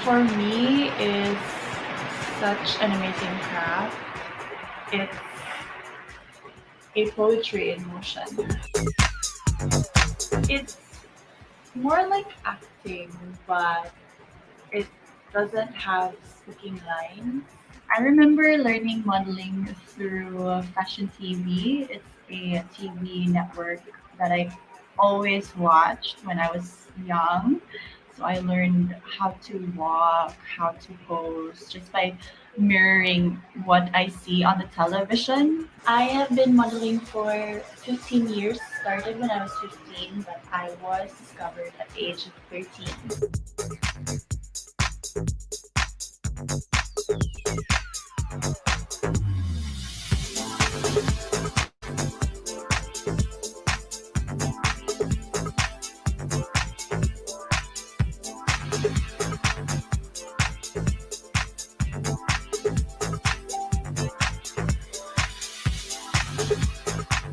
for me is such an amazing craft. It's a poetry in motion. It's more like acting, but it doesn't have speaking lines. I remember learning modeling through Fashion TV. It's a TV network that I always watched when I was young. So I learned how to walk, how to pose just by mirroring what I see on the television. I have been modeling for 15 years. Started when I was 15, but I was discovered at the age of 13.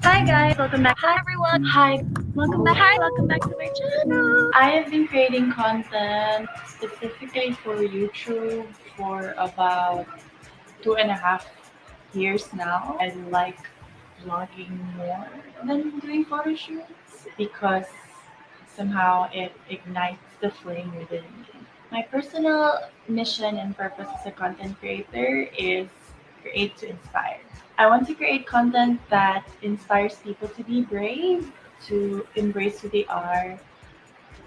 Hi guys, welcome back. Hi everyone. Hi, welcome back. Hi, welcome back to my channel. I have been creating content specifically for YouTube for about 2.5 years now. I like vlogging more than doing photo shoots because somehow it ignites the flame within me. My personal mission and purpose as a content creator is create to inspire. I want to create content that inspires people to be brave, to embrace who they are,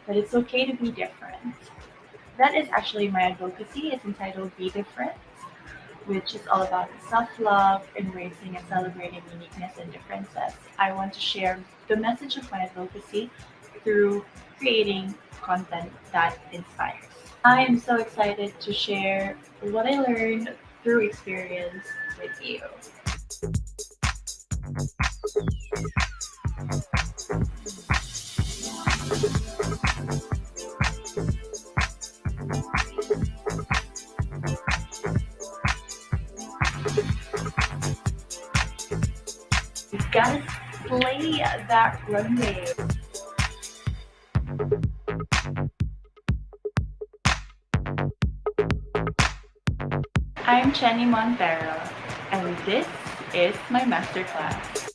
that it's okay to be different. That is actually my advocacy. It's entitled Be Different, which is all about self-love, embracing and celebrating uniqueness and differences. I want to share the message of my advocacy through creating content that inspires. I am so excited to share what I learned through experience with you. You gotta slay that runway. I'm Chennie Montero, and this is my masterclass.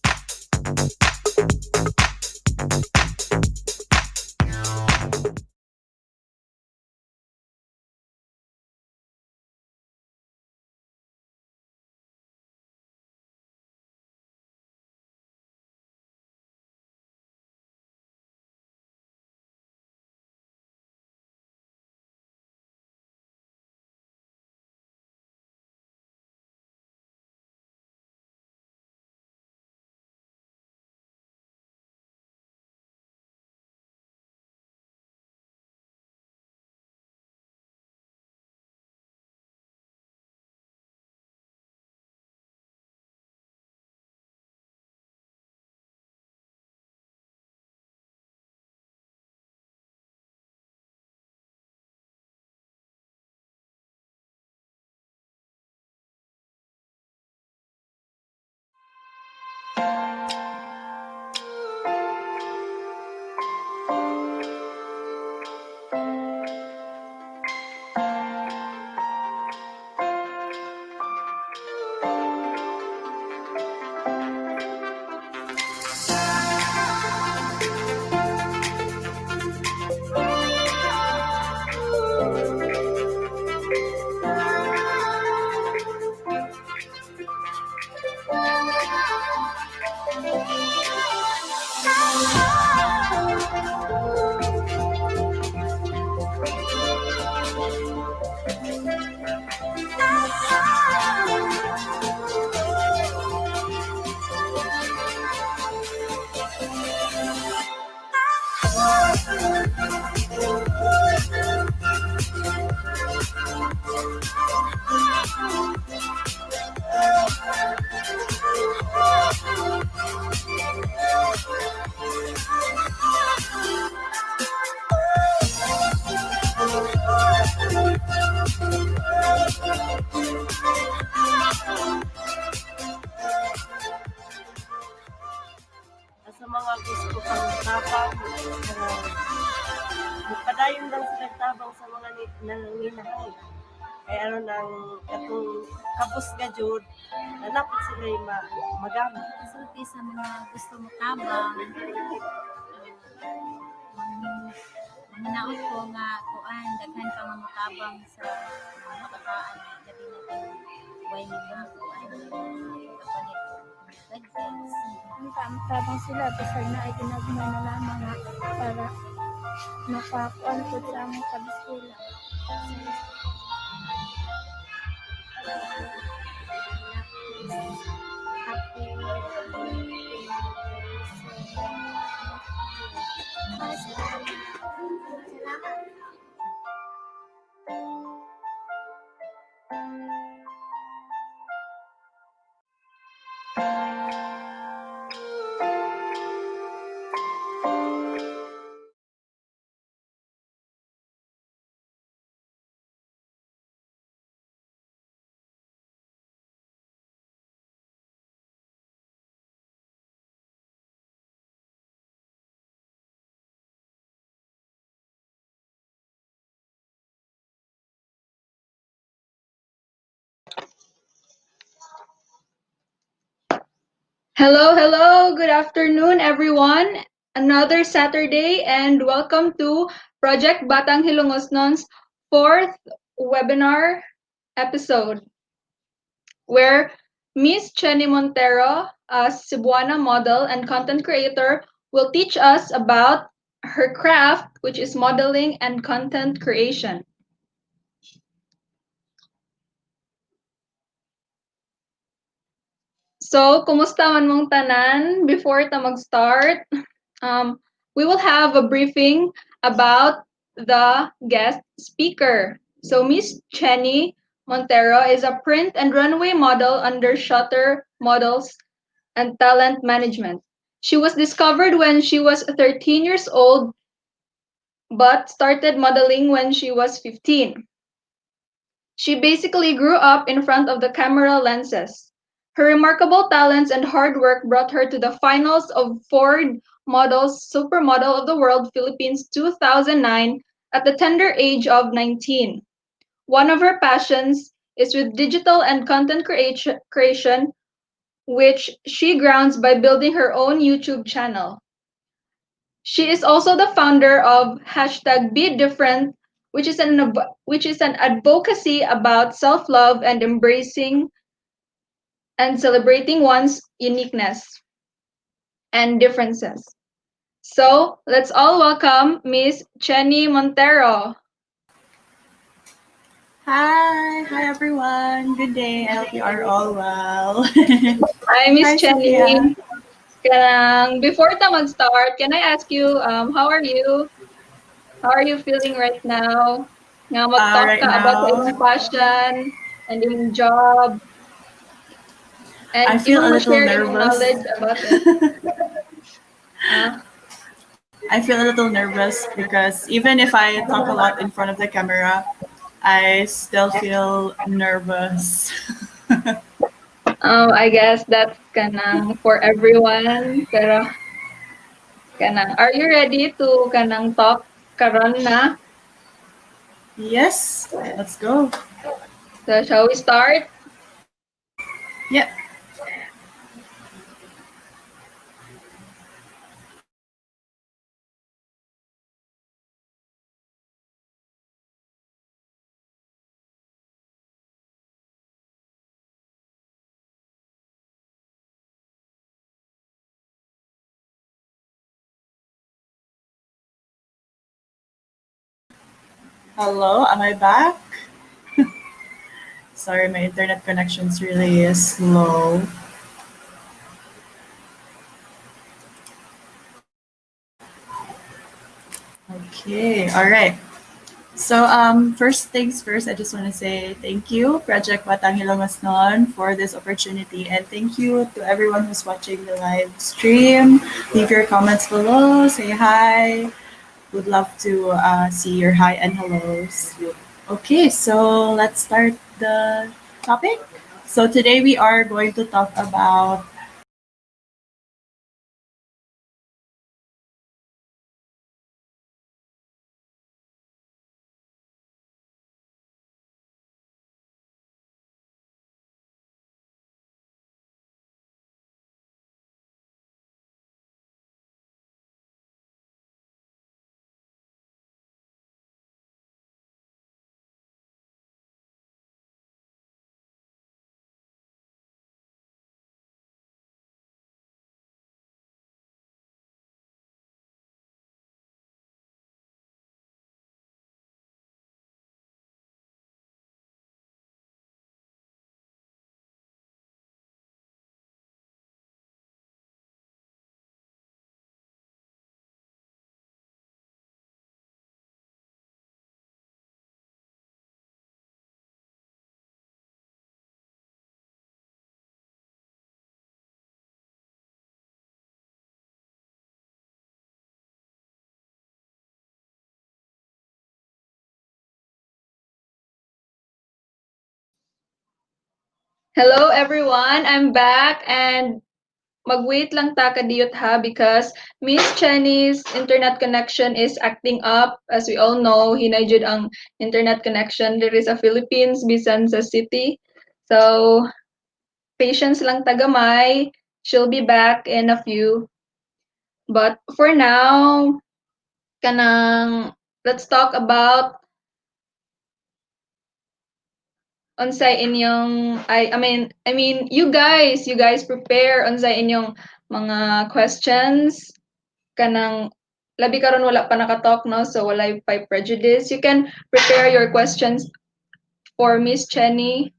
Sa mga gusto pang tapang, magpadayon lang sa mutabang sa mga nanginahanglan. Kaya ano nang katong kapos nga jud nanapot sila magamit. Sulti sa mga gusto mo tabang, manginaot ko nga kuan daghan ka mamutabang sa mga kabataan labi na kay way ni mga kuan kapalit gadgets. Tabang sila basta na ay ginagmay na lamang nga para makakuan po sa among kabiskulan. Hello, hello. Good afternoon, everyone. Another Saturday, and welcome to Project Batang Hilongosnon's fourth webinar episode, where Miss Chennie Montero, a Cebuana model and content creator, will teach us about her craft, which is modeling and content creation. So, kumusta man mong tanan? Before ta mag-start, we will have a briefing about the guest speaker. So, Miss Chennie Montero is a print and runway model under Shutter Models and Talent Management. She was discovered when she was 13 years old, but started modeling when she was 15. She basically grew up in front of the camera lenses. Her remarkable talents and hard work brought her to the finals of Ford Model's Supermodel of the World Philippines 2009 at the tender age of 19. One of her passions is with digital and content creation, which she grounds by building her own YouTube channel. She is also the founder of #BeDifferent, which is an advocacy about self-love and embracing and celebrating one's uniqueness and differences. So let's all welcome Miss Chennie Montero. Hi everyone. Good day. I hope you are all well. Hi, Miss Chennie. Sophia. Before ta mag-start, can I ask you, how are you? How are you feeling right now? Nga mag-talk Right ka about sa now, iyong passion and iyong job. And I feel a little share nervous. Knowledge about it. I feel a little nervous because even if I talk a lot in front of the camera, I still feel nervous. I guess that's kanang for everyone. Pero kanang, are you ready to kanang talk karon na? Yes, let's go. So shall we start? Yep. Hello, am I back? Sorry, my internet connection's really slow. Okay, all right. So first things first, I just want to say thank you, Project Batang Hilongosnon, for this opportunity, and thank you to everyone who's watching the live stream. Leave your comments below, say hi. Would love to see your hi and hellos. Okay, so let's start the topic. So today we are going to talk about Hello everyone, I'm back and mag-wait lang ta kadiyot ha because Miss Chennie's internet connection is acting up. As we all know, hinay jud ang internet connection diri sa Philippines bisan sa city. So, patience lang tagamay. She'll be back in a few. But for now, let's talk about unsay inyong I mean you guys prepare unsay inyong mga questions kanang labi karon wala pa nakatalk no, so walay pay prejudice. You can prepare your questions for Miss Chennie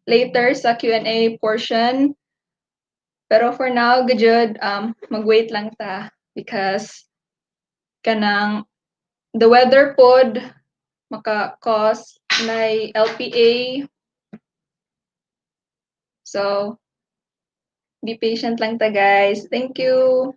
later sa Q&A portion. Pero for now, gajud mag-wait lang ta because kanang the weather pod maka-cause na LPA. So, be patient lang ta guys. Thank you.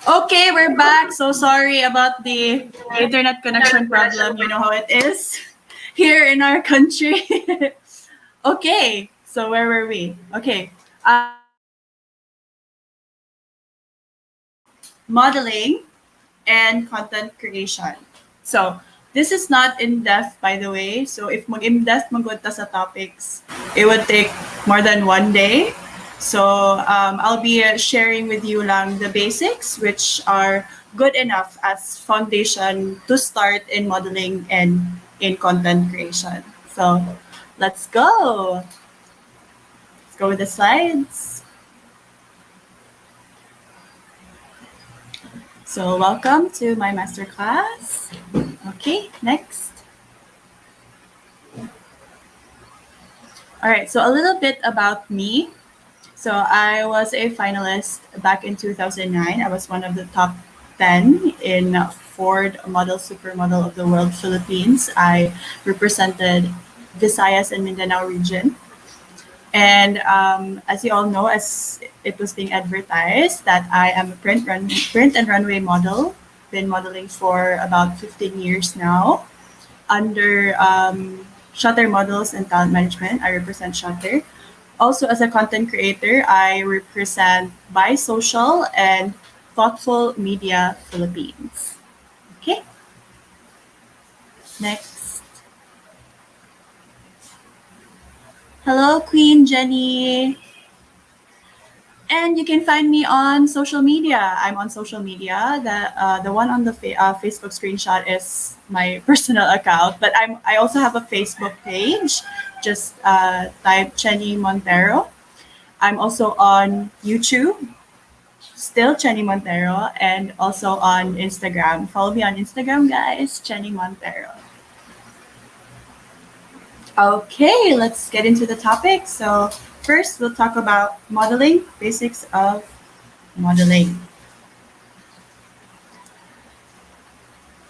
Okay, we're back. So sorry about the internet connection problem. You know how it is here in our country. Okay, so where were we? Okay. Modeling and content creation. So, this is not in-depth, by the way. So, if mag-in-depth magpunta sa topics, it would take more than one day. So, I'll be sharing with you lang the basics, which are good enough as foundation to start in modeling and in content creation. So, let's go. Let's go with the slides. So, welcome to my masterclass. Okay, next. All right, so a little bit about me. So I was a finalist back in 2009. I was one of the top 10 in Ford Model Supermodel of the World Philippines. I represented Visayas and Mindanao region. And as you all know, as it was being advertised, that I am a print and runway model. Been modeling for about 15 years now. Under Shutter Models and Talent Management, I represent Shutter. Also, as a content creator, I represent Social and Thoughtful Media Philippines. Okay. Next. Hello, Queen Jenny. And you can find me on social media. I'm on social media. The one on the Facebook screenshot is my personal account, but I also have a Facebook page. Just type Chennie Montero. I'm also on YouTube, still Chennie Montero, and also on Instagram. Follow me on Instagram, guys, Chennie Montero. Okay, let's get into the topic. So first, we'll talk about modeling, basics of modeling.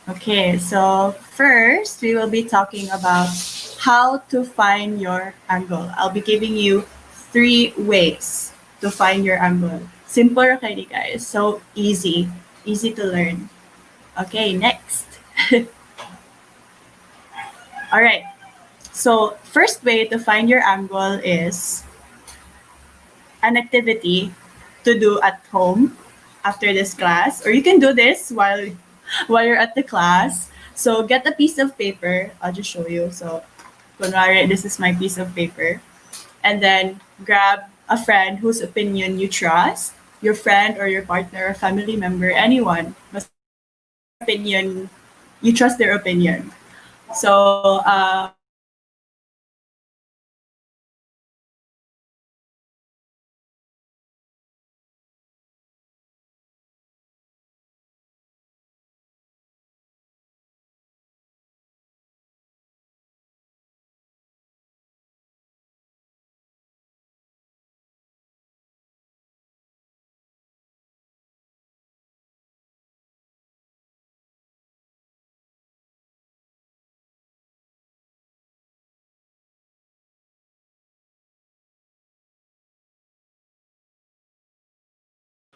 Okay, so first, we will be talking about how to find your angle. I'll be giving you 3 ways to find your angle. Simple, okay, guys. So easy to learn. Okay, next. All right. So first way to find your angle is an activity to do at home after this class, or you can do this while you're at the class. So get a piece of paper. I'll just show you. So, kunwari, this is my piece of paper. And then grab a friend whose opinion you trust, your friend or your partner, or family member, anyone. Basta opinion, you trust their opinion. So,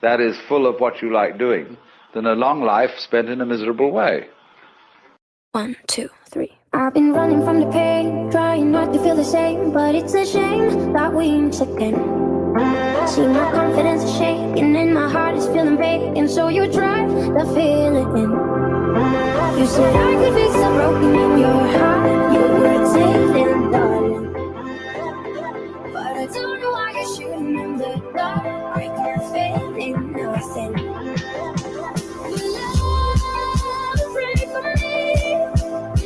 that is full of what you like doing, than a long life spent in a miserable way. 1, 2, 3. I've been running from the pain, trying not to feel the same, but it's a shame that we meet again. See, my confidence is shaking and my heart is feeling vacant, so you try to fill it in. You said I could fix the broken in your heart, you were saving, darling. But I don't know why you're shooting in the dark, I can't feel in nothing. Love, pray for me.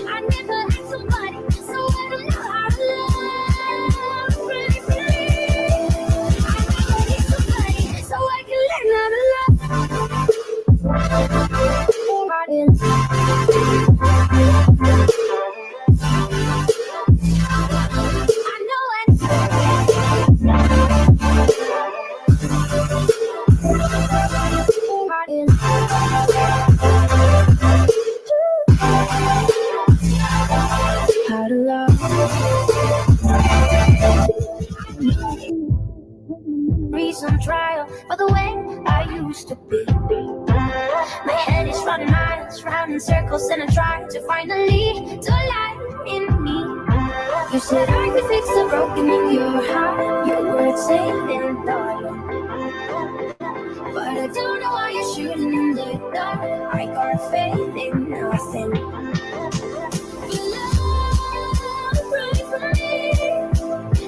I never had somebody, so I don't know how to love. Pray for me. I never need somebody, so I can learn how to love. I know it. How to love. Reason trial for the way I used to be. My head is running miles, round in circles, and I try to find a lead to light in me. You said I could fix the broken in your heart, your words saving, darling. But I don't know why you're shooting in the dark, I got faith in nothing. Love, pray for me.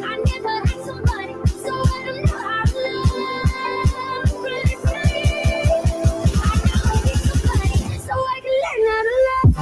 I never had somebody, so I don't know how to love. Pray for me. I know I need somebody, so I can learn how to love.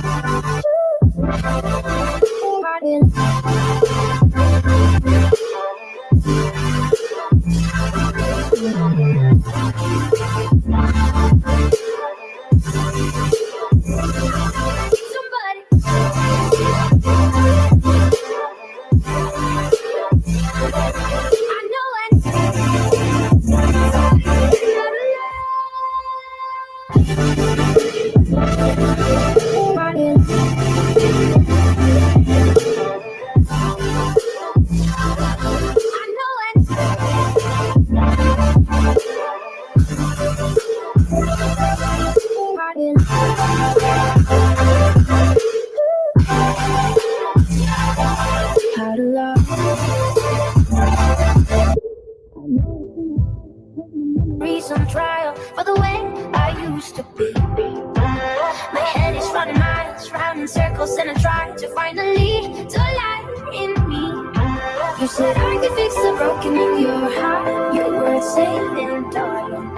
How to love. Reason trial for the way I used to be. My head is running miles, round in circles, and I try to find a lead to light in me. You said I could fix the broken in your heart, your words saving, darling.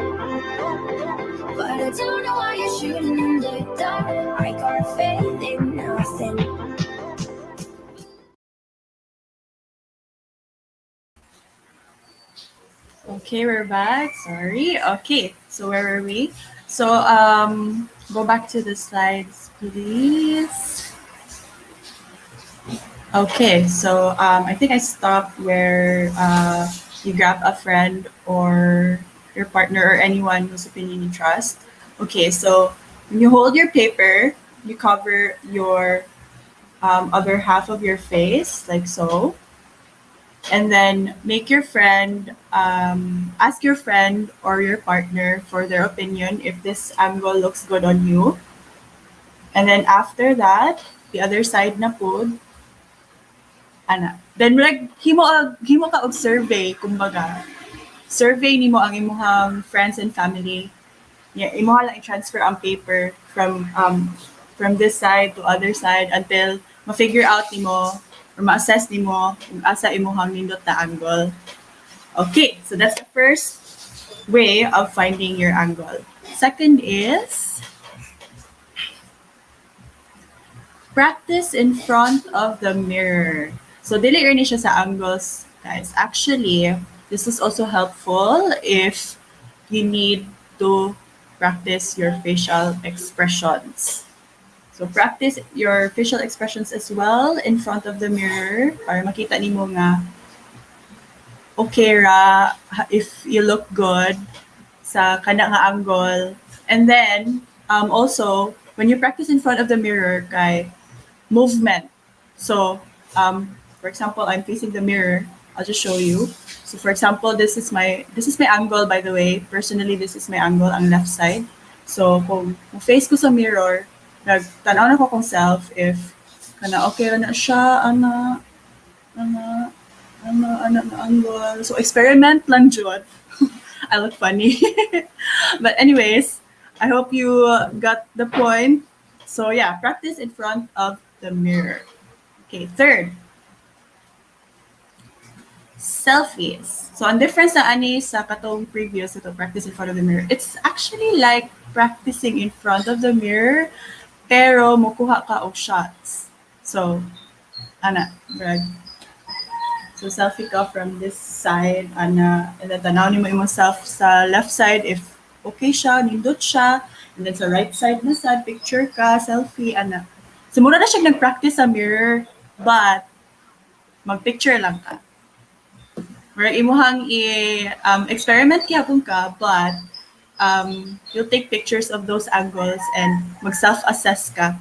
But I don't know why you're shooting in the dark, I got faith in nothing. Okay, we're back. Sorry. Okay, so where were we? So go back to the slides, please. Okay, so I think I stopped where you grab a friend or your partner or anyone whose opinion you trust. Okay, so when you hold your paper, you cover your other half of your face, like so. And then make your friend, ask your friend or your partner for their opinion if this angle looks good on you. And then after that, the other side na po, then like, himo ka og survey, kumbaga. Survey nimo ang imuhang friends and family. Yeah, imuha lang i-transfer ang paper from this side to other side until ma-figure out nimo or ma-assess nimo kung asa imuhang nindot na angle. Okay, so that's the first way of finding your angle. Second is practice in front of the mirror. So dili ni siya sa angles, guys. Actually, this is also helpful if you need to practice your facial expressions. So practice your facial expressions as well in front of the mirror para makita nimo nga okay ra if you look good sa kana nga angle. And then also when you practice in front of the mirror kay movement. So for example, I'm facing the mirror. I'll just show you. So for example, this is my angle, by the way. Personally, this is my angle, ang left side. So kung face ko sa mirror, nagtanaw na ko kong self if kana okay na siya, ana angle. So experiment lang jud. I look funny. But anyways, I hope you got the point. So yeah, practice in front of the mirror. Okay, third, selfies. So ang difference na ani sa katong previous ito, practice in front of the mirror, it's actually like practicing in front of the mirror, pero mukuha ka og shots. So, ana, brag. So selfie ka from this side, ana, and then tanaw ni mo imong self sa left side if okay siya, nindot siya, and then sa right side na sad, picture ka, selfie, ana. So muna na siya nag-practice sa mirror, but mag-picture lang ka. Or imuhang experiment gyapon ka, but you'll take pictures of those angles and mag-self-assess ka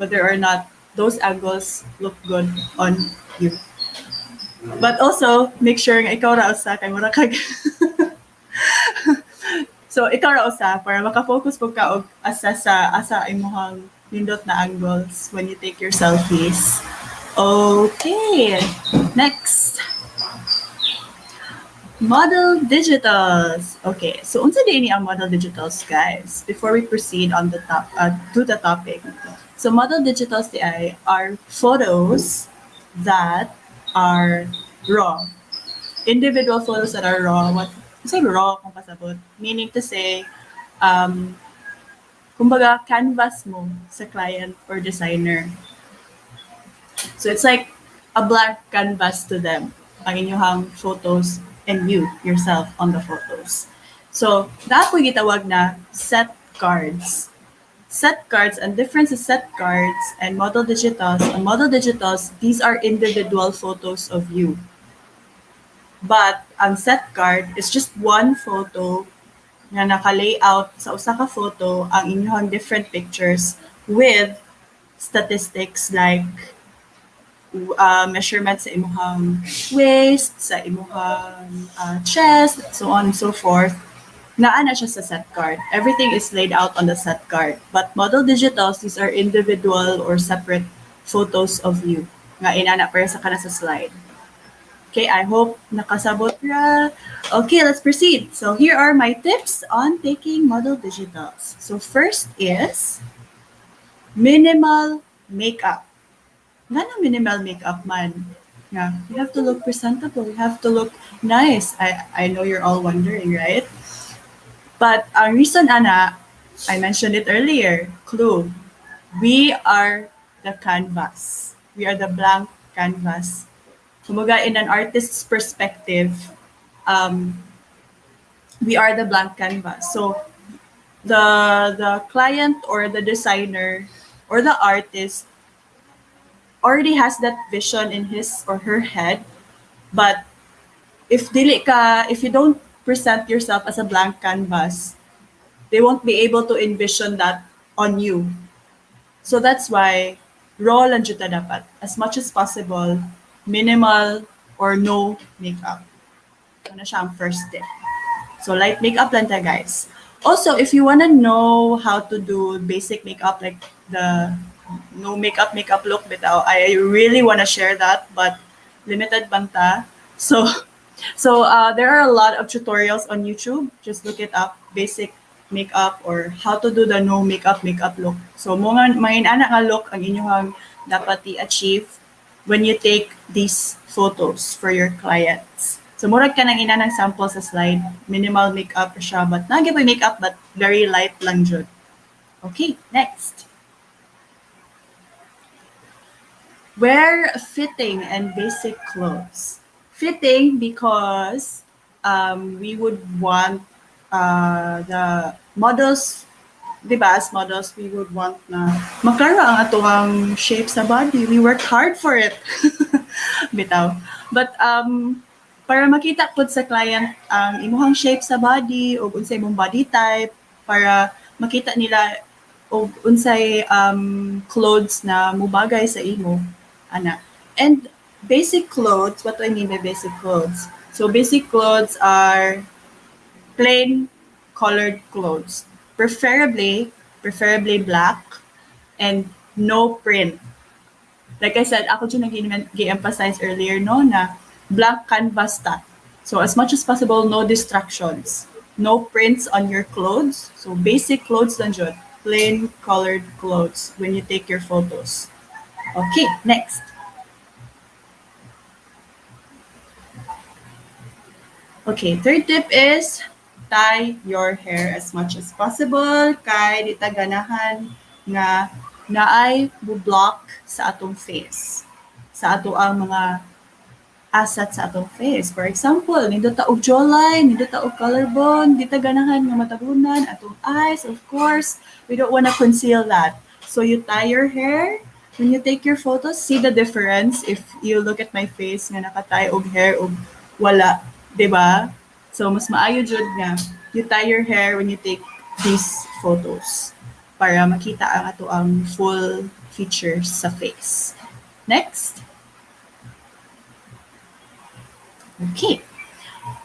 whether or not those angles look good on you. But also, make sure nga ikaw ra usa kay mura kag so ikaw ra usa para maka-focus pug ka og assess sa asa imuhang nindot na angles when you take your selfies. Okay, next. Model digitals. Okay, so unsa din ang model digitals, guys? Before we proceed on the to the topic. So model digitals are photos that are raw. Individual photos that are raw. What say raw kung pasabot? Meaning to say, kumbaga canvas mo sa client or designer. So it's like a blank canvas to them. Ang inyong photos and you yourself on the photos. So na po gitawag na set cards. Set cards, and difference is set cards and model digitals. And model digitals, these are individual photos of you. But ang set card is just one photo na naka-layout sa usa ka photo ang inyong different pictures with statistics like measurements sa imuhang waist, sa imuhang chest, so on and so forth. Naa na siya sa set card. Everything is laid out on the set card. But model digitals, these are individual or separate photos of you. Nga inana para sa kana sa slide. Okay, I hope nakasabot ra. Okay, let's proceed. So here are my tips on taking model digitals. So first is minimal makeup. Nga na minimal makeup man. Yeah, you have to look presentable. You have to look nice. I know you're all wondering, right? But ang reason, Ana, I mentioned it earlier, clue. We are the canvas. We are the blank canvas. Kumbaga, in an artist's perspective, we are the blank canvas. So the client or the designer or the artist already has that vision in his or her head. But if you don't present yourself as a blank canvas, they won't be able to envision that on you. So that's why raw lang jud ta dapat. As much as possible, minimal or no makeup. Ano siya ang first step. So light makeup lang ta, guys. Also, if you wanna know how to do basic makeup, like the no makeup look bitaw, I really wanna share that, but limited banta. So there are a lot of tutorials on YouTube. Just look it up, basic makeup or how to do the no makeup look. So mga ana nga look ang inyong dapat i-achieve when you take these photos for your clients. So murag ka nang ina ng sample sa slide. Minimal makeup siya, but nagyapon makeup but very light lang jud. Okay, next. Wear fitting and basic clothes. Fitting because we would want the models, diba, as models, we would want na makara ang atong shape sa body. We work hard for it. Bitaw. But para makita po sa client ang imuhang shape sa body o unsay imong body type, para makita nila o unsay clothes na mubagay sa imo, ana. And basic clothes, what do I mean by basic clothes? So basic clothes are plain colored clothes, preferably black and no print. Like I said, ako dyan nag-emphasize earlier, no, na blank canvas ta. So as much as possible, no distractions. No prints on your clothes. So basic clothes lang dyan. Plain colored clothes when you take your photos. Okay, next. Okay, third tip is tie your hair as much as possible kay di ta ganahan nga naay block sa atong face. Sa ato ang mga asset sa atong face. For example, nindot ta og jawline, nindot ta og collarbone, di ta ganahan nga matabunan atong eyes, of course. We don't wanna conceal that. So you tie your hair. When you take your photos, see the difference if you look at my face nga nakatay og hair og wala, di ba? So mas maayo jud nga you tie your hair when you take these photos para makita ang ato ang full features sa face. Next. Okay.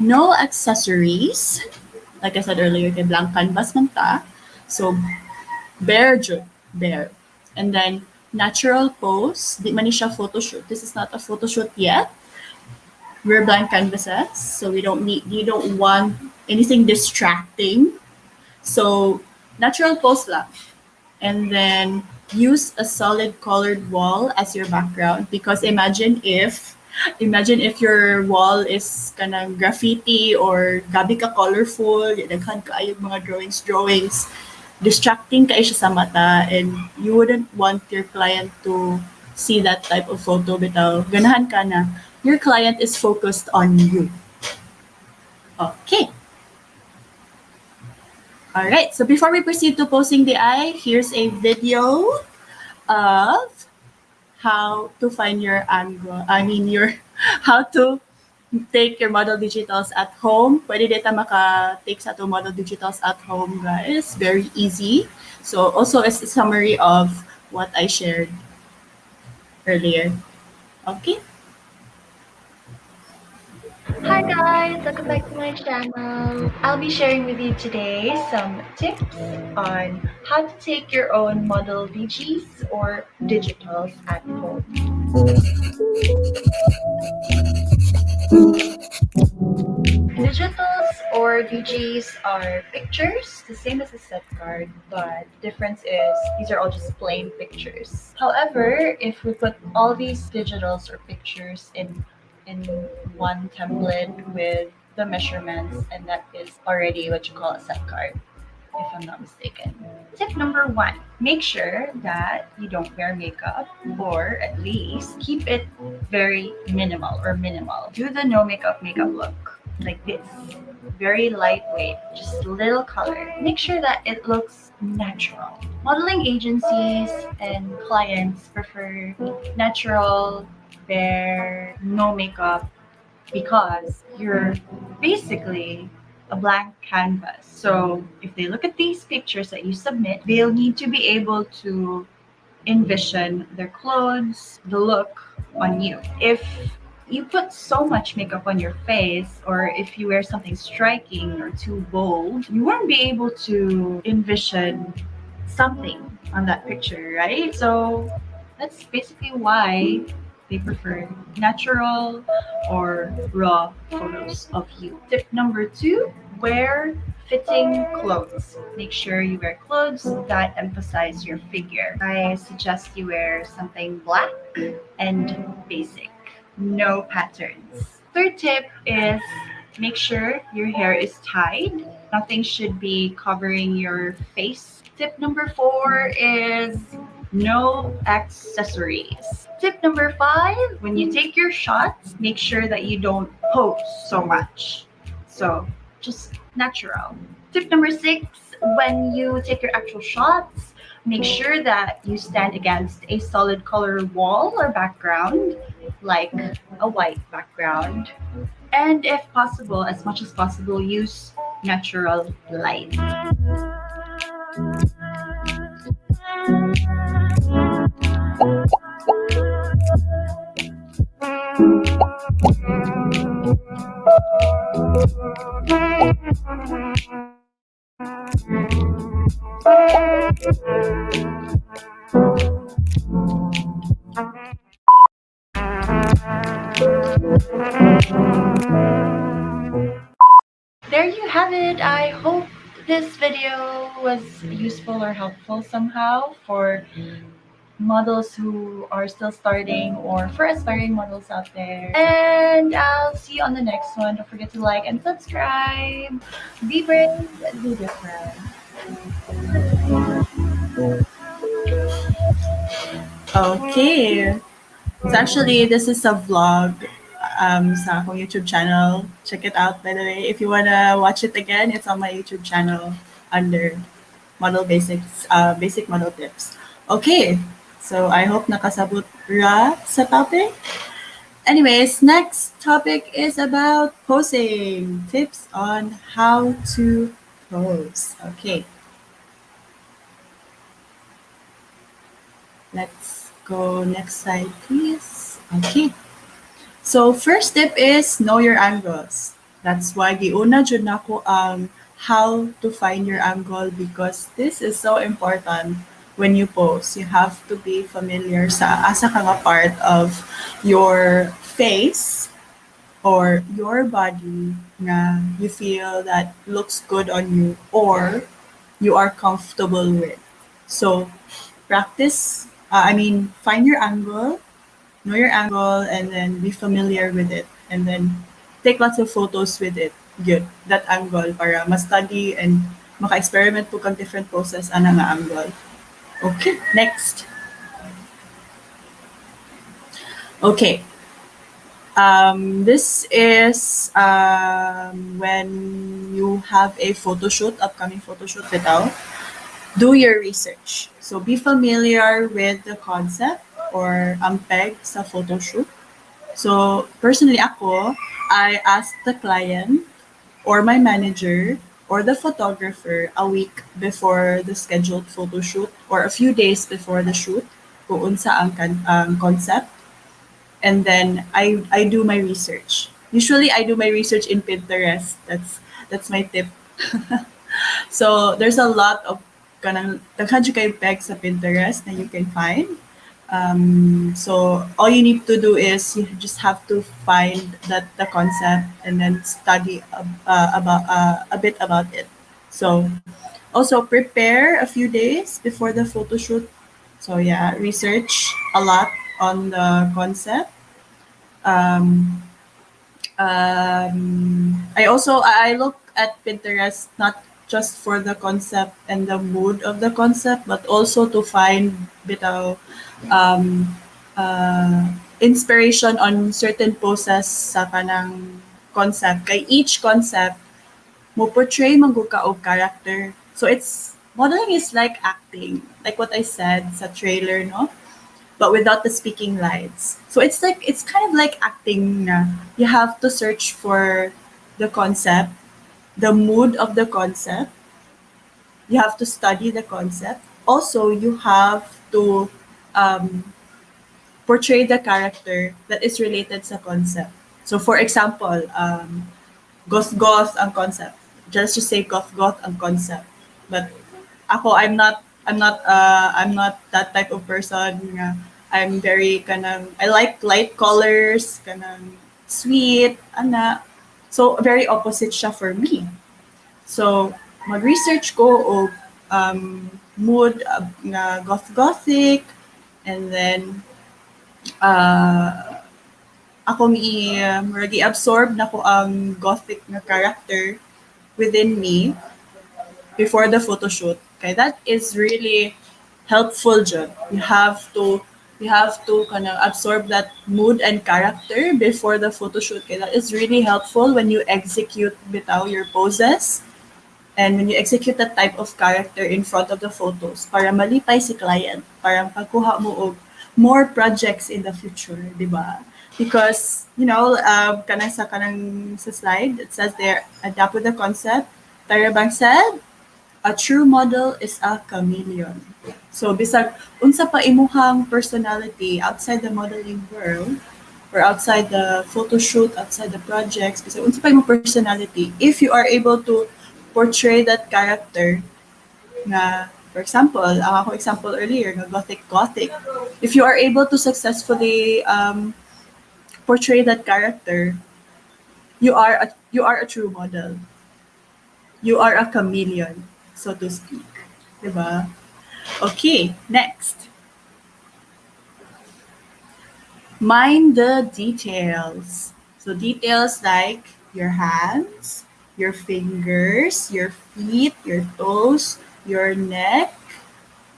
No accessories. Like I said earlier, kay blank canvas man ta. So, bare jud. Bare. And then, natural pose. Di man ni siya photo shoot. This is not a photo shoot yet. We're blank canvases. So, you don't want anything distracting. So, natural pose lang. And then, use a solid colored wall as your background. Because imagine if your wall is kanang graffiti or gabi ka colorful, daghan kaayo mga drawings, distracting kayo siya sa mata, and you wouldn't want your client to see that type of photo bitaw. Ganahan ka na your client is focused on you. Okay. All right, so before we proceed to posing the eye, here's a video of how to find your angle. How to take your model digitals at home. Pwede dito maka-take sa to model digitals at home, guys. Very easy. So also it's a summary of what I shared earlier. Okay. Hi guys, welcome back to my channel. I'll be sharing with you today some tips on how to take your own model VGs or digitals at home. Digitals or VGs are pictures, the same as a set card, but the difference is these are all just plain pictures. However, if we put all these digitals or pictures in one template with the measurements, and that is already what you call a set card, if I'm not mistaken. Tip number 1, make sure that you don't wear makeup, or at least keep it very minimal. Do the no makeup look like this. Very lightweight, just a little color. Make sure that it looks natural. Modeling agencies and clients prefer natural, bare, no makeup, because you're basically a blank canvas. So if they look at these pictures that you submit, they'll need to be able to envision their clothes, the look on you. If you put so much makeup on your face, or if you wear something striking or too bold, you won't be able to envision something on that picture, right? So that's basically why they prefer natural or raw photos of you. Tip number 2, wear fitting clothes. Make sure you wear clothes that emphasize your figure. I suggest you wear something black and basic. No patterns. Third tip is make sure your hair is tied. Nothing should be covering your face. Tip number 4 is no accessories. Tip number 5, when you take your shots, make sure that you don't pose so much. So just natural. Tip number 6, when you take your actual shots, make sure that you stand against a solid color wall or background, like a white background. And if possible, as much as possible, use natural light. There you have it. I hope this video was useful or helpful somehow for models who are still starting or for aspiring models out there. And I'll see you on the next one. Don't forget to like and subscribe. Be brave, be different. Okay. So actually, this is a vlog sa akong YouTube channel. Check it out, by the way. If you wanna watch it again, it's on my YouTube channel under Model Basics, Basic Model Tips. Okay. So I hope nakasabot ra sa topic. Anyways, next topic is about posing. Tips on how to pose. Okay. Let's go next slide, please. Okay. So first tip is know your angles. That's why giuna jud nako ang how to find your angle, because this is so important when you pose. You have to be familiar sa asa ka nga part of your face or your body na you feel that looks good on you or you are comfortable with. So practice, find your angle, know your angle, and then be familiar with it. And then take lots of photos with it. Good. That angle para ma-study and maka-experiment po kang different poses ana nga angle. Okay, next. Okay. This is when you have a photo shoot, upcoming photo shoot bitaw. Do your research. So be familiar with the concept or ang peg sa photo shoot. So personally ako, I asked the client or my manager or the photographer a week before the scheduled photo shoot or a few days before the shoot kung unsa ang concept. And then I do my research. Usually I do my research in Pinterest. That's my tip. So there's a lot of kanang daghan jud kay pegs sa Pinterest na you can find. So all you need to do is you just have to find the concept and then study about a bit about it. So also prepare a few days before the photo shoot. So yeah, research a lot on the concept. I look at Pinterest not just for the concept and the mood of the concept, but also to find bitaw inspiration on certain poses sa kanang concept. Kay each concept mo portray man gud ka og character. So it's modeling is like acting, like what I said sa trailer, no? But without the speaking lines. So it's kind of like acting na. You have to search for the concept, the mood of the concept. You have to study the concept. Also, you have to portray the character that is related sa concept. So for example, goth ang concept. Just to say goth ang concept. But ako, I'm not that type of person nga. I'm very I like light colors, sweet, ana. So very opposite siya for me. So mag-research ko og mood nga gothic, and then ako gi-absorb na ko ang gothic na character within me before the photo shoot. Okay, that is really helpful jud. You have to absorb that mood and character before the photo shoot. Okay, that is really helpful when you execute bitaw your poses and when you execute that type of character in front of the photos para malipay si client, para pagkuha mo og more projects in the future, di ba? Because, kanang sa slide, it says there, adapt with the concept. Tarabang said, a true model is a chameleon. So, bisag, unsa pa imuhang personality outside the modeling world, or outside the photo shoot, outside the projects, bisag, unsa pa imong personality, if you are able to portray that character, nga, for example, ang ako example earlier, nga 𝓏𝑇𝑘𝓍𝑇𝑘. If you are able to successfully portray that character, you are a true model. You are a chameleon, so to speak. Diba? Okay, next. Mind the details. So details like your hands, your fingers, your feet, your toes, your neck,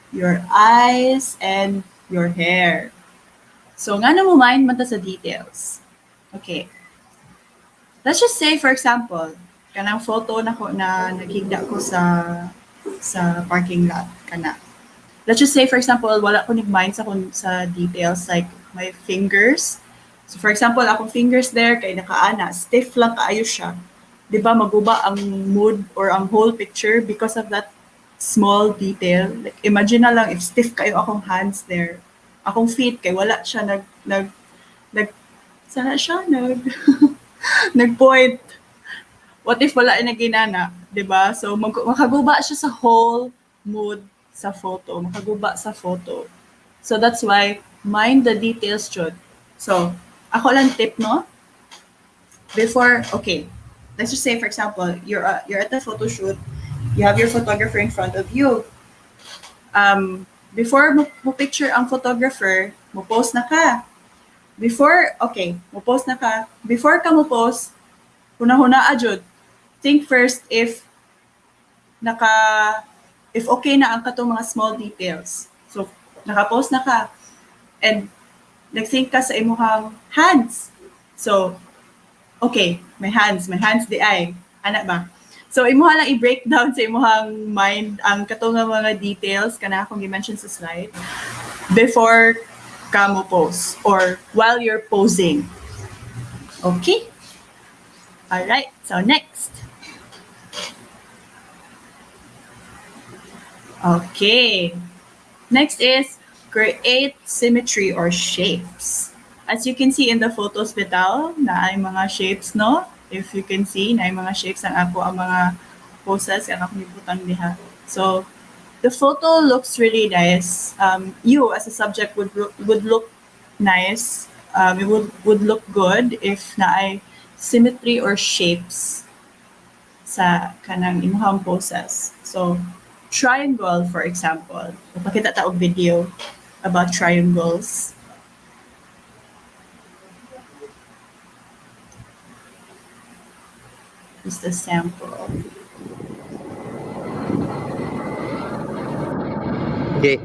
your eyes, and your hair. So nga na mo mind man ta sa details. Okay. Let's just say, for example, kanang photo na ko na naghigda ko sa parking lot kana. Let's just say, for example, wala ko nag-mind sa details like my fingers. So, for example, akong fingers there, kay nakaana, stiff lang kaayo siya. Di ba, maguba ang mood or ang whole picture because of that small detail. Like, imagine na lang if stiff kayo akong hands there. Akong feet, kay wala siya sana siya, nag-point. What if wala na ginana? Di ba? So, makaguba siya sa whole mood sa photo, makaguba sa photo. So that's why mind the details jud. So ako lang tip no. Before, okay, let's just say for example, you're at the photo shoot, you have your photographer in front of you. Before mo picture ang photographer, mo post na ka. Before ka mo post, huna-huna jud. Think first if okay na ang katong mga small details. So, naka-post na ka. And, nag-think ka sa imuhang hands. So, okay, my hands di ay. Ana ba? So, imuha lang i-break down sa imuhang mind ang katong mga details kana akong i-mention sa slide before ka mo post or while you're posing. Okay? Alright, so next. Okay. Next is create symmetry or shapes. As you can see in the photos bitaw, na ay mga shapes, no? If you can see, na ay mga shapes ang ako ang mga poses ang ako nibutang diha. So, the photo looks really nice. You as a subject would look nice. It would look good if na ay symmetry or shapes sa kanang imuhang poses. So, triangle, for example. Papakita ta og video about triangles. Just a sample. Okay.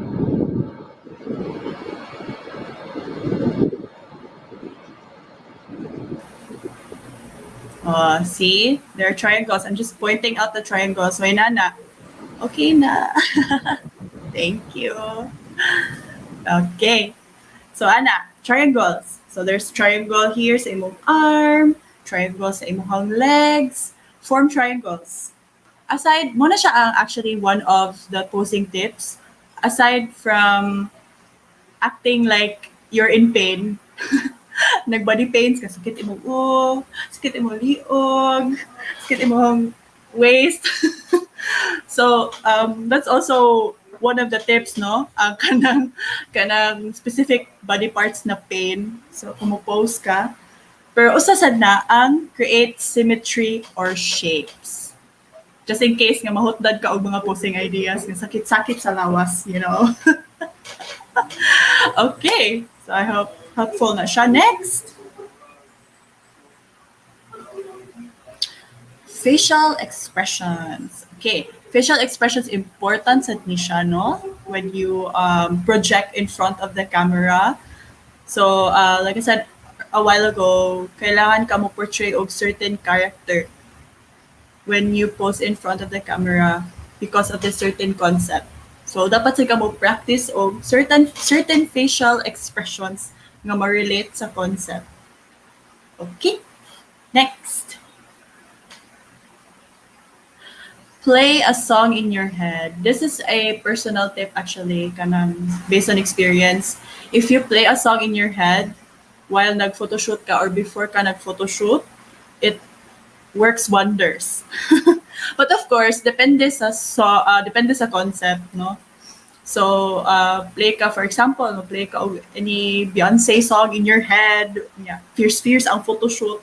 See? There are triangles. I'm just pointing out the triangles. May nana. Okay na. Thank you. Okay. So, ana, triangles. So, there's triangle here sa imong arm, triangle sa imong legs, form triangles. Aside, muna siya ang actually one of the posing tips. Aside from acting like you're in pain, nag-body pains, sakit imong sakit imong liog, sakit imong waist. So, that's also one of the tips, no? Kanang specific body parts na pain. So, kumupose ka. Pero usasad na ang create symmetry or shapes. Just in case nga mahutdad ka og mga posing ideas, nga sakit-sakit sa lawas, you know? Okay. So, I hope helpful na siya. Next. Facial expressions. Okay, facial expressions important sa niya, no? When you project in front of the camera. So, like I said a while ago, kailangan ka mo portray og certain character when you pose in front of the camera because of the certain concept. So, dapat sa ka mo practice og certain facial expressions nga ma-relate sa concept. Okay? Next. Play a song in your head. This is a personal tip actually, kanang based on experience. If you play a song in your head while nag-photoshoot ka or before ka nag-photoshoot, it works wonders. But of course, depende sa concept, no? So, play ka, for example, play ka any Beyonce song in your head, yeah, fierce ang photoshoot,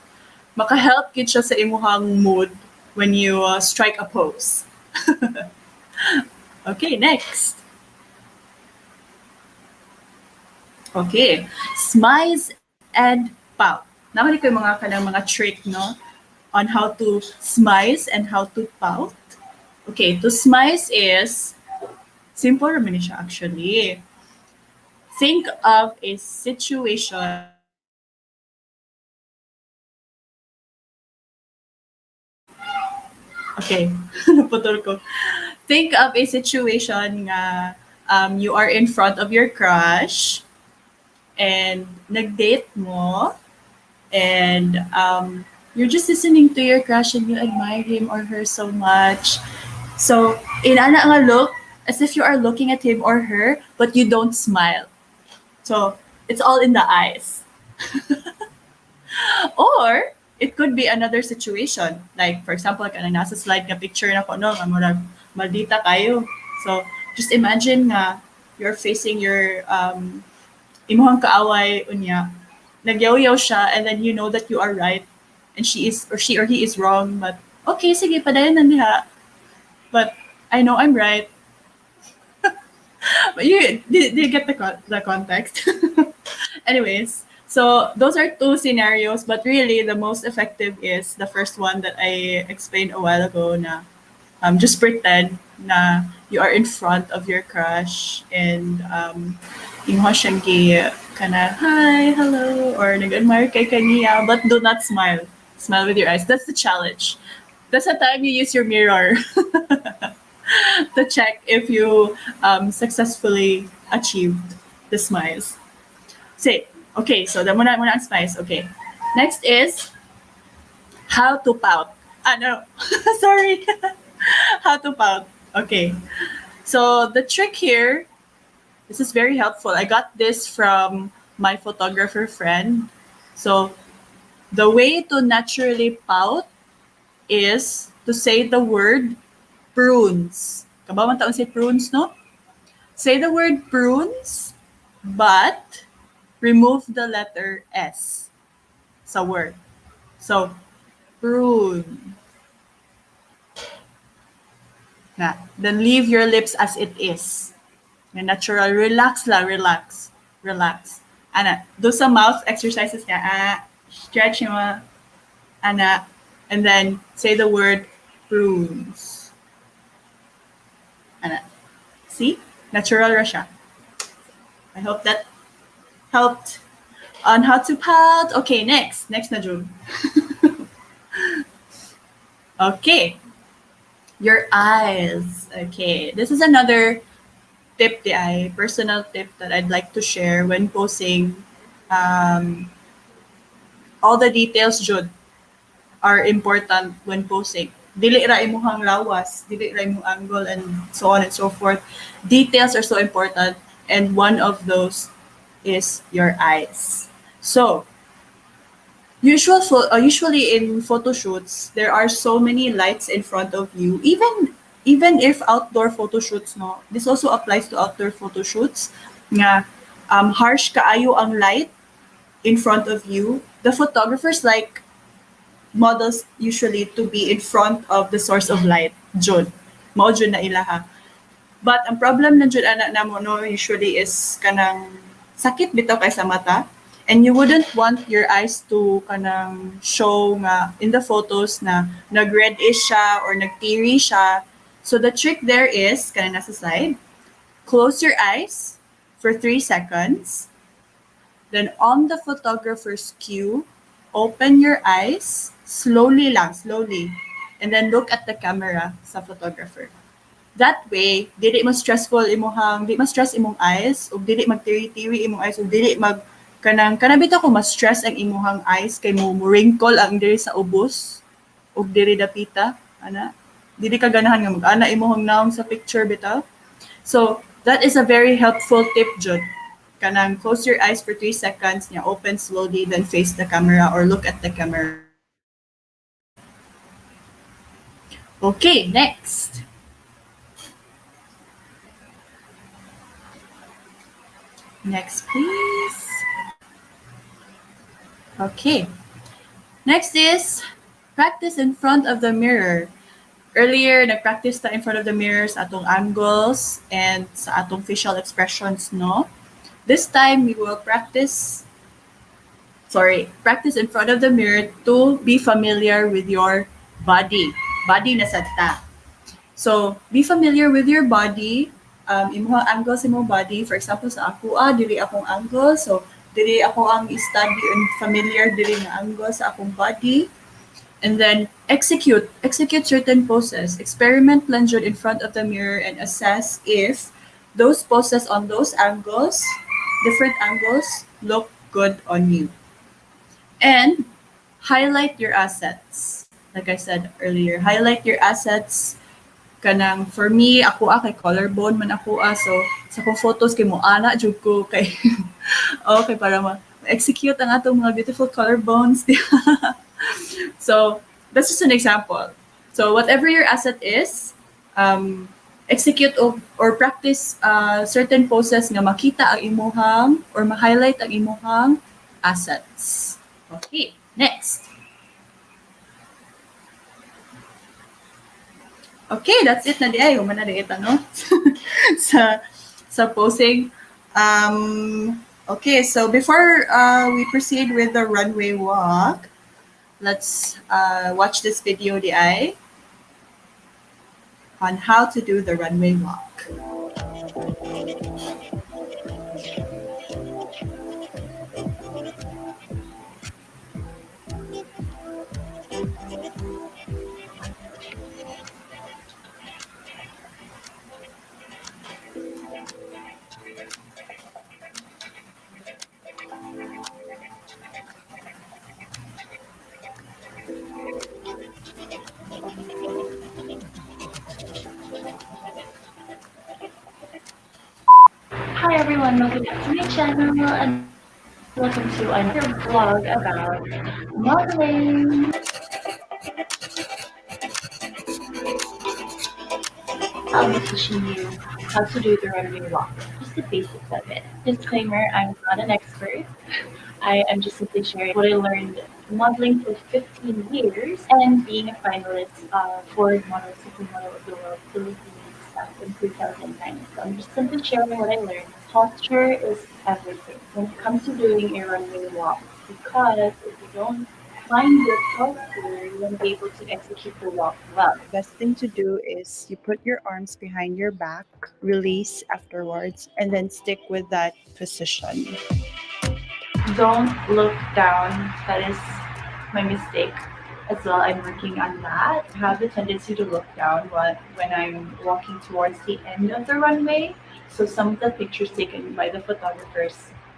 maka-help gid siya sa imuhang mood when you strike a pose. Okay, next. Okay, smize and pout. Namali ko yung mga trick, no? On how to smize and how to pout. Okay, to smize is simple naman siya actually. Think of a situation. Okay, naputol ko. Think of a situation nga you are in front of your crush and nag-date mo and you're just listening to your crush and you admire him or her so much. So, inana nga look as if you are looking at him or her, but you don't smile. So, it's all in the eyes. Or, it could be another situation. Like, for example, kanang nasa slide nga picture na ko, no, nga murag maldita kayo. So, just imagine nga you're facing your imuhang kaaway unya. Nagyaw-yaw siya and then you know that you are right and she or he is wrong, but okay, sige, padayon na diha. But I know I'm right. But you get the context. Anyways, so those are two scenarios, but really the most effective is the first one that I explained a while ago na just pretend na you are in front of your crush and imuha siyang kana hi, hello, or nag-admire kay kaniya, but do not smile. Smile with your eyes. That's the challenge. That's the time you use your mirror to check if you successfully achieved the smiles. Okay, so the muna ang smiles. Okay. Next is how to pout. No. Sorry. How to pout. Okay. So the trick here, this is very helpful. I got this from my photographer friend. So the way to naturally pout is to say the word prunes. Kabawan taon say prunes, no? Say the word prunes, but remove the letter S sa word. So, prune. Then leave your lips as it is. Natural. Relax la, relax. Relax. Do some mouth exercises nga. Stretch mo. And then say the word prunes. See? Natural ra siya. I hope that helped on how to pout. Okay, next na June. Okay. Your eyes. Okay. This is another tip, personal tip that I'd like to share when posing. All the details, Jude, are important when posing. Dili ra imuhang lawas, dili ra imong angle, and so on and so forth. Details are so important, and one of those is your eyes. So, usually in photo shoots, there are so many lights in front of you. Even if outdoor photo shoots, no, this also applies to outdoor photo shoots. Nga harsh kaayo ang light in front of you. The photographers like models usually to be in front of the source of light. Jud, mao jud na ilaha. But ang problem na jud ana namo no usually is kanang sakit bitaw kay sa mata, and you wouldn't want your eyes to kanang show nga in the photos na nag-reddish siya or nag-teary siya. So the trick there is kanang nasa slide. Close your eyes for 3 seconds. Then on the photographer's cue, open your eyes slowly, and then look at the camera sa photographer. That way, dili mo stressful di ma stress imong eyes, ug dili magtiri-tiri imong eyes, ug dili kanabito ko ma-stress ang imuhang eyes kay mo wrinkle ang diri sa ubos ug diri dapita dili ka ganahan nga mag-ana imuhang naong sa picture bitaw. So that is a very helpful tip, Jud. Kanang close your eyes for 3 seconds, open slowly, then face the camera or look at the camera. Okay, next. Next, please. Okay. Next is practice in front of the mirror. Earlier, nag-practice ta in front of the mirror sa atong angles and sa atong facial expressions, no? This time, we will practice in front of the mirror to be familiar with your body. Body na sad ta. So, be familiar with your body. Imong angle sa imong body. For example, sa ako, dili akong angle. So, dili ako ang study and familiar dili nga angle sa akong body. And then, execute certain poses. Experiment lang jud in front of the mirror and assess if those poses on those angles, different angles, look good on you. And highlight your assets. Like I said earlier, highlight your assets. Kanang for me, ako kay collarbone man ako so sa kong photos kay mo ana jud ko kay okay para ma-execute ang atong mga beautiful collarbones. So that's just an example. So whatever your asset is, execute or practice certain poses nga makita ang imuhang or ma-highlight ang imuhang assets. Okay, next. Okay, that's it na di ay. Humana di ita, no? sa posing. Okay, so before we proceed with the runway walk, let's watch this video di ay on how to do the runway walk. Hi everyone, welcome back to my channel and welcome to another vlog about modeling. I'll be teaching you how to do the runway walk, just the basics of it. Disclaimer, I'm not an expert. I am just simply sharing what I learned modeling for 15 years and being a finalist for Model Supermodel of the World Philippines in 2009. So I'm just simply sharing what I learned. Posture is everything when it comes to doing a runway walk, because if you don't find your posture, you won't be able to execute the walk well. The best thing to do is you put your arms behind your back, release afterwards, and then stick with that position. Don't look down. That is my mistake as well. I'm working on that. I have the tendency to look down when I'm walking towards the end of the runway. So some of the pictures taken by the photographers,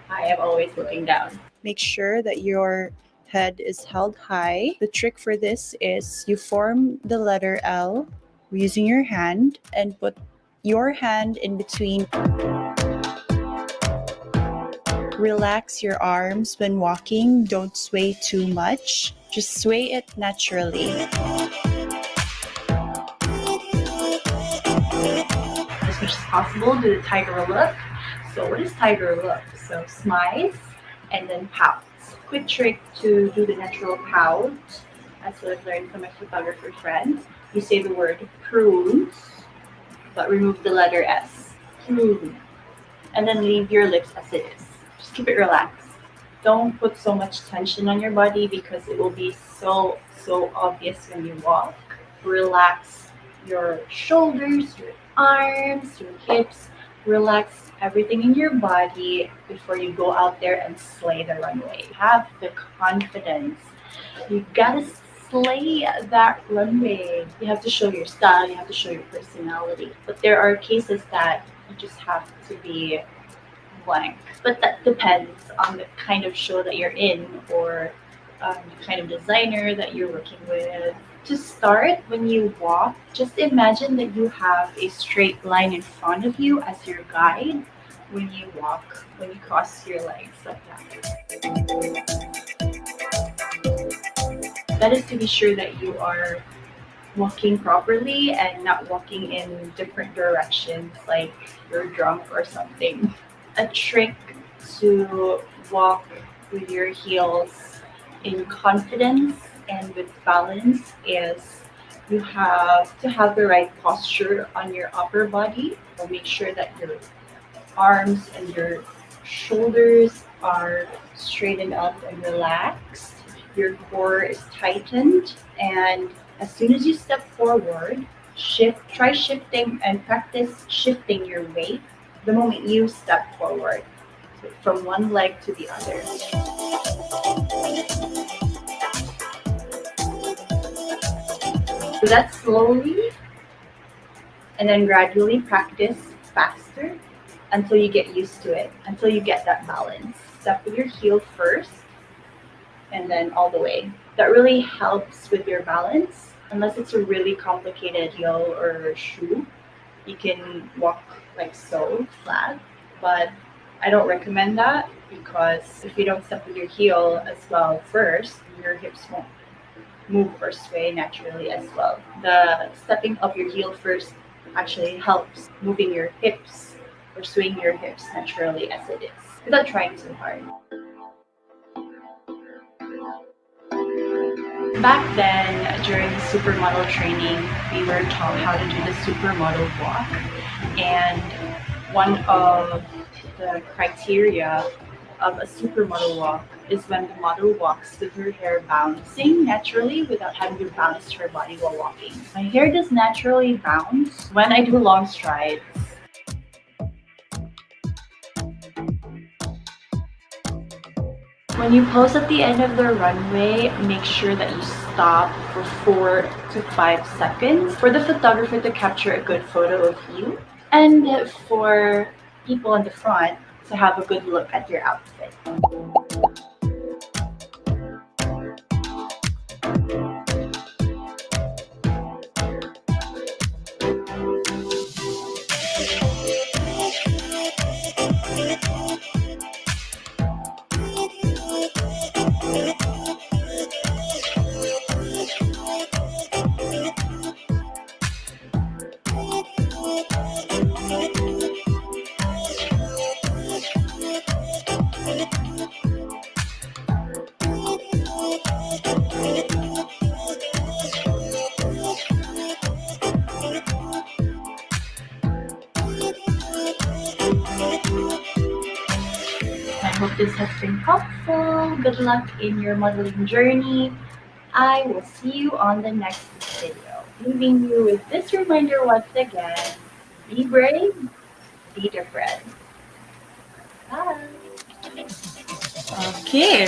I am always looking down. Make sure that your head is held high. The trick for this is you form the letter L using your hand and put your hand in between. Relax your arms when walking. Don't sway too much. Just sway it naturally. As much as possible, do the tiger look. So what is tiger look? So smiles and then pouts. Quick trick to do the natural pout. That's what I've learned from my photographer friend. You say the word prunes, but remove the letter S. Prune. And then leave your lips as it is. Just keep it relaxed. Don't put so much tension on your body because it will be so obvious when you walk. Relax your shoulders, your arms, your hips. Relax everything in your body before you go out there and slay the runway. Have the confidence. You gotta slay that runway. You have to show your style, you have to show your personality. But there are cases that you just have to be blank. But that depends on the kind of show that you're in or the kind of designer that you're working with. To start, when you walk, just imagine that you have a straight line in front of you as your guide when you walk, when you cross your legs like that. That is to be sure that you are walking properly and not walking in different directions like you're drunk or something. A trick to walk with your heels in confidence and with balance is you have to have the right posture on your upper body. So make sure that your arms and your shoulders are straightened up and relaxed. Your core is tightened, and as soon as you step forward, try shifting and practice shifting your weight the moment you step forward from one leg to the other. Do that slowly and then gradually practice faster until you get used to it, until you get that balance. Step with your heel first and then all the way. That really helps with your balance. Unless it's a really complicated heel or shoe, you can walk like so flat, but I don't recommend that because if you don't step with your heel as well first, your hips won't move or sway naturally as well. The stepping of your heel first actually helps moving your hips or swaying your hips naturally as it is without trying too hard. Back then, during supermodel training, we were taught how to do the supermodel walk. And one of the criteria of a supermodel walk is when the model walks with her hair bouncing naturally without having to bounce her body while walking. My hair does naturally bounce when I do long strides. When you pose at the end of the runway, make sure that you stop for 4 to 5 seconds for the photographer to capture a good photo of you and for people in the front to have a good look at your outfit. I hope this has been helpful. Good luck in your modeling journey. I will see you on the next video. Leaving you with this reminder once again, be brave, be different. Bye. Okay,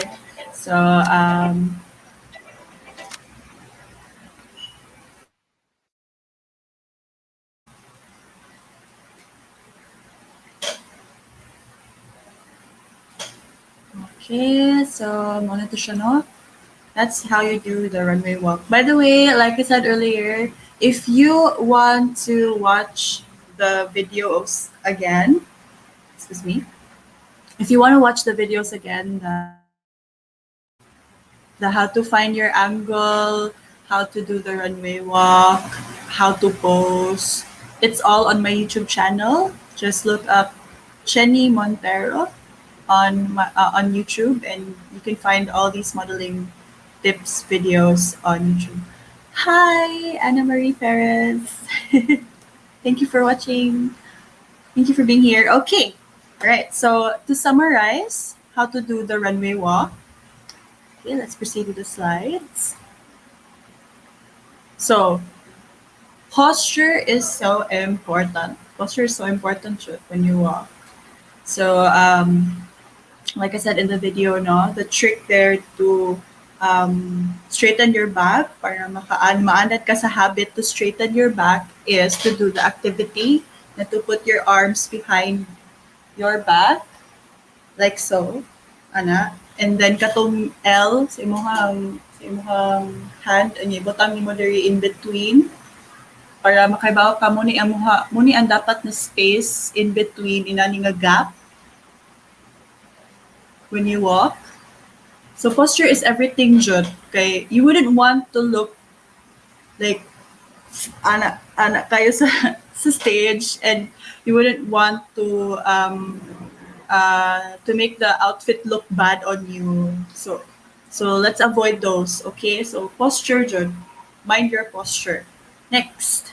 so muna to siya, no? That's how you do the runway walk. By the way, like I said earlier, if you want to watch the videos again, excuse me, if you want to watch the videos again, the how to find your angle, how to do the runway walk, how to pose, it's all on my YouTube channel. Just look up Chennie Montero on YouTube, and you can find all these modeling tips videos on YouTube. Hi, 𝗔𝐵𝐺. Thank you for watching. Thank you for being here. Okay, all right. So to summarize how to do the runway walk, okay, let's proceed with the slides. So posture is so important. Posture is so important when you walk. So like I said in the video, no, the trick there to straighten your back, para maanad ka sa habit to straighten your back, is to do the activity na to put your arms behind your back, like so, ana. And then katong L sa imong hand, and ibutang nimo diri in between para makaibaw ka muni ang dapat na space in between inani nga gap when you walk. So posture is everything, jud. Okay, you wouldn't want to look like ana kayo sa stage and you wouldn't want to make the outfit look bad on you. So let's avoid those, okay? So posture jud. Mind your posture. Next.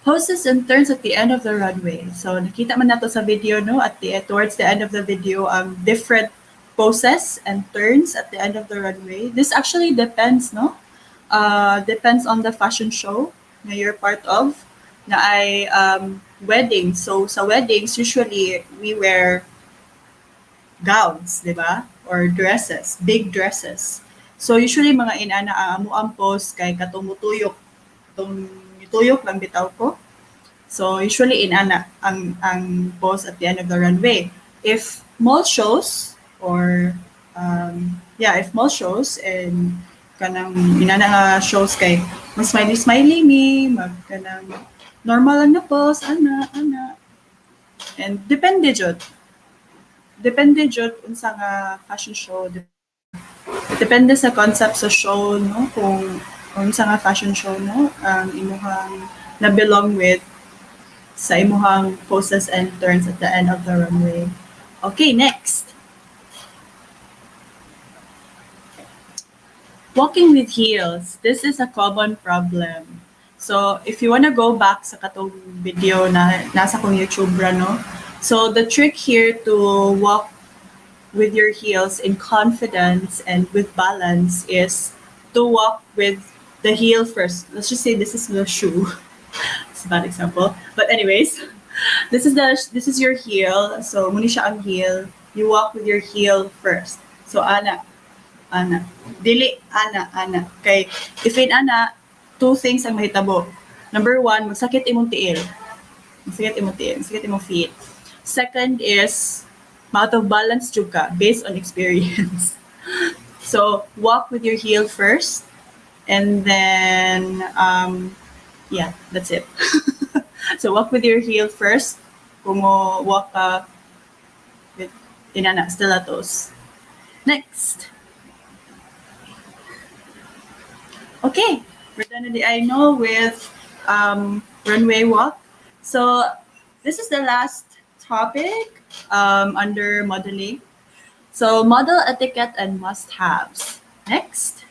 Poses and turns at the end of the runway. So nakita man nato sa video, no, towards the end of the video, different poses and turns at the end of the runway. This actually depends, no? Depends on the fashion show na you're part of. Na ay weddings. So sa weddings, usually we wear gowns, di ba? Or dresses, big dresses. So usually mga inana amo ang pose kay katong mutuyok. Katong tuyok lang bitaw ko. So usually inana ang pose at the end of the runway. If mall shows or if mall shows and kanang inana nga shows kay mas smiley me, mag kanang normal lang na pose, ana. And depende jud unsa nga fashion show. Depende sa concept sa show, no, kung unsa nga fashion show, no, ang imuhang na belong with sa imuhang poses and turns at the end of the runway. Okay, next. Walking with heels. This is a common problem. So, if you wanna go back sa katong video na nasa kong YouTube no? So, the trick here to walk with your heels in confidence and with balance is to walk with the heel first. Let's just say this is the shoe. It's a bad example. But anyways, this is your heel. So, muni siya ang heel. You walk with your heel first. So, ana. Dili, ana. Kay, if in ana, two things ang mahitabo. Number one, magsakit imong tiil. Magsakit imong feet. Second is, out of balance jud ka based on experience. So, walk with your heel first. And then, that's it. So, walk with your heel first. Kung mo walk ka with inana, stilettos. Next. Okay, we're done with the I know with runway walk. So, this is the last topic under modeling. So, model etiquette and must-haves. Next.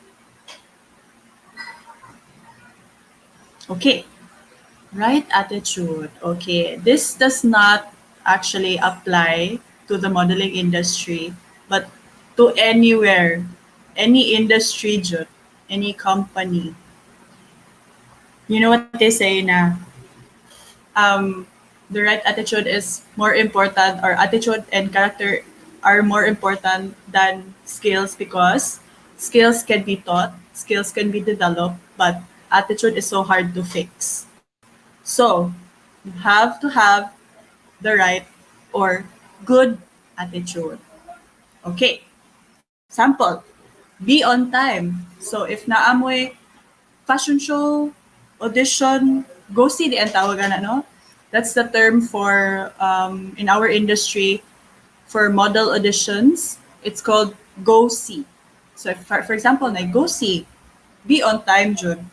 Okay, right attitude. Okay, this does not actually apply to the modeling industry, but to anywhere, any industry, any company. You know what they say na the right attitude is more important, or attitude and character are more important than skills, because skills can be taught, skills can be developed, but attitude is so hard to fix. So, you have to have the right or good attitude. Okay. Sample, be on time. So, if naamoy fashion show, audition, go see the tawagan na, no? That's the term for, in our industry, for model auditions, it's called go see. So, if, for example, na go see, be on time, June.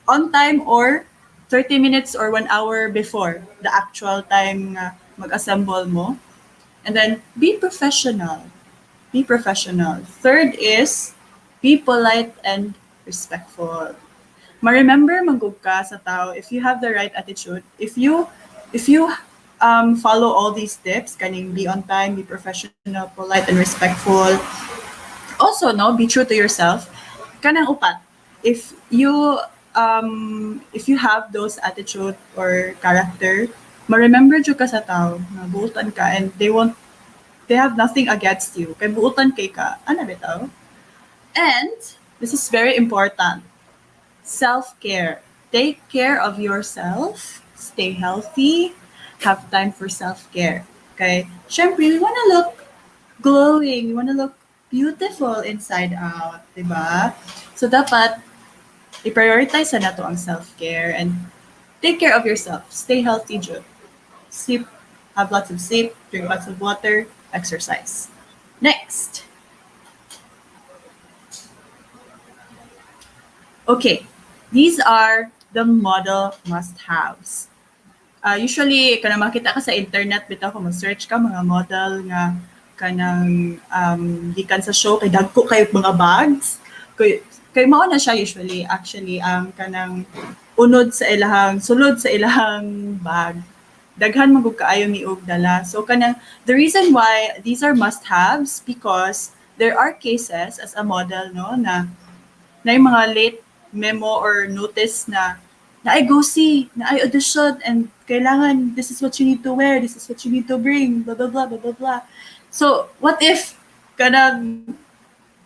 On time or 30 minutes or 1 hour before the actual time mag-assemble mo. And then, be professional. Be professional. Third is, be polite and respectful. Ma-remember magug ka sa tao if you have the right attitude. If you follow all these tips, kaning be on time, be professional, polite and respectful. Also, no, be true to yourself. Kanang upat. If you have those attitude or character, ma-remember jud ka sa tao, na buutan ka, and they have nothing against you. Kay buutan kay ka, ana bitaw? And this is very important. Self-care. Take care of yourself. Stay healthy. Have time for self-care. Okay? Syempre, we want to look glowing. We want to look beautiful inside out. Diba? So, dapat i-prioritize na to ang self-care and take care of yourself. Stay healthy, Jude. Sleep. Have lots of sleep. Drink lots of water. Exercise. Next. Okay, these are the model must-haves. Usually, kanang makita ka sa internet, bitaw ko mag-search ka, mga model nga kanang gikan sa show, kay dagko kayo mga bags. Kay mao na siya usually, actually, kanang sulod sa ilahang bag. Daghan magug kaayo ni og dala. So kanang the reason why these are must-haves because there are cases as a model no na yung mga late memo or notice na ay go see, na ay audition and kailangan this is what you need to wear, this is what you need to bring, blah blah blah blah blah blah. So what if kanang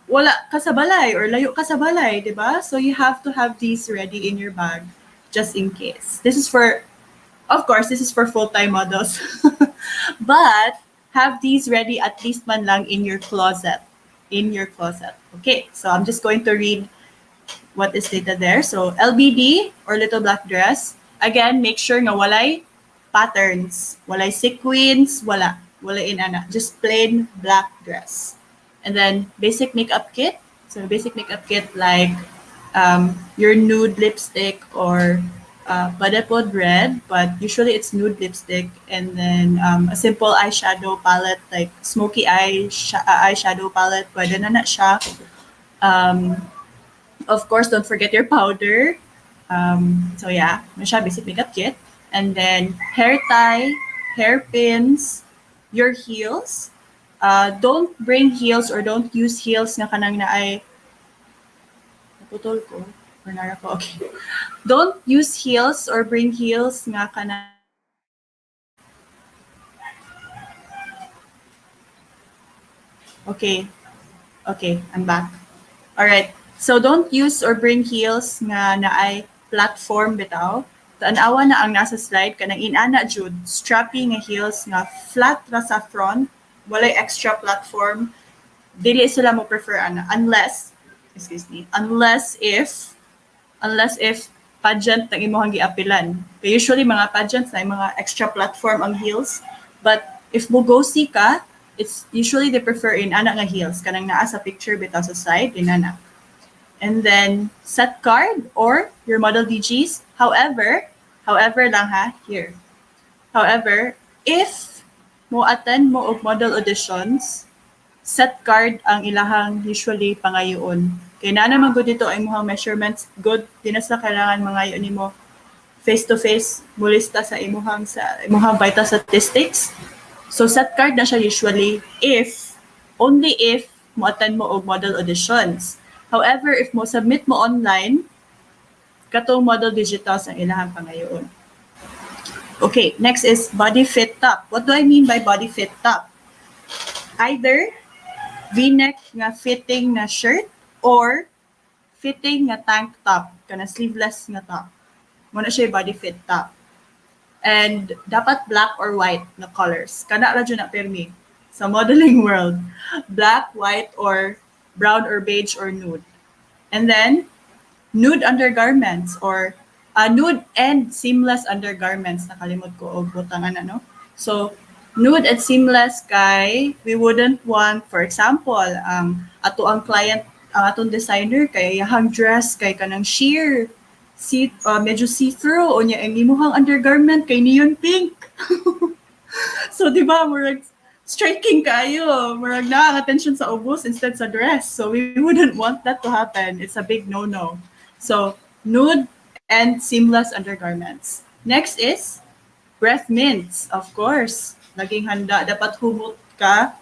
wala ka sa balay or layo ka sa balay, di ba? So you have to have these ready in your bag just in case. Of course, this is for full-time models. But have these ready at least man lang in your closet. Okay, so I'm just going to read what is stated there. So LBD or little black dress. Again, make sure nga walay patterns, walay sequins, wala inana, just plain black dress. And then basic makeup kit. So basic makeup kit like your nude lipstick or 𝗏𝗏𝗏𝗏 red, but usually it's nude lipstick, and then a simple eyeshadow palette like smoky eyeshadow palette, pwede na siya. Of course, don't forget your powder. So yeah, siya basic makeup kit. And then hair tie, hairpins, your heels. Don't bring heels or don't use heels na kanang na ay naputol ko. Or nara ko, okay. Don't use heels or bring heels nga kanang Okay, I'm back. All right. So don't use or bring heels nga naay platform bitaw. Tanawa na ang nasa slide kanang inana jud strappy nga heels nga flat ra sa front, walay extra platform. Dili sila mo prefer unless if pageant na imong giapilan. Kay usually mga pageants na mga extra platform ang heels, but if mo go see ka, it's usually they prefer in ana nga heels kanang naa sa picture bitaw sa side inana. And then set card or your model DGs. However lang here. However, if mo attend mo og model auditions, set card ang ilahang usually pangayoon. Kay na naman good dito ay mga measurements good di na sa kailangan mangayon nimo face to face mulista sa imong vital statistics. So set card na siya usually only if mo attend mo og model auditions. However, if mo submit mo online, katong model digitals ang ilahang pangayoon. Okay, next is body fit top. What do I mean by body fit top? Either V-neck nga fitting na shirt or fitting nga tank top, kana sleeveless nga top. Muna siya body fit top. And dapat black or white na colors. Kana ra jud na permi sa modeling world. Black, white, or brown or beige or nude. And then nude undergarments or nude and seamless undergarments. Nakalimot ko og butangan no. So nude and seamless kay we wouldn't want, for example, ato ang client, ang atong designer kay yahang dress kay kanang sheer, medyo see-through o niya ang imuhang undergarment kay neon pink. So di ba murag striking kayo, murag na ang attention sa ubos instead sa dress. So we wouldn't want that to happen. It's a big no-no. So nude and seamless undergarments. Next is breath mints, of course. Laging handa, dapat humot ka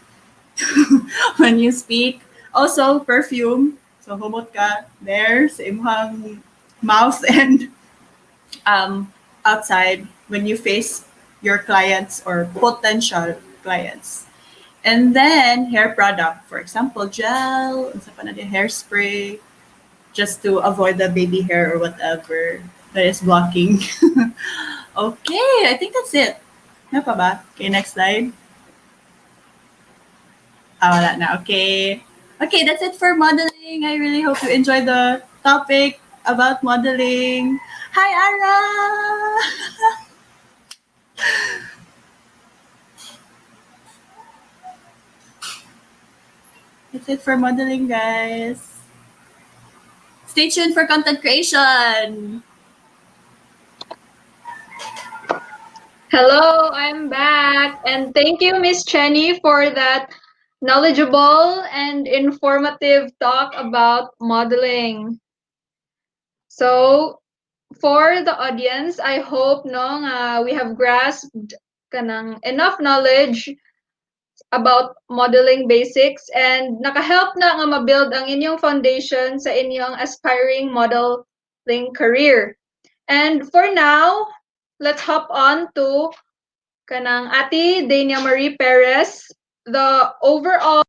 when you speak. Also, perfume. So, humot ka there sa imong mouth and outside when you face your clients or potential clients. And then, hair product. For example, gel, hairspray, just to avoid the baby hair or whatever that is blocking. Okay, I think that's it. Ano pa ba? Okay, next slide. Wala na. Okay. Okay, that's it for modeling. I really hope you enjoyed the topic about modeling. Hi, Ara! That's it for modeling, guys. Stay tuned for content creation. Hello, I'm back. And thank you, Miss Chennie, for that knowledgeable and informative talk about modeling. So, for the audience, I hope no we have grasped kanang enough knowledge about modeling basics and nakahelp na nga ma-build ang inyong foundation sa inyong aspiring modeling career. And for now, let's hop on to kanang Ate 𝓎𝓃𝓉𝓇𝑜𝓹, the overall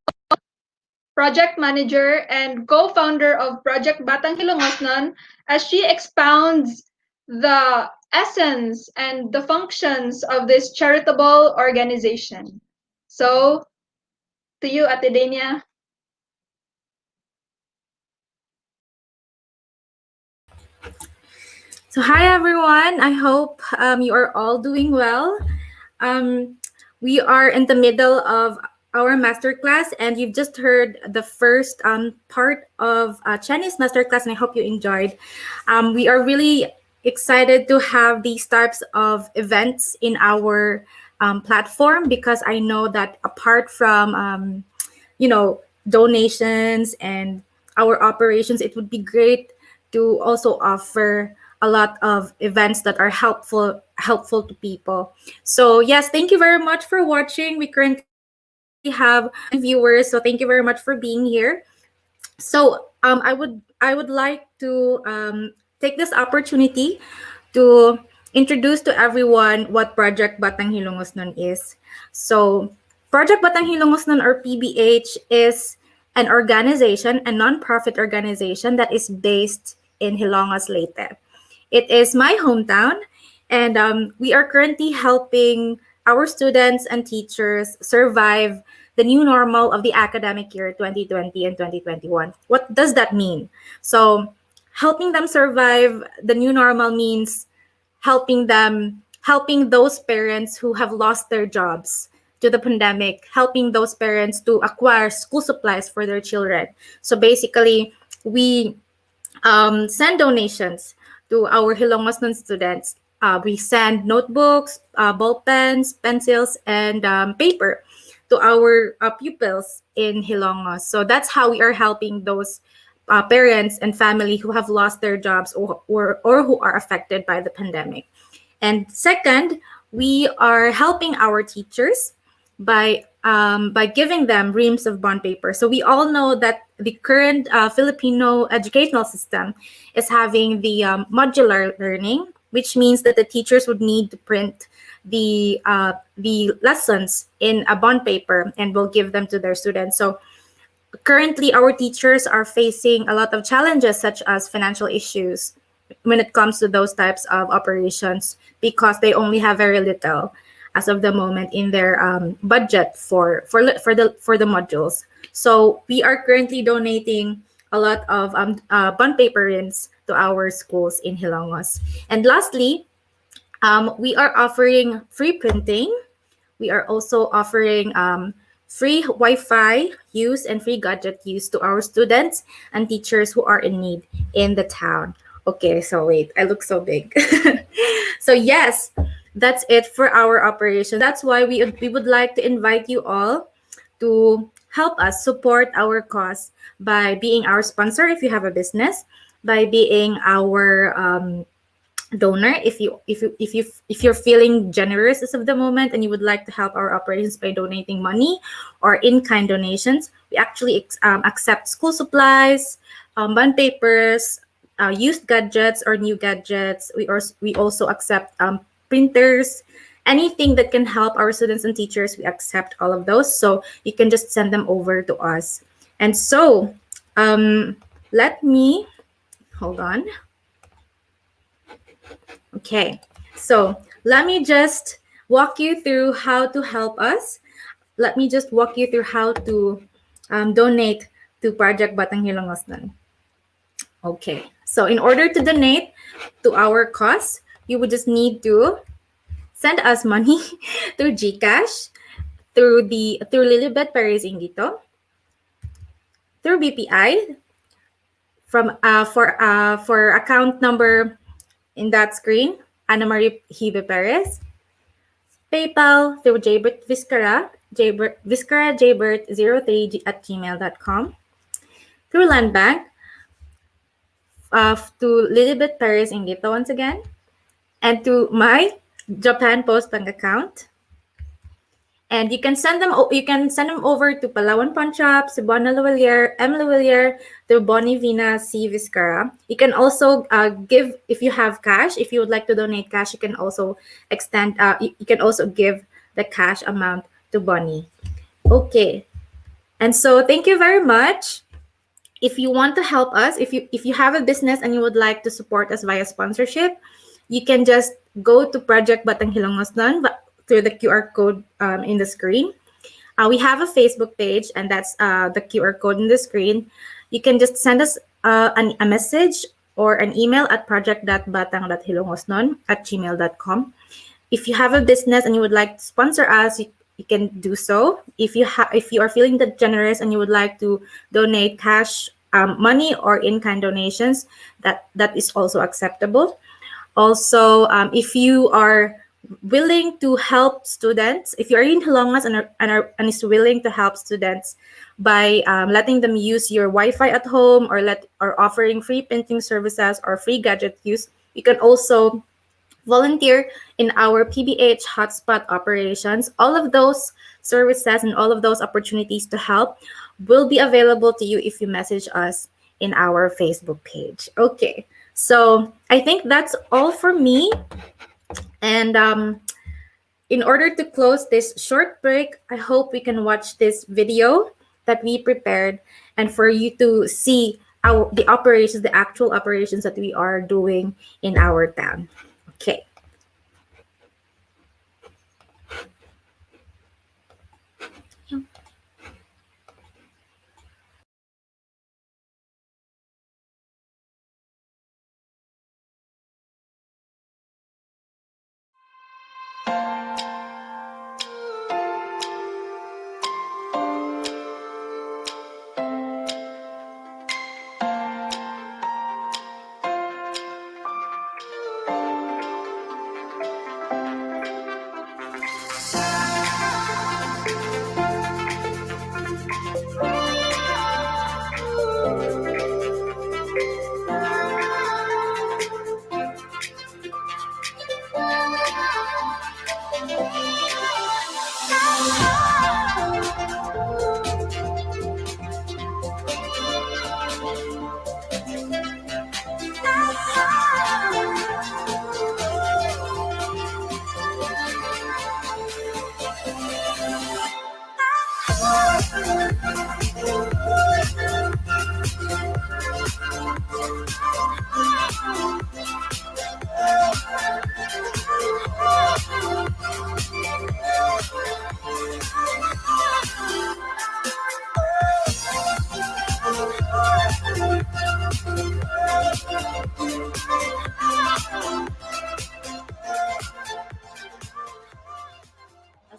project manager and co-founder of Project Batang Hilongosnon, as she expounds the essence and the functions of this charitable organization. So, to you, Ate Dania. So hi everyone, I hope you are all doing well. We are in the middle of our masterclass and you've just heard the first part of Chennie's masterclass and I hope you enjoyed. We are really excited to have these types of events in our platform because I know that apart from, donations and our operations, it would be great to also offer a lot of events that are helpful to people. So yes, thank you very much for watching. We currently have viewers, so thank you very much for being here. So I would like to take this opportunity to introduce to everyone what Project Batang Hilongosnon is. So Project Batang Hilongosnon, or PBH, is an organization, a non-profit organization that is based in Hilongos, Leyte. It is my hometown, and we are currently helping our students and teachers survive the new normal of the academic year 2020 and 2021. What does that mean? So helping them survive the new normal means helping those parents who have lost their jobs to the pandemic, helping those parents to acquire school supplies for their children. So basically, we send donations to our Hilongosnon students. We send notebooks, ball pens, pencils, and paper to our pupils in Hilongos. So that's how we are helping those parents and family who have lost their jobs or who are affected by the pandemic. And second, we are helping our teachers by giving them reams of bond paper. So we all know that the current Filipino educational system is having the modular learning, which means that the teachers would need to print the lessons in a bond paper and will give them to their students. So currently, our teachers are facing a lot of challenges such as financial issues when it comes to those types of operations because they only have very little as of the moment in their budget for the modules. So we are currently donating a lot of bond paper rinds to our schools in Hilongos. And lastly, we are offering free printing. We are also offering free Wi-Fi use and free gadget use to our students and teachers who are in need in the town. Okay, so wait, I look so big. So yes, that's it for our operation. That's why we would like to invite you all to help us support our cause by being our sponsor if you have a business, by being our donor if you're feeling generous as of the moment and you would like to help our operations by donating money or in-kind donations. We actually accept school supplies, bond papers, used gadgets or new gadgets. We also accept printers, anything that can help our students and teachers. We accept all of those, so you can just send them over to us. And so let me hold on. Okay, so let me just walk you through how to help us. Let me just walk you through how to donate to Project Batang Hilongosnon. Okay, so in order to donate to our cause, you would just need to send us money through GCash, through 𝓍𝓃𝓉𝓇𝓐𝓃, through BPI, for account number in that screen, 𝗎𝓄𝒻𝗲𝗍𝗵, PayPal through 𝗎𝐵𝑟𝑡03@gmail.com, through Land Bank to 𝐓𝐵𝑡𝓃𝑎𝑟𝑒s once again, and to my Japan Post Bank account. And you can send them over to Palawan Pawn Shop, Cebuana Lawilier, M. Lawilier, to Bonnie Vina C. Vizcarra. You can also give, if you have cash, if you would like to donate cash, you can also you can also give the cash amount to Bonnie. Okay. And so thank you very much. If you want to help us, if you have a business and you would like to support us via sponsorship, you can just go to Project Batang Hilongosnon through the QR code in the screen. We have a Facebook page, and that's the QR code in the screen. You can just send us a message or an email at project.batang.hilongosnon@gmail.com. If you have a business and you would like to sponsor us, you can do so. If you are feeling that generous and you would like to donate cash, money, or in-kind donations, that is also acceptable. Also, if you are willing to help students, if you're in Hilongas and is willing to help students by letting them use your Wi-Fi at home, or offering free printing services or free gadget use, you can also volunteer in our PBH hotspot operations. All of those services and all of those opportunities to help will be available to you if you message us in our Facebook page. Okay, so I think that's all for me. And in order to close this short break, I hope we can watch this video that we prepared, and for you to see the actual operations that we are doing in our town. Okay.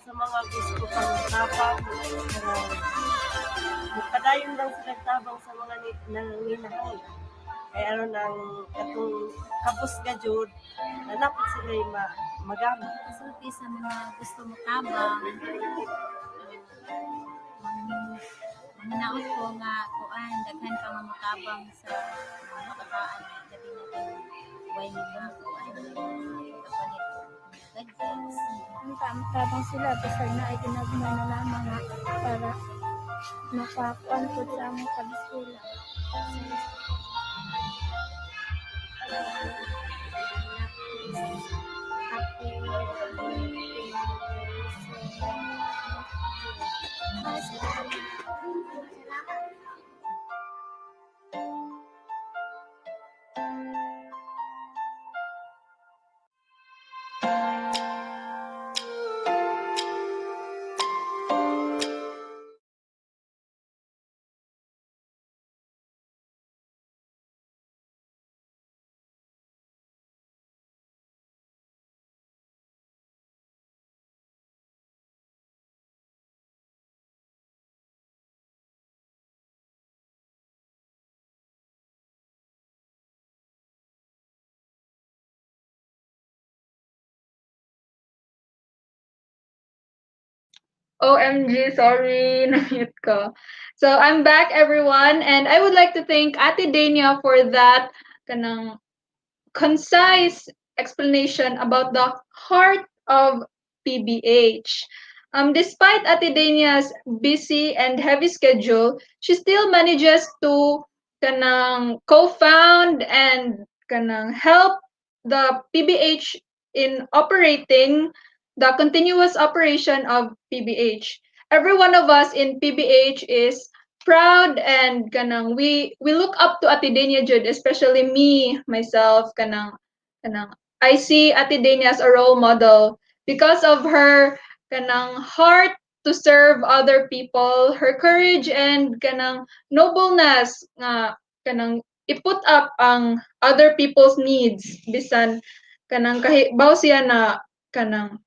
Sa mga gusto pang tabang, padayon lang sila tabang sa mga nanginahal. Kaya nang katong kapos ka jud, dapat sila magamit. Sulti sa mga gusto mo tabang, manaot ko nga kuan daghan ka mga tabang sa makataan labi na way ni mga kuan kapalit Ang tabang sila, basta na ay ginagmay na lamang nga para makakuan po sa among kabiskulan. OMG, sorry, na-mute ko. So I'm back, everyone, and I would like to thank Ate Dania for that kanang concise explanation about the heart of PBH. Despite Ate Dania's busy and heavy schedule, she still manages to kanang co-found and kanang help the PBH in operating the continuous operation of PBH. Every one of us in PBH is proud and kanang we look up to Ate Dania Jud, especially me myself kanang I see Ate Dania as a role model because of her kanang heart to serve other people, her courage and kanang nobleness nga kanang iput up ang other people's needs bisan kanang kahibaw siya na kanang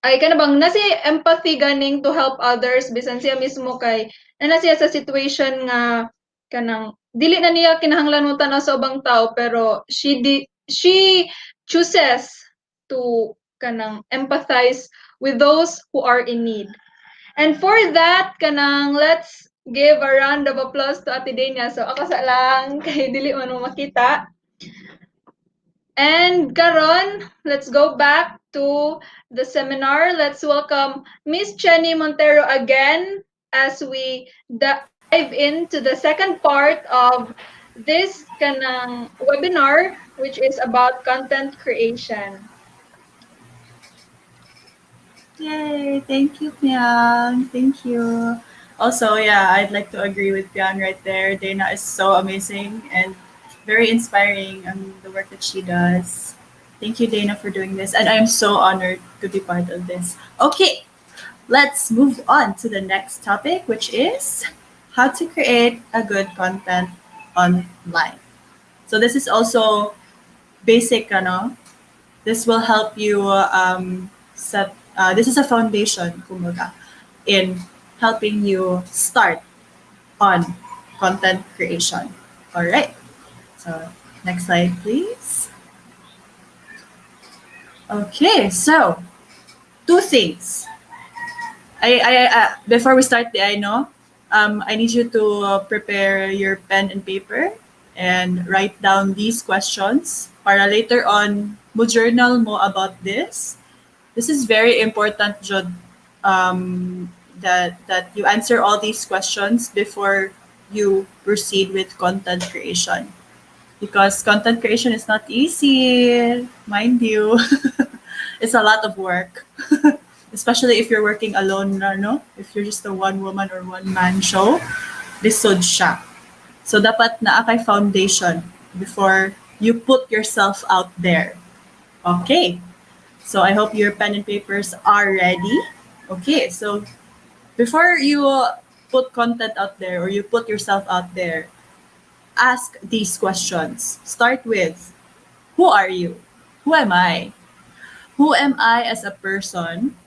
ay kana bang nasi empathy ganing to help others bisan siya mismo kay na siya sa situation nga kanang dili na niya kinahanglanutan sa ubang tao pero she chooses to kanang empathize with those who are in need. And for that kanang let's give a round of applause to Ate Dania. So ako sa lang kay dili man mo makita. And karon, let's go back to the seminar. Let's welcome Miss Chennie Montero again as we dive into the second part of this kanang webinar, which is about content creation. Yay! Thank you, Piang. Thank you. Also, yeah, I'd like to agree with Piang right there. Dana is so amazing and very inspiring on the work that she does. Thank you, Dana, for doing this. And I'm so honored to be part of this. Okay, let's move on to the next topic, which is how to create a good content online. So this is also basic, ano? This will help you set. This is a foundation, kumbaga, in helping you start on content creation. All right. So next slide, please. Okay. So two things. Before we start I need you to prepare your pen and paper and write down these questions para later on mo journal mo about this. This is very important, Jod, that you answer all these questions before you proceed with content creation. Because content creation is not easy, mind you. It's a lot of work. Especially if you're working alone, no? If you're just a one woman or one man show, lisod siya. So dapat naa kay foundation before you put yourself out there. Okay. So I hope your pen and papers are ready. Okay, so before you put content out there or you put yourself out there, ask these questions. Start with, who are you? Who am I? Who am I as a person?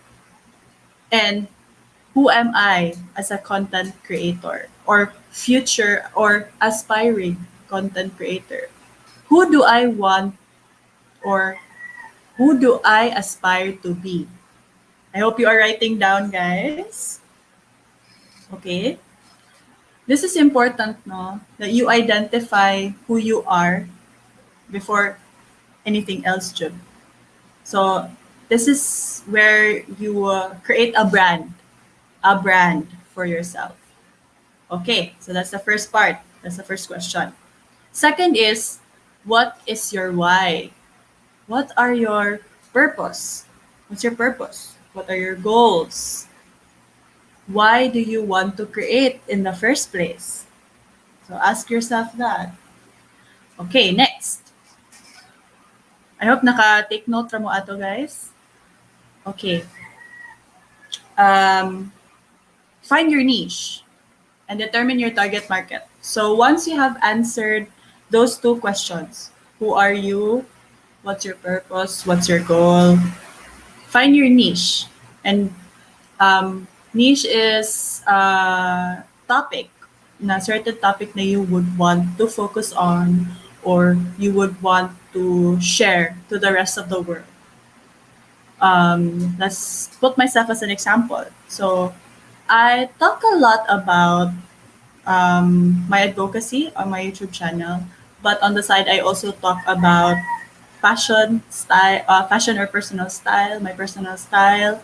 And who am I as a content creator or future or aspiring content creator? Who do I want or who do I aspire to be? I hope you are writing down, guys. Okay. This is important, no? That you identify who you are before anything else, Jud. So this is where you create a brand for yourself. Okay, so that's the first part. That's the first question. Second is, what is your why? What are your purpose? What's your purpose? What are your goals? Why do you want to create in the first place? So ask yourself that. Okay, next. I hope naka-take note ra mo ato, guys. Okay. Find your niche and determine your target market. So once you have answered those two questions, who are you? What's your purpose? What's your goal? Find your niche. And niche is a topic, na certain topic na you would want to focus on or you would want to share to the rest of the world. Let's put myself as an example. So I talk a lot about my advocacy on my YouTube channel, but on the side I also talk about fashion or personal style, my personal style.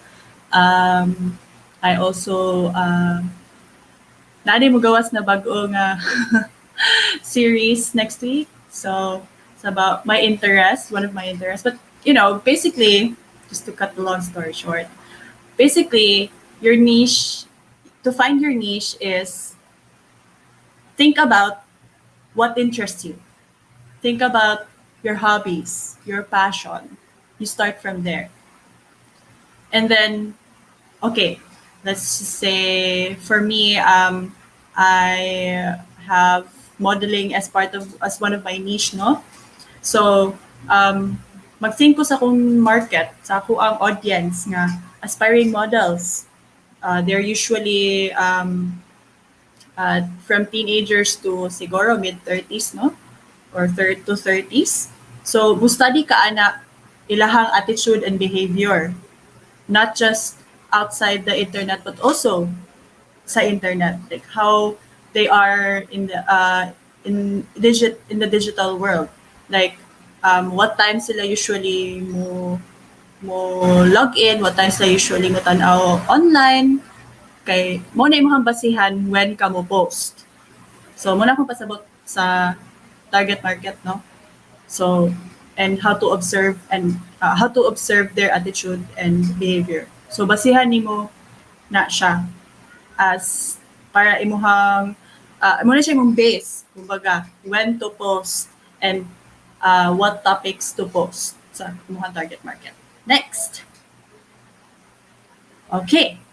I also naani mo gawas na bago nga series next week. So it's about my interest, one of my interests. But basically, just to cut the long story short, basically your niche, to find your niche is think about what interests you. Think about your hobbies, your passion. You start from there. And then, okay, let's just say for me, I have modeling as one of my niche, no? So, mag-think ko sa akong market, sa akong audience nga aspiring models. They're usually from teenagers to siguro mid-30s, no? Or to 30s. So, study ka ana ilahang attitude and behavior. Not just outside the internet, but also sa internet. Like how they are in the digital world. Like what time sila usually mo log in, what time sila usually mo tanaw online. Kay mo na imong basihan when ka mo post. So mo na akong pasabot sa target market, no? So and how to observe their attitude and behavior. So basihan nimo na siya as para imuhang imo na siya imong base, kumbaga when to post and what topics to post sa imuhang target market. Next. Okay.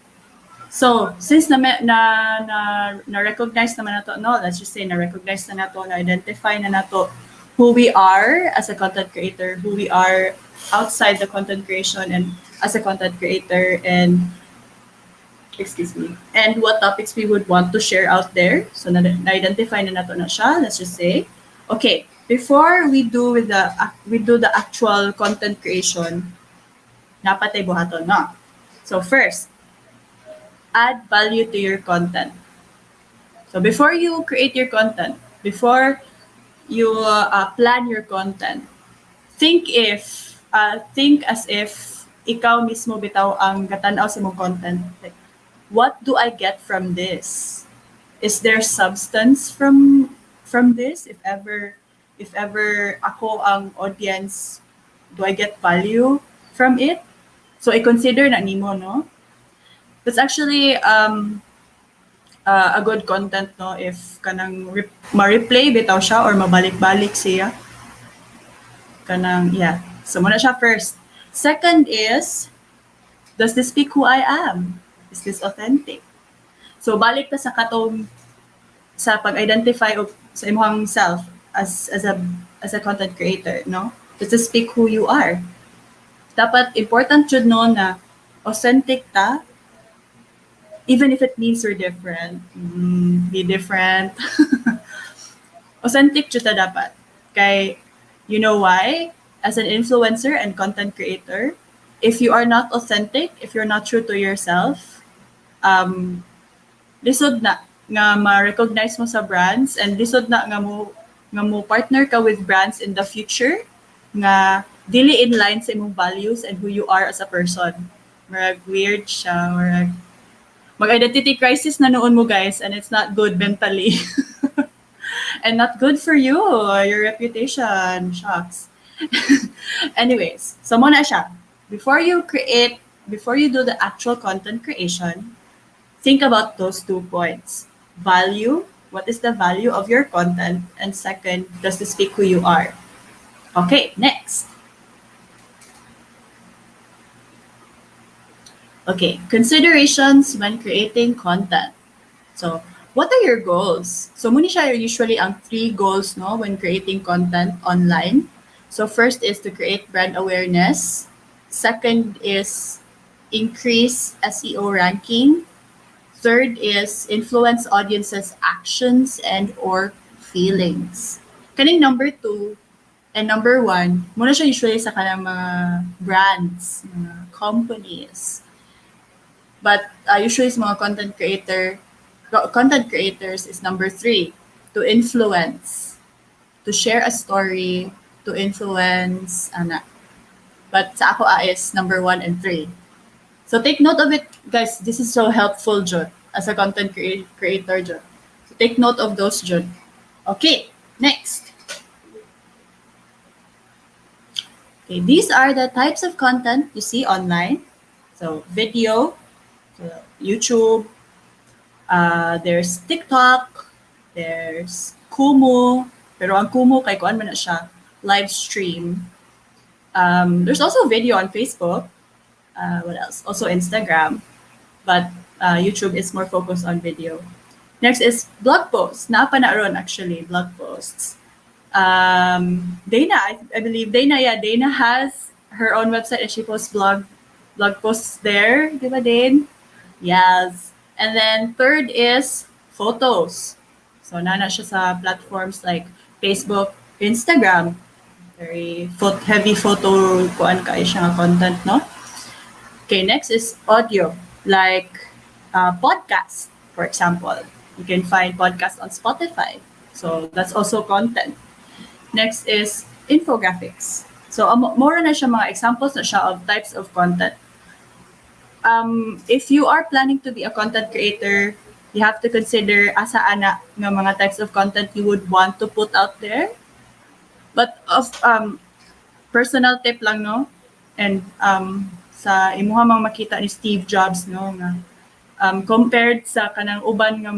So, since na-recognize naman nato, no, let's just say na-recognize na nato, na-identify na nato who we are as a content creator, who we are outside the content creation and as a content creator, and what topics we would want to share out there. So, na-identify na nato na siya, let's just say. Okay, before we do the actual content creation, napatay buhaton, no? So, first, add value to your content. So before you create your content, before you plan your content, think as if ikaw mismo bitaw ang gatanaw sa mong content. Like, what do I get from this? Is there substance from this? If ever ako ang audience, do I get value from it? So i-consider na nimo, no? That's actually a good content, no, if kanang ma-replay bitaw siya or mabalik-balik siya. Kanang, yeah. So muna siya first. Second is, does this speak who I am? Is this authentic? So balik ta sa katong sa pag-identify of sa imong self as a content creator, no? Does this speak who you are? Dapat important jud no na authentic ta. Even if it means you're different, be different. Authentic jud ta dapat. Kay, you know why? As an influencer and content creator, if you are not authentic, if you're not true to yourself, lisod na nga ma-recognize mo sa brands, and lisod na nga mo partner ka with brands in the future nga dili in line sa imong values and who you are as a person. Marag weird siya, marag mag-identity crisis na noon mo, guys, and it's not good mentally. And not good for you, your reputation, shucks. Anyways, so muna siya. Before you do the actual content creation, think about those 2 points. Value, what is the value of your content? And second, does it speak who you are? Okay, next. Okay, considerations when creating content. So, what are your goals? So, muna siya usually ang 3 goals, no, when creating content online. So, first is to create brand awareness. Second is increase SEO ranking. Third is influence audiences' actions and or feelings. Kaning number 2, And number 1, muna siya usually sa kanang mga brands, mga companies. But usually sa mga content creators is number 3, to influence, to share a story, to influence, ana. But sa ako is number 1 and 3. So take note of it, guys. This is so helpful, Jud, as a content creator, Jud. So take note of those, Jud. Okay, next. Okay, these are the types of content you see online. So video, so YouTube, there's TikTok, there's Kumu, pero ang Kumu kay kuan man na siya, live stream. There's also video on Facebook. What else? Also Instagram, but YouTube is more focused on video. Next is blog posts. Naapa na ron actually, blog posts. Dana, I believe Dana has her own website and she posts blog posts there, di ba, Dane? Yes. And then third is photos. So nana siya sa platforms like Facebook, Instagram. Very heavy photo kuan kay siya nga content, no? Okay, next is audio, like podcast, for example. You can find podcasts on Spotify. So that's also content. Next is infographics. So more na siya mga examples na siya of types of content. If you are planning to be a content creator, you have to consider asa ana nga mga types of content you would want to put out there. But of personal tip lang, no? And sa imuha mang makita ni Steve Jobs, no, nga compared sa kanang uban nga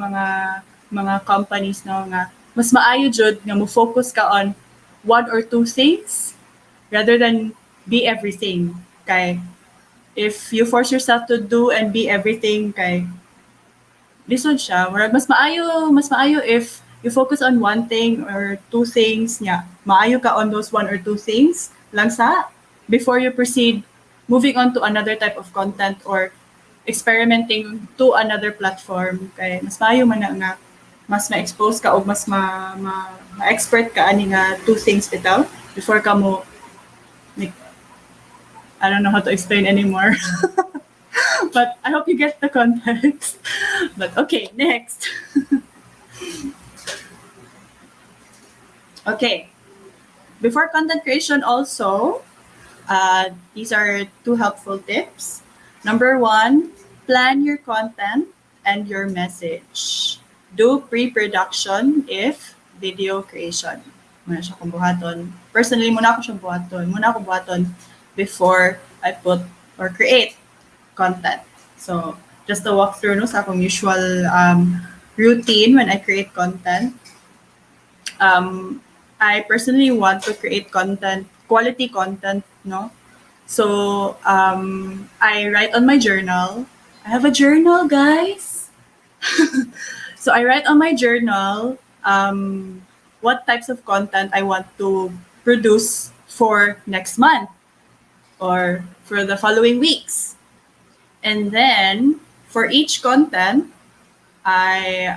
mga companies, no, nga mas maayo jud nga mo focus ka on 1 or 2 things rather than be everything. Kay if you force yourself to do and be everything, kay lisod siya. Mas maayo if you focus on 1 thing or 2 things nya. Maayo ka on those 1 or 2 things lang sa before you proceed moving on to another type of content or experimenting to another platform. Kay mas maayo man na nga mas ma-expose ka o mas ma-expert ka ani nga 2 things bitaw before ka mo I don't know how to explain anymore. But I hope you get the context. But okay, next. Okay. Before content creation also, these are 2 helpful tips. Number 1, plan your content and your message. Do pre-production if video creation. Muna siya kong buhaton. Personally, muna ako buhaton before I put or create content. So, just to walk through no, sa akong usual routine when I create content. I personally want to create content, quality content, no? So, I write on my journal. I have a journal, guys. So I write on my journal what types of content I want to produce for next month or for the following weeks. And then for each content, I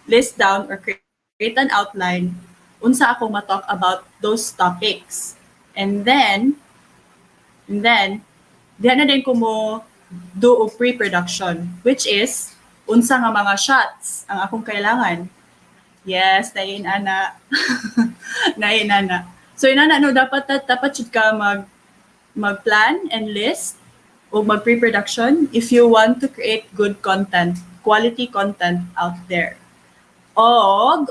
list down or create an outline unsa ako matalk about those topics. And then diyan na din ko mo do o pre-production, which is unsa nga mga shots ang akong kailangan. Yes, nain ana. Nain ana. So inana no dapat jud ka mag-plan and list o mag pre-production if you want to create good content, quality content out there. Og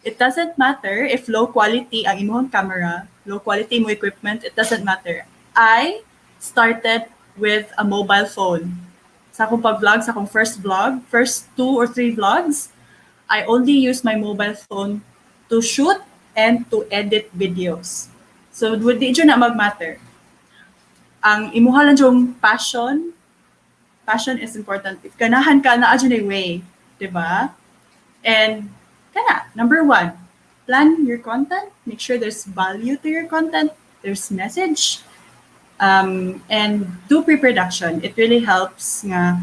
it doesn't matter if low quality ang imong camera, low quality mo equipment, it doesn't matter. I started with a mobile phone. Sa akong pag-vlog, sa akong first 2 or 3 vlogs, I only use my mobile phone to shoot and to edit videos. So, di dyan na mag-matter. Ang imuha lang yung passion is important. If ganahan ka, na dyan way. Diba? And, number 1, plan your content. Make sure there's value to your content. There's message. And do pre-production. It really helps nga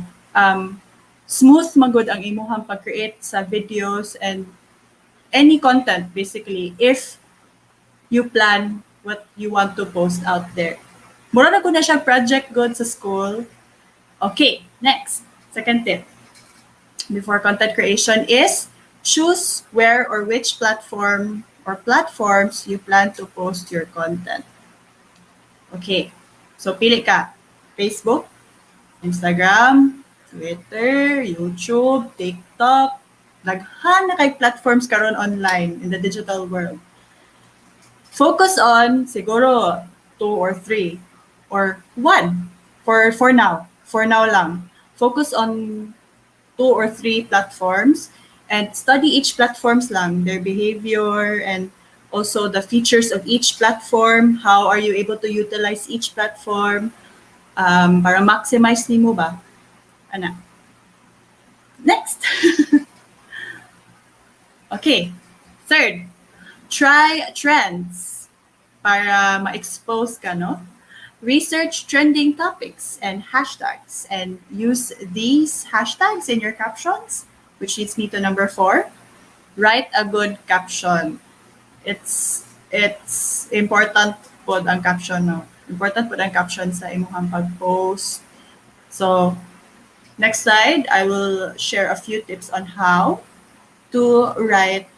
smooth magod ang imuhang pag-create sa videos and any content basically if you plan what you want to post out there. Mura na ko na siya project good sa school. Okay, next. Second tip before content creation is choose where or which platform or platforms you plan to post your content. Okay, so pili ka. Facebook, Instagram, Twitter, YouTube, TikTok. Daghan na kay platforms karon online in the digital world. Focus on siguro 2 or 3 or 1 for now. For now lang. Focus on 2 or 3 platforms and study each platforms lang, their behavior and also the features of each platform. How are you able to utilize each platform para maximize nimo ba? Ana. Next. Okay. Third, try trends para ma-expose ka, no? Research trending topics and hashtags and use these hashtags in your captions, which leads me to number 4. Write a good caption. It's important po ang caption, no? Important po ang caption sa imong pag-post. So, next slide, I will share a few tips on how to write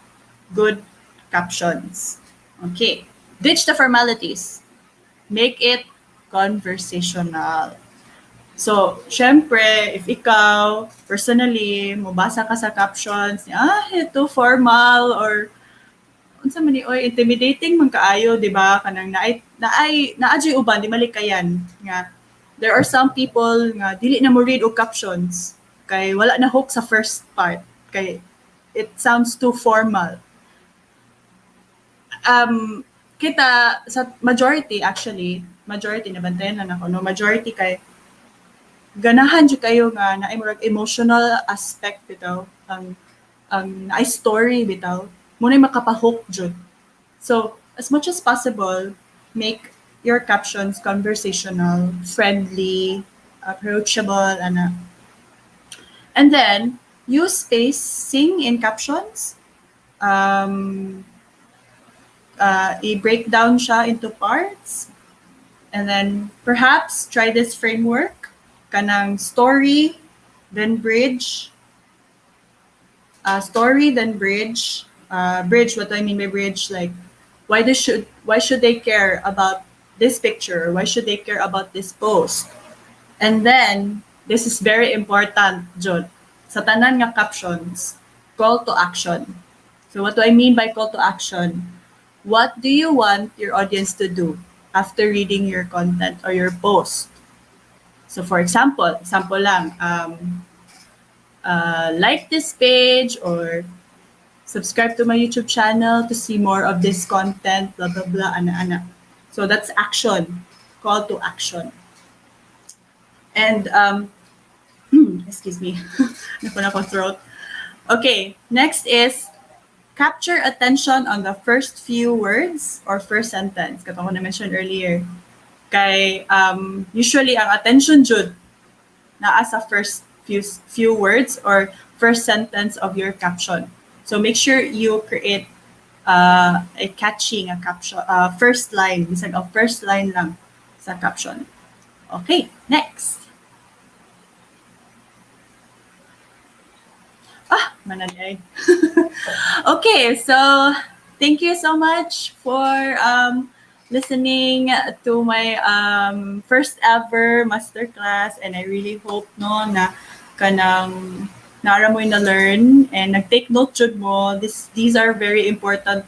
good captions. Okay. Ditch the formalities. Make it conversational. So, syempre, if ikaw, personally, mabasa ka sa captions, ito formal or unsa man ni oy intimidating man kaayo, di ba? Kanang naadjay uban di malikayan nga there are some people nga dili na mo read og captions kay wala na hook sa first part kay it sounds too formal. Kita sa majority na bantayan na ako, no? Majority kay ganahan jud kayo nga na murag emotional aspect bitaw ang naay story bitaw munay makapahook jud. So as much as possible, make your captions conversational, friendly, approachable, and then use spacing in captions. I-break down siya into parts. And then perhaps try this framework. Kanang story, then bridge. Story, then bridge. Bridge, what do I mean by bridge? Like, why should they care about this picture? Why should they care about this post? And then, this is very important, Jod. Sa tanan nga captions, call to action. So what do I mean by call to action? What do you want your audience to do after reading your content or your post? So for example lang, like this page or subscribe to my YouTube channel to see more of this content, blah, blah, blah, ana. So that's action, call to action. And, excuse me, napuna ko throat. Okay, next is capture attention on the first few words or first sentence. Katong ko na-mention earlier. Kay, usually, ang attention jud naa sa first few words or first sentence of your caption. So make sure you create a catchy caption, first line, bisag ang first line lang sa caption. Okay, next. Mananay. Okay, so thank you so much for listening to my first ever masterclass, and I really hope no na kanang nara mo na learn and nag-take note jud mo. These are very important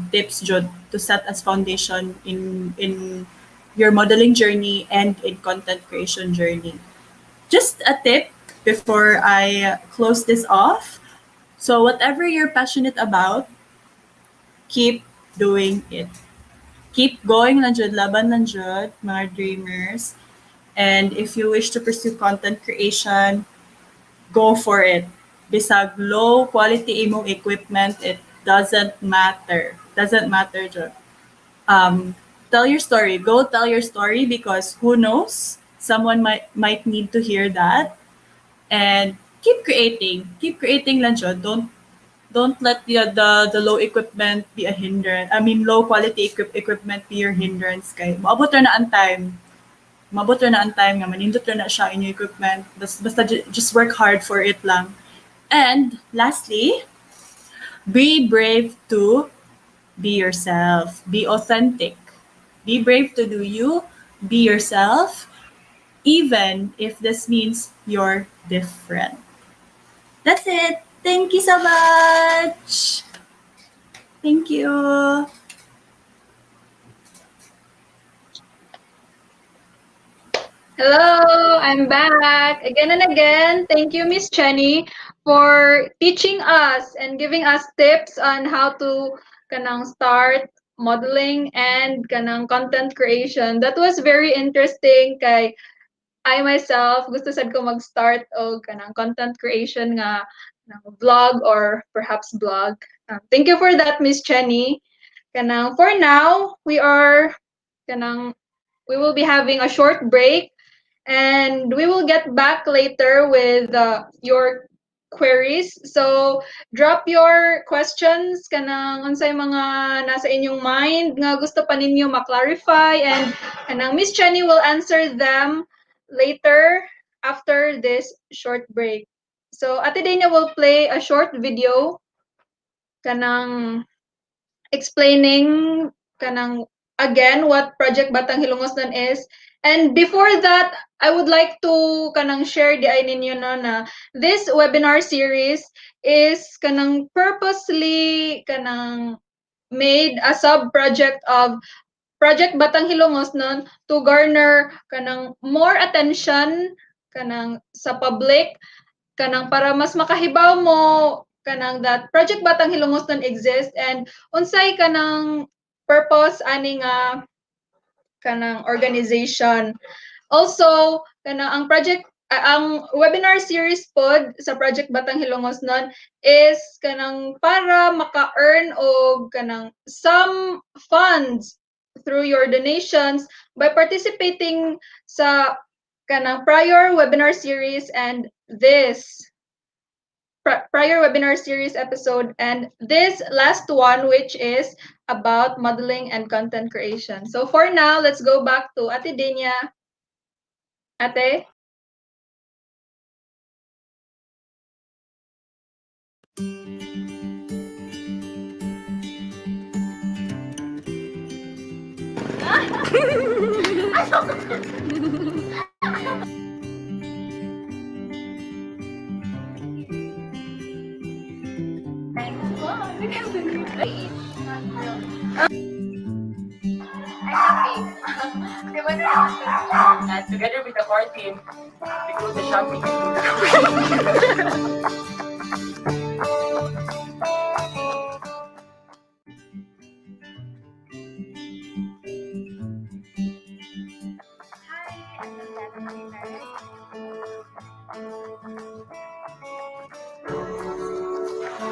tips jud to set as foundation in your modeling journey and in content creation journey. Just a tip before I close this off. So whatever you're passionate about, keep doing it. Keep going lang jud, laban lang jud, mga dreamers. And if you wish to pursue content creation, go for it. Bisag low quality imong equipment, it doesn't matter. Doesn't matter jud. Tell your story. Go tell your story because who knows, someone might need to hear that. And keep creating lang jud. Don't don't let the low equipment be a hindrance. I mean, low quality equipment be your hindrance. Kay maabot ra na ang time. Maabot ra na ang time nga manindot ra na siya inyong equipment. Basta just work hard for it lang. And lastly, be brave to be yourself. Be authentic. Be brave to do you. Be yourself. Even if this means you're different. That's it. Thank you so much. Thank you. Hello, I'm back again and again. Thank you, Miss Chennie, for teaching us and giving us tips on how to kanang start modeling and kanang content creation. That was very interesting kay I myself gusto sad ko mag-start og kanang content creation nga vlog or perhaps blog. Thank you for that, Miss Chennie. Kanang for now, we will be having a short break. And we will get back later with your queries. So drop your questions kanang unsay mga nasa inyong mind nga gusto pa ninyo ma-clarify, and kanang Miss Chennie will answer them later after this short break. So Ate Dania will play a short video kanang explaining kanang again what Project Batang Hilongosnon is. And before that, I would like to kanang share di ay ninyo na this webinar series is kanang purposely kanang made a sub-project of Project Batang Hilongosnon to garner kanang more attention kanang sa public, kanang para mas makahibaw mo kanang that Project Batang Hilongosnon exists and unsay kanang purpose ani nga kanang organization. Also, kanang ang webinar series pod sa Project Batang Hilongosnon is kanang para maka-earn og kanang some funds through your donations by participating sa kanang prior webinar series and this prior webinar series episode and this last one, which is about modeling and content creation. So for now, let's go back to Ate Dania. Ate? And together with the core team, we go to shopping and do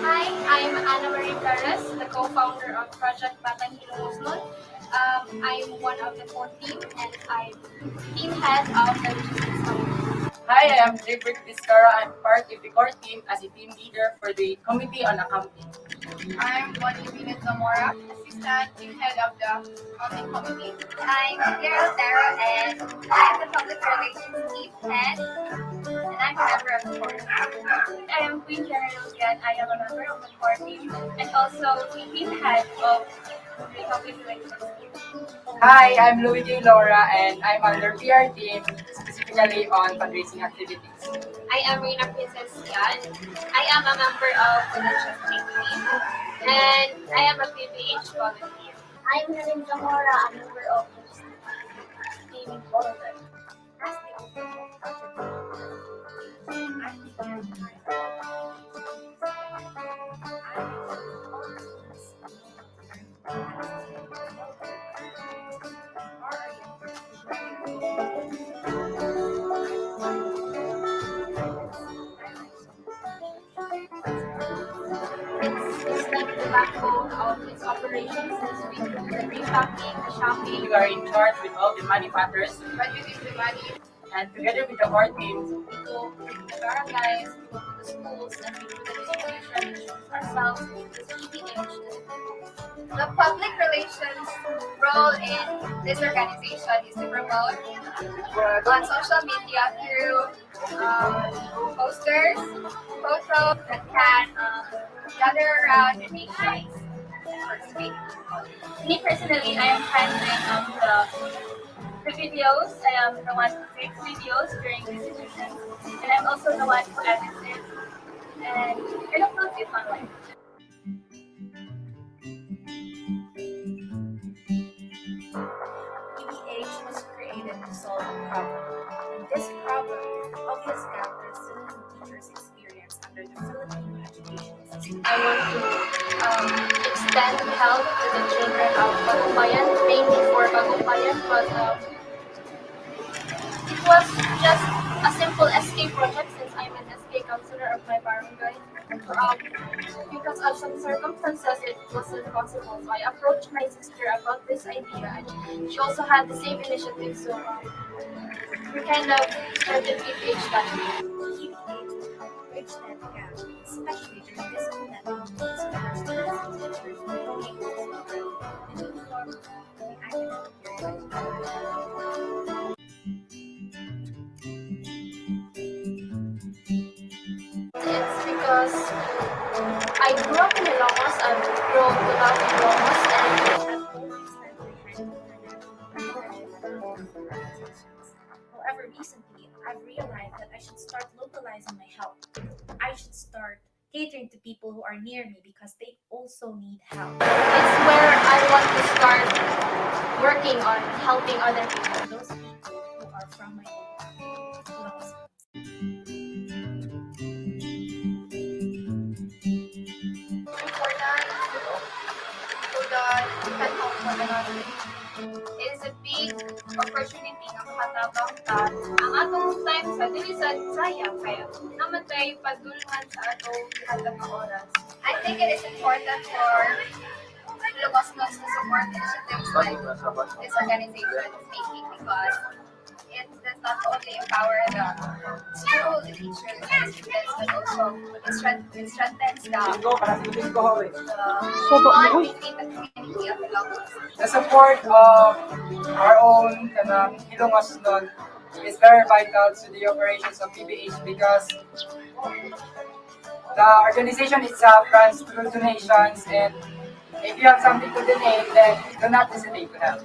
Hi, I'm 𝓅𝓇𝓉𝓇𝓉, the co-founder of Project Batang Hilongosnon. I'm one of the core team and I'm team head of the logistics committee. Hi, I am 𝓅𝓇𝓉𝓇𝓉𝓇𝑜𝓹𝑎. I'm part of the core team as a team leader for the Committee on Accounting. I'm uniqueness, assistant team head of the accounting committee. I'm 𝓅𝓇𝓉𝓇𝓉𝓇𝑜𝓹𝑎 and I'm the public relations team head and I'm a member of the core team. I am 𝒑𝑠 and I am a member of the core team and also the team head of the public relations team. Hi, I'm 𝓅𝓇𝓉𝓇𝓉 and I'm under PR team, specifically on fundraising activities. I am Rina Princess Yan. I am a member of the logistics team and I am a PBH volunteer. I'm Narin Zamora, a member of the team volunteer. It's like the backbone of its operations since we do the repacking, the shopping. You are in charge with all the money matters. Budgeting the money. And together with the core teams, We go to the barangays, we go to the schools, and we do the distribution ourselves as PBH. The public relations role in this organization is to promote on social media through posters, photos that can gather around donations and participate. Me personally, I am handling the videos. I am the one who takes videos during distribution, and I'm also the one who edits it and uploads it online. PBH was created to solve a problem, and this problem is the obvious gap that students and teachers experience under the Filipino education system. I want to extend help to the children of 𝓅𝓇𝑜𝓊𝒹𝓁𝓎, mainly for 𝓅𝓇𝑜𝓊𝒹𝓁𝓎, but it was just a simple SK project since I'm an SK counselor of my barangay. Because of some circumstances, it wasn't possible. So I approached my sister about this idea, and she also had the same initiative. So we kind of started PBH that way. PBH bridge that gap, especially during this pandemic, so our students and teachers will be able to learn the new normal of the academic year. It's because I grew up in Ilocos, I've grown without Ilocos, and however, recently I've realized that I should start localizing my help. I should start catering to people who are near me because they also need help. it's where I want to start working on helping other people. Those people who are from my Ilocos. Important so that we can help one another. It is a big opportunity na makatabang ta ang atong time sa dili sa sayang kaya naman tayo padulungan sa atong gihatag nga oras. I think it is important for Ilocosnos to support initiatives like this organization is making because it does not only empower the school, the teachers, and the students, but also it strengthens the bond between the community of Ilocos. the support of our own Ilongosnon is very vital to the operations of PBH because the organization itself runs through donations, and if you have something to donate, then do not hesitate to help.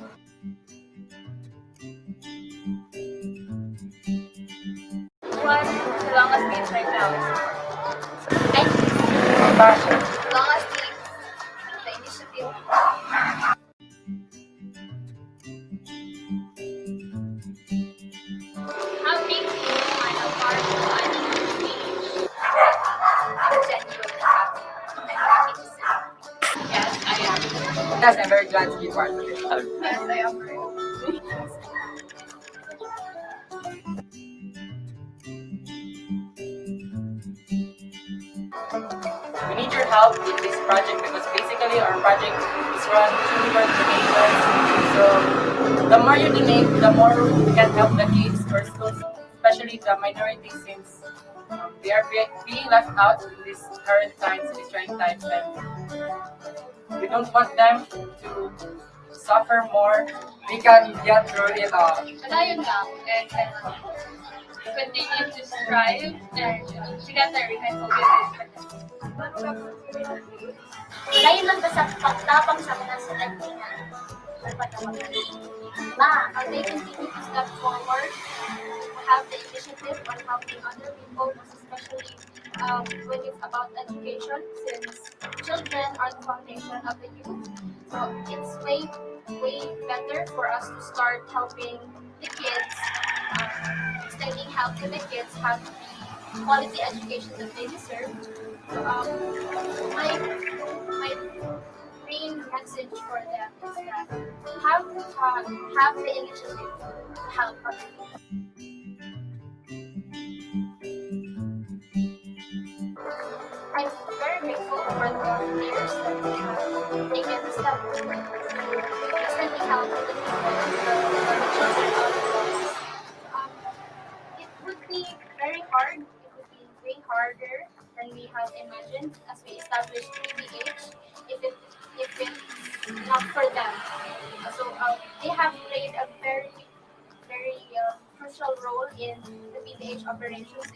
What the longest means right now is Compassion. the longest means the initiative. How big do you find a part of PBH? I'm genuinely happy. I'm happy to say. Yes, I am. Yes, I'm very glad to be part of it. Yes, I am. We need your help in this project because basically our project is run through your donations. So the more you donate, the more we can help the kids or schools, especially the minorities, since they are being left out in these current times, in these trying times, and we don't want them to suffer more. We can get through it all. And ayun lang, and continue to strive, and together we can fulfill this. Lain lang ba sa pagtapang sa mga estudyante nga And they continue to step forward, have the initiative on helping other people, most especially when it's about education, since children are the foundation of the youth. So it's way better for us to start helping the kids, extending help to the kids, have the quality education that they deserve. My main message for them is that have the initiative to help other people. I'm very grateful for the volunteers that we have taken the step to extending help to the people, for the children of the PBH if it's not for them. So they have played a very crucial role in the PBH operations.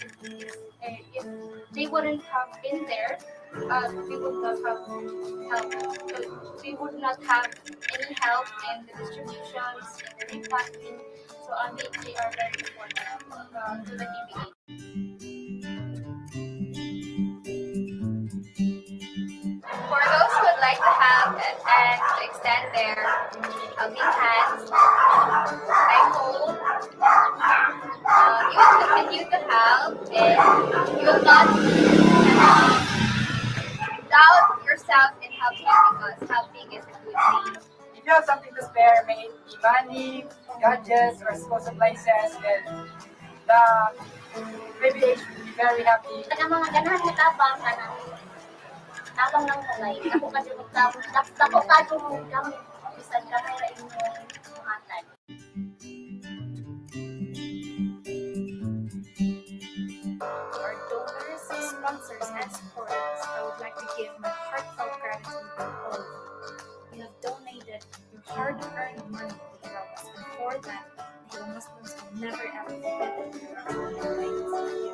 If they wouldn't have been there, we would not have help. We would not have any help in the distributions, in the repacking. So they are very important to the PBH. For those who would like to help and to extend their helping hands, I hope you will continue to help and you will not doubt yourself in helping because helping is a good thing. If you have something to spare, may it be money, gadgets, or school supplies, then the PBH will be very happy. Ang mga ganahan mo tabang tabang ng mulay. Dako ka dyan magtabang. Dako ka dyan mong gamit. Bisan ka na inyong muhatag. To our donors, sponsors, and supporters, I would like to give my heartfelt gratitude to all of you. You have donated your hard-earned money to help us, and for that, the Muslims will never ever forget that you are our legacy.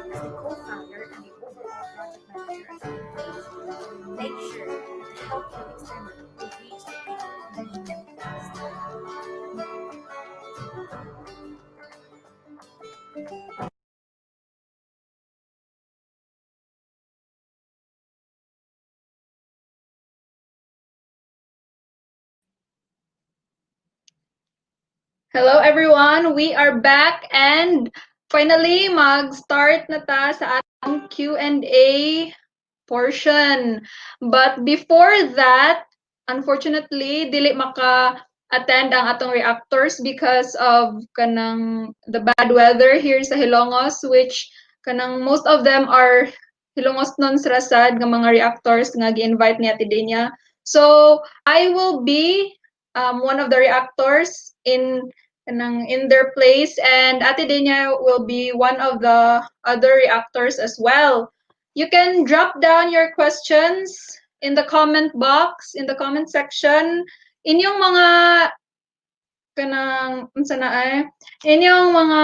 As the co-founder and the overall project manager of the PBH, we will make sure that the help you extended will reach the people who need them most. Hello everyone, we are back and finally mag-start na ta sa atong Q&A portion. But before that, unfortunately, dili maka-attend ang atong reactors because of kanang the bad weather here sa Hilongos, which kanang most of them are Hilongos non srasad nga mga reactors nga gi-invite ni Ate Denia. So I will be one of the reactors in their place, and Ate Denia will be one of the other reactors as well. You can drop down your questions in the comment box, in the comment section. Inyong mga inyong mga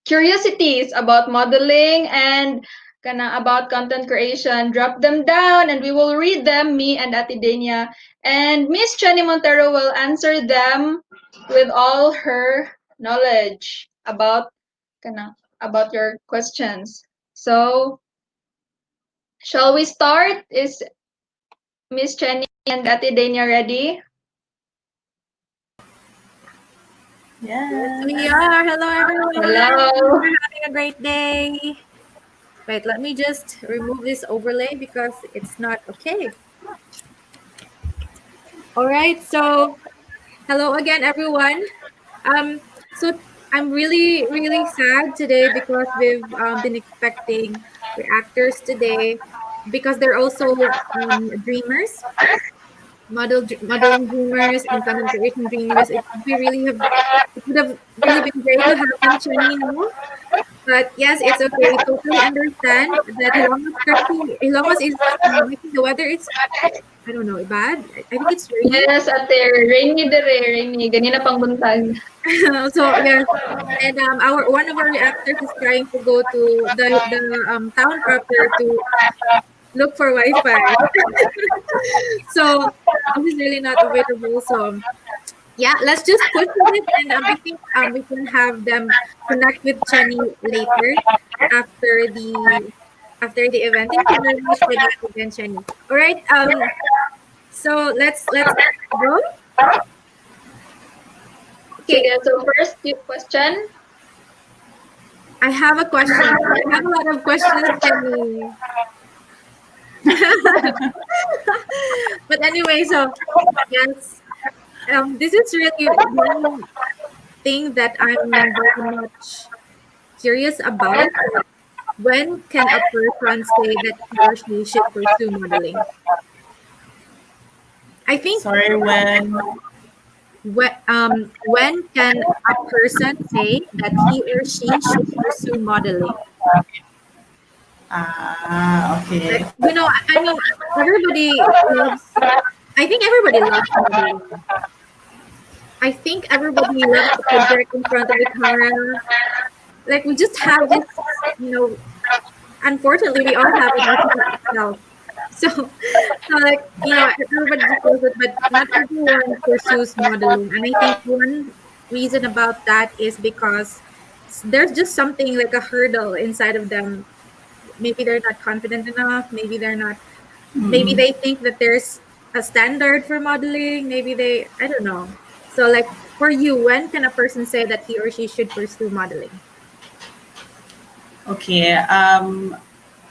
curiosities about modeling and about content creation, drop them down and we will read them, me and Ate Denia. And Miss Chennie Montero will answer them with all her knowledge about your questions. So, shall we start? Is Miss Chennie and Ate Denia ready? Yes. We are. Hello, everyone. Hello. We're having a great day. Wait, let me just remove this overlay because it's not okay. All right, so hello again, everyone. So I'm really, really sad today because we've been expecting reactors today because they're also dreamers, modeling dreamers and content creation dreamers. It would have really been great to have them, Chennie, now. But yes, it's okay. We totally understand that Hilongos is making the weather is, I don't know, bad. I think it's rainy. Yes, ate, rainy. Ganina pang buntag. So yes, and one of our reactors is trying to go to the town proper to look for Wi-Fi. So this is really not available. So yeah, let's just push it, and I think we can have them connect with Chennie later after the event. Thank you very much for that again, Chennie. All right. So let's go. Okay, so first your question. I have a question. I have a lot of questions, Chennie. But anyway, so yes. This is really one thing that I'm very much curious about. When can a person say that he or she should pursue modeling? I think. Sorry, when can a person say that he or she should pursue modeling? Okay. Like, you know, I mean, everybody loves. I think everybody loves modeling. I think everybody loves to project in front of the camera. Like we just have this, you know. Unfortunately, we all have it ourselves. So, so like you know, everybody just does it, but not everyone pursues modeling. And I think one reason about that is because there's just something like a hurdle inside of them. Maybe they're not confident enough. Maybe they're not. Maybe they think that there's a standard for modeling. Maybe I don't know. So, like for you, when can a person say that he or she should pursue modeling? Okay.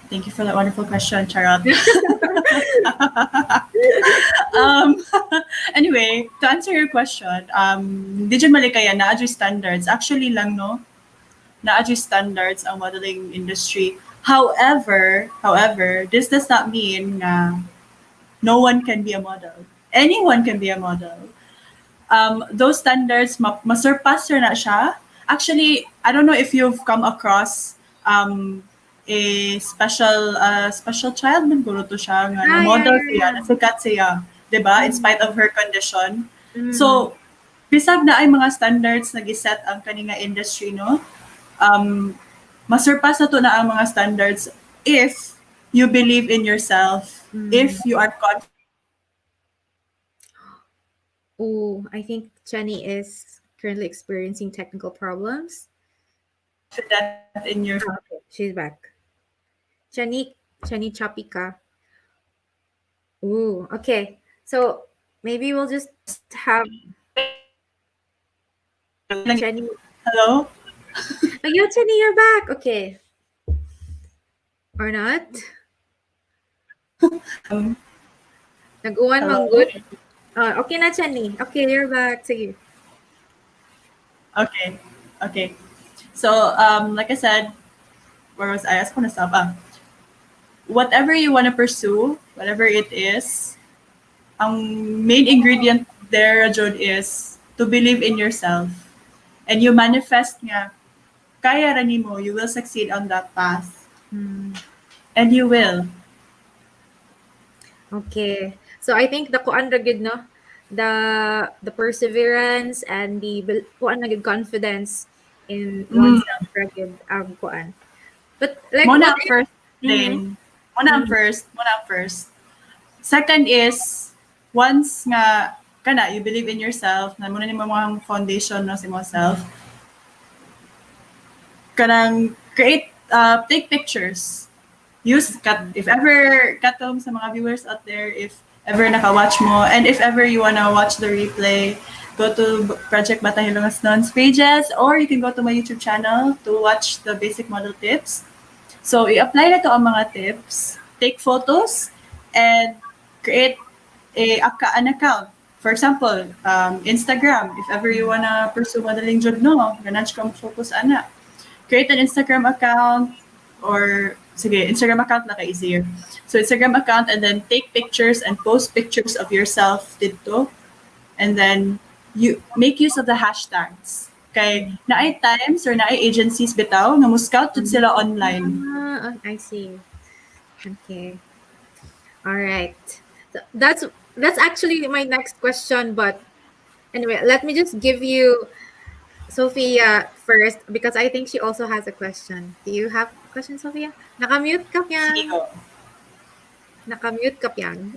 Thank you for that wonderful question, Charot. Anyway, to answer your question, di dyan malikaya na-adjust standards. Actually lang, no? Na-adjust standards ang modeling industry. However, this does not mean na no one can be a model. Anyone can be a model. Those standards, masurpass na siya. Actually, I don't know if you've come across a special child man guro to siya nga na model siya, nasikat siya, 'di ba? In spite of her condition. So, bisag na ay mga standards na giset ang kaninga industry, no? Masurpass na to na ang mga standards if you believe in yourself, if you are confident. Oh, I think Chennie is currently experiencing technical problems. In your okay, she's back. Chennie choppy ka. Ooh, okay. So maybe we'll just have Chennie. Hello? Oh, yeah, Chennie, you're back. Okay. Or not? Nag-uwan mang good. Okay na, Chennie. Okay, you're back. Sige. Okay. So, like I said, where was I? Ask ko na stop. Whatever you want to pursue, whatever it is, ang main ingredient there, Jod, is to believe in yourself. And you manifest nga, kaya ra nimo, you will succeed on that path. And you will. Okay. So I think the kuan ra gid, no? The perseverance and the kuan na gid confidence in oneself ra gid ang kuan. But like Muna first thing. Muna first. Second is once nga kana you believe in yourself, na muna nimo mga foundation no sa yourself. Kanang take pictures. Use if ever katong sa mga viewers out there, if ever naka-watch mo, and if ever you wanna watch the replay, go to Project 𝗵𝗲𝓅𝓍𝑠 pages, or you can go to my YouTube channel to watch the basic model tips. So, i-apply na to ang mga tips, take photos, and create an account. For example, Instagram, if ever you wanna pursue modeling job, no, ganun siya focus ana. Create an Instagram account, or sige, Instagram account na ka-easier. So, Instagram account, and then take pictures and post pictures of yourself dito. And then, you make use of the hashtags. Kay naay times or naay agencies bitaw nga mo scout jud sila online. I see. Okay. All right. So that's actually my next question, but anyway, let me just give you Sophia first because I think she also has a question. Do you have a question, Sophia? Nakamute ka pyan. Nakamute ka pyan.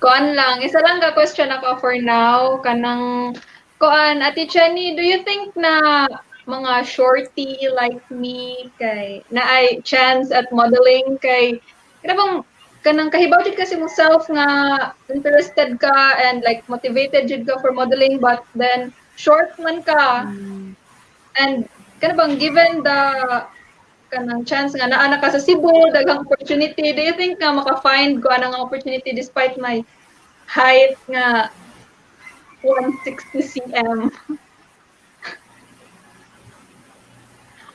Kuan lang, isa lang ka question ako for now. Kanang kuan, Ate Chennie, do you think na mga shorty like me kay na ay chance at modeling kay kada bang kanang kahibaw jud kasi mo self nga interested ka and like motivated jud ka for modeling but then short man ka and kada bang given the kanang chance nga naa na ka sa Cebu daghang opportunity, do you think nga maka-find ko anang opportunity despite my height nga 160 cm?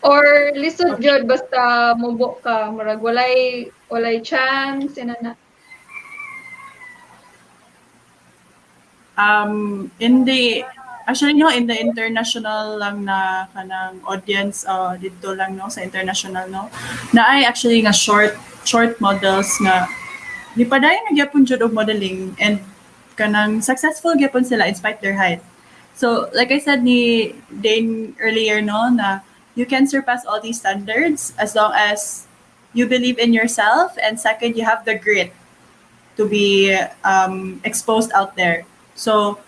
Or lisod jud basta mubo ka murag walay chance inana. In the Actually, no, in the international lang na kanang audience, dito lang, no, sa international, no, na ay actually nga short models nga, di pa dahil nagyapon jud og modeling and kanang successful gyapon sila in spite their height. So, like I said ni Dane earlier, no, na you can surpass all these standards as long as you believe in yourself, and second, you have the grit to be exposed out there. So,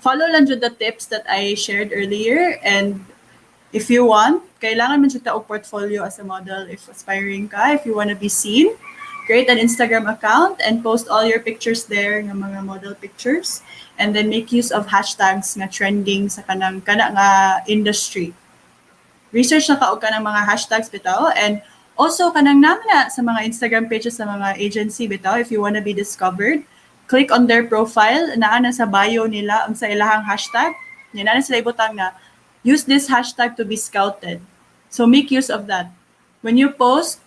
follow lang jud the tips that I shared earlier, and if you want, kailangan man jud ta og portfolio as a model if aspiring ka, if you want to be seen. Create an Instagram account and post all your pictures there ng mga model pictures, and then make use of hashtags nga trending sa kana nga industry. Research na ka og kanang mga hashtags bitaw, and also kanang namana sa mga Instagram pages sa mga agency bitaw, if you want to be discovered, click on their profile, naa na sa bio nila ang sa ilahang hashtag. Yan na sila ibutang na use this hashtag to be scouted. So make use of that. When you post,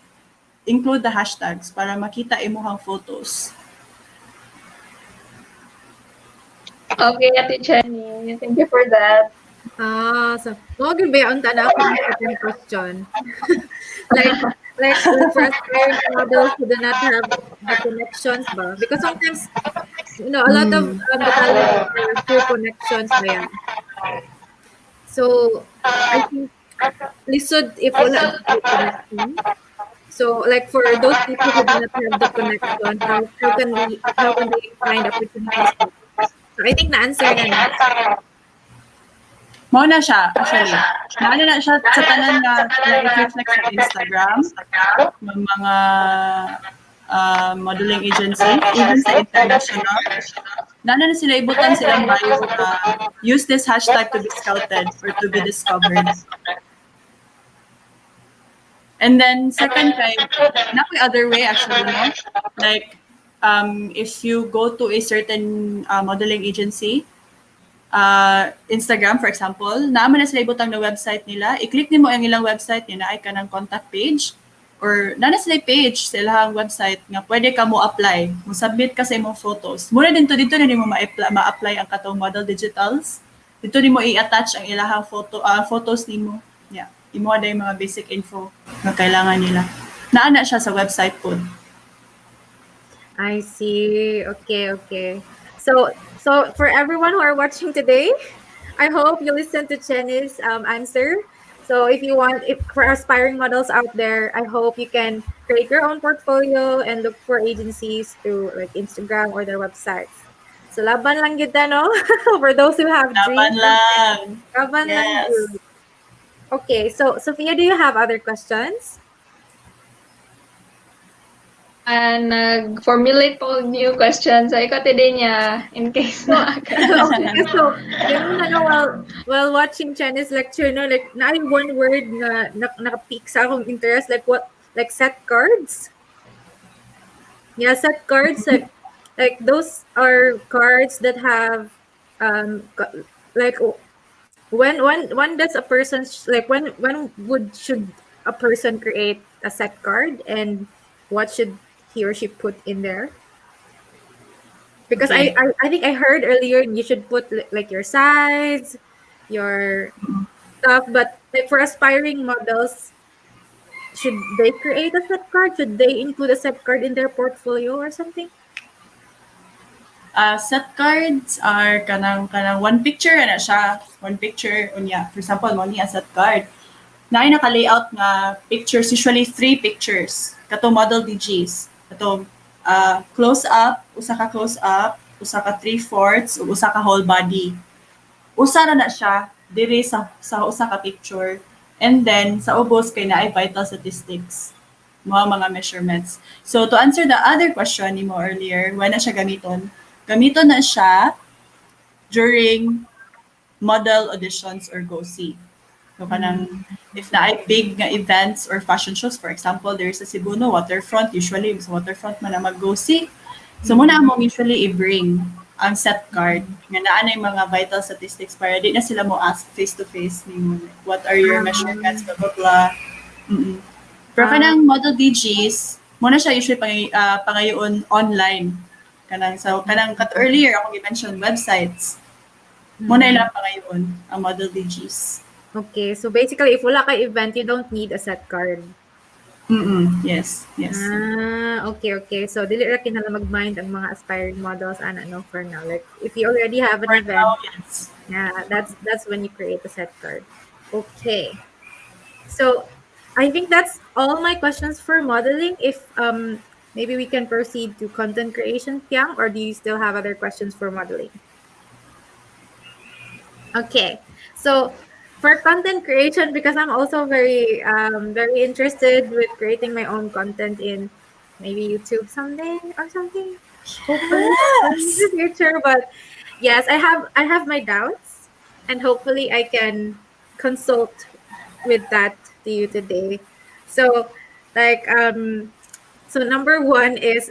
include the hashtags para makita imuhang photos. Okay, Ate Chennie, thank you for that. So magin ba ang tanaw ko second question? like for aspiring models who do not have the connections ba? Because sometimes, you know, a lot of the talent are through connections ba yan? So I think lisod if wala ang connection. So, like for those people who do not have the connection, how can they find opportunities? So, I think na-answer na na. Mao na siya, actually. Naano na siya sa tanan nga i-reflect sa Instagram ng mga modeling agency, even sa international. Naano na sila ibutan silang bio, use this hashtag to be scouted or to be discovered. And then second time, not the other way actually, no? Like, if you go to a certain modeling agency, Instagram for example, naman na sila ibutang na website nila, i-click nimo ang ilang website nila ay kanang contact page, or na sila page sa ilang website nga pwede ka mo apply, mo submit ka sa imong photos. Muna dito na nimo ma-apply ang katong model digitals. Dito nimo i-attach ang ilang photos nimo. Yeah. Imo ada yung mga basic info na kailangan nila. Naana siya sa website po. I see. Okay. So for everyone who are watching today, I hope you listen to Chennie's answer. So if for aspiring models out there, I hope you can create your own portfolio and look for agencies through like Instagram or their websites. So laban lang yun no? For those who have laban dreams. Lang. Laban lang yun. Okay, so Sophia, do you have other questions? And formulate po new questions. Ay ko din niya in case na. Okay, so while watching Chennie's lecture, no, like na one word na naka-pick sa akong interest, like what, like set cards. Yeah, set cards, like those are cards that have like when does a person like when should a person create a set card, and what should he or she put in there? Because I think I heard earlier you should put like your size, your stuff, but like for aspiring models, should they create a set card? Should they include a set card in their portfolio or something? Set cards are kanang one picture na siya. One picture unya. For example, mo ni a set card. Naay naka-layout nga pictures, usually 3 pictures. Kato model DGs. Kato close up, usa ka close up, usa ka 3/4, ug usa ka whole body. Usa na siya diri sa usa ka picture. And then sa ubos kay naay vital statistics. Mga measurements. So to answer the other question ni mo earlier, when na siya gamiton? Gamiton na siya during model auditions or go-see. So kanang if na ay big nga events or fashion shows, for example, there's a Cebu waterfront, usually sa waterfront man na mag-go-see. So muna among usually i-bring ang set card nga naa na yung mga vital statistics para di na sila mo ask face-to-face ni what are your measurements, blah, blah, blah. Pero kanang model DGs, muna siya usually pangayoon online. Kanang kat earlier ako i-mention websites. Muna ilang pa ngayon ang model DGs. Okay, so basically, if wala kay event, you don't need a set card. Yes, yes. Okay. So, dili ra kinala mag-mind ang mga aspiring models, no, for now. Like, if you already have an For event, now, yes. yeah, that's when you create a set card. Okay. So, I think that's all my questions for modeling. If maybe we can proceed to content creation, Piang, or do you still have other questions for modeling? Okay. So, for content creation, because I'm also very very interested with creating my own content in maybe YouTube someday or something. Hopefully in the future. But yes, I have my doubts, and hopefully I can consult with that to you today. So like so number one is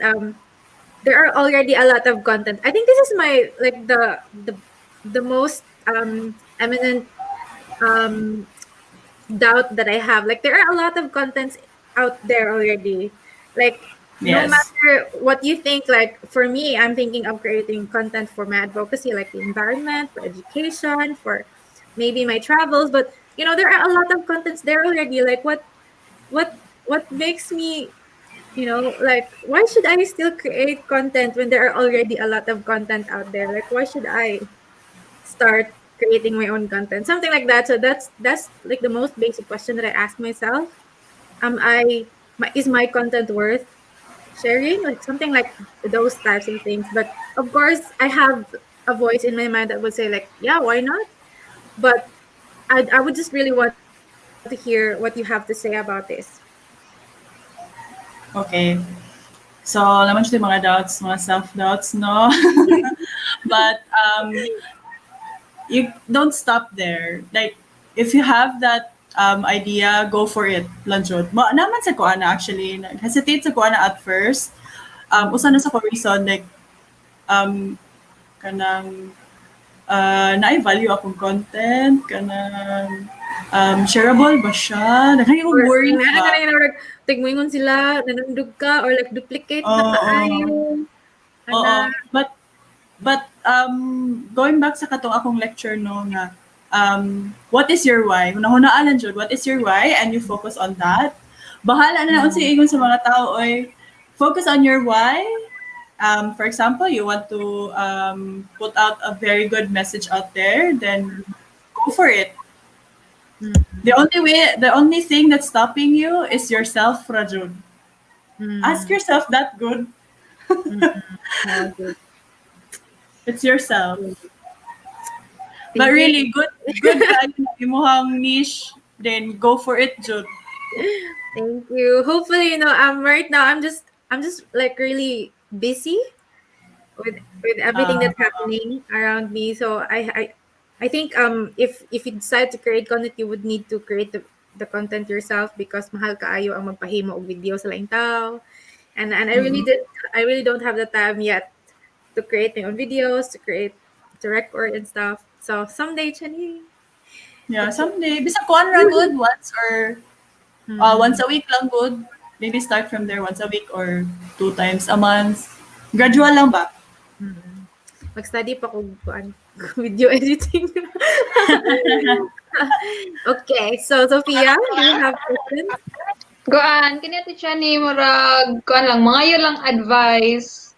there are already a lot of content. I think this is my like the most eminent doubt that I have. Like, there are a lot of contents out there already. Like, no Yes. matter what you think, like, for me, I'm thinking of creating content for my advocacy, like the environment, for education, for maybe my travels. But, you know, there are a lot of contents there already. Like, what makes me, you know, like, why should I still create content when there are already a lot of content out there? Like, why should I start creating my own content, something like that? So that's like the most basic question that I ask myself. Is my content worth sharing, like something like those types of things? But of course I have a voice in my mind that would say, like, yeah, why not? But I would just really want to hear what you have to say about this. Okay. So, naman siya yung mga doubts, mga self-doubts, no? But you don't stop there. Like, if you have that idea, go for it. Lanjod. Naman sa kuana actually. Hesitate sa kuana at first. Usa na sa ko reason, like, kanang na-value akong content, kanang shareable ba siya? Nagkaya kong worry ba? Tigmoingon sila, nanundog ka, or like duplicate na kaayo. Oo. But going back sa katong akong lecture, no, nga, what is your why? Hunahunaan jud, what is your why? And you focus on that. Bahala na unsa ingon sa mga tao, oy. Focus on your why. For example, you want to put out a very good message out there, then go for it. The only thing that's stopping you is yourself, Rajun. Ask yourself that good. It's yourself. But really, good imuhang niche, then go for it, Jud. Thank you. Hopefully, you know, right now I'm just like really busy with everything that's happening around me. So I think if you decide to create content, you would need to create the content yourself, because mahal kaayo ang magpahimo og video sa laing tao. And I really don't have the time yet to create my own videos, to record and stuff. So someday, Chennie. Yeah, someday. Bisa kuan ra good once or once a week lang good. Maybe start from there, once a week or 2 times a month. Gradual lang ba? Mag-study pa kung video editing. Okay, so Sophia, do you have questions? Goan, kini ati Chennie murag kuan lang, mga lang advice.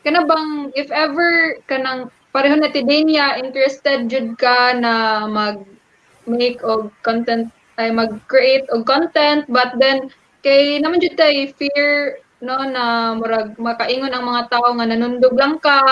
Kana bang if ever kanang pareho na ti Dania interested jud ka na mag-make og content, ay mag-create og content, but then kay naman jud tay fear, no, na murag makaingon ang mga tao nga nanundog lang ka.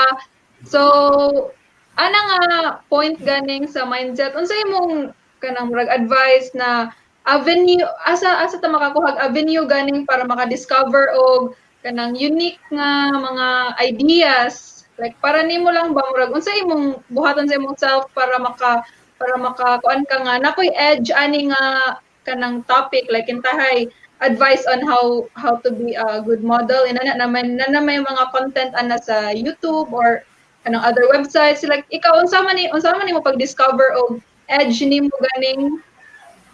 So ana nga point ganing sa mindset, unsa imong kanang murag advice na avenue, asa ta makakuha avenue ganing para maka-discover og kanang unique nga mga ideas, like para nimo lang ba murag unsa imong buhaton sa imong self para kuan ka nga nakoy edge ani nga kanang topic, like intahay advice on how to be a good model, inana naman na may mga content ana sa YouTube or kanang other websites. Like ikaw unsa man nimo pag-discover og edge nimo ganing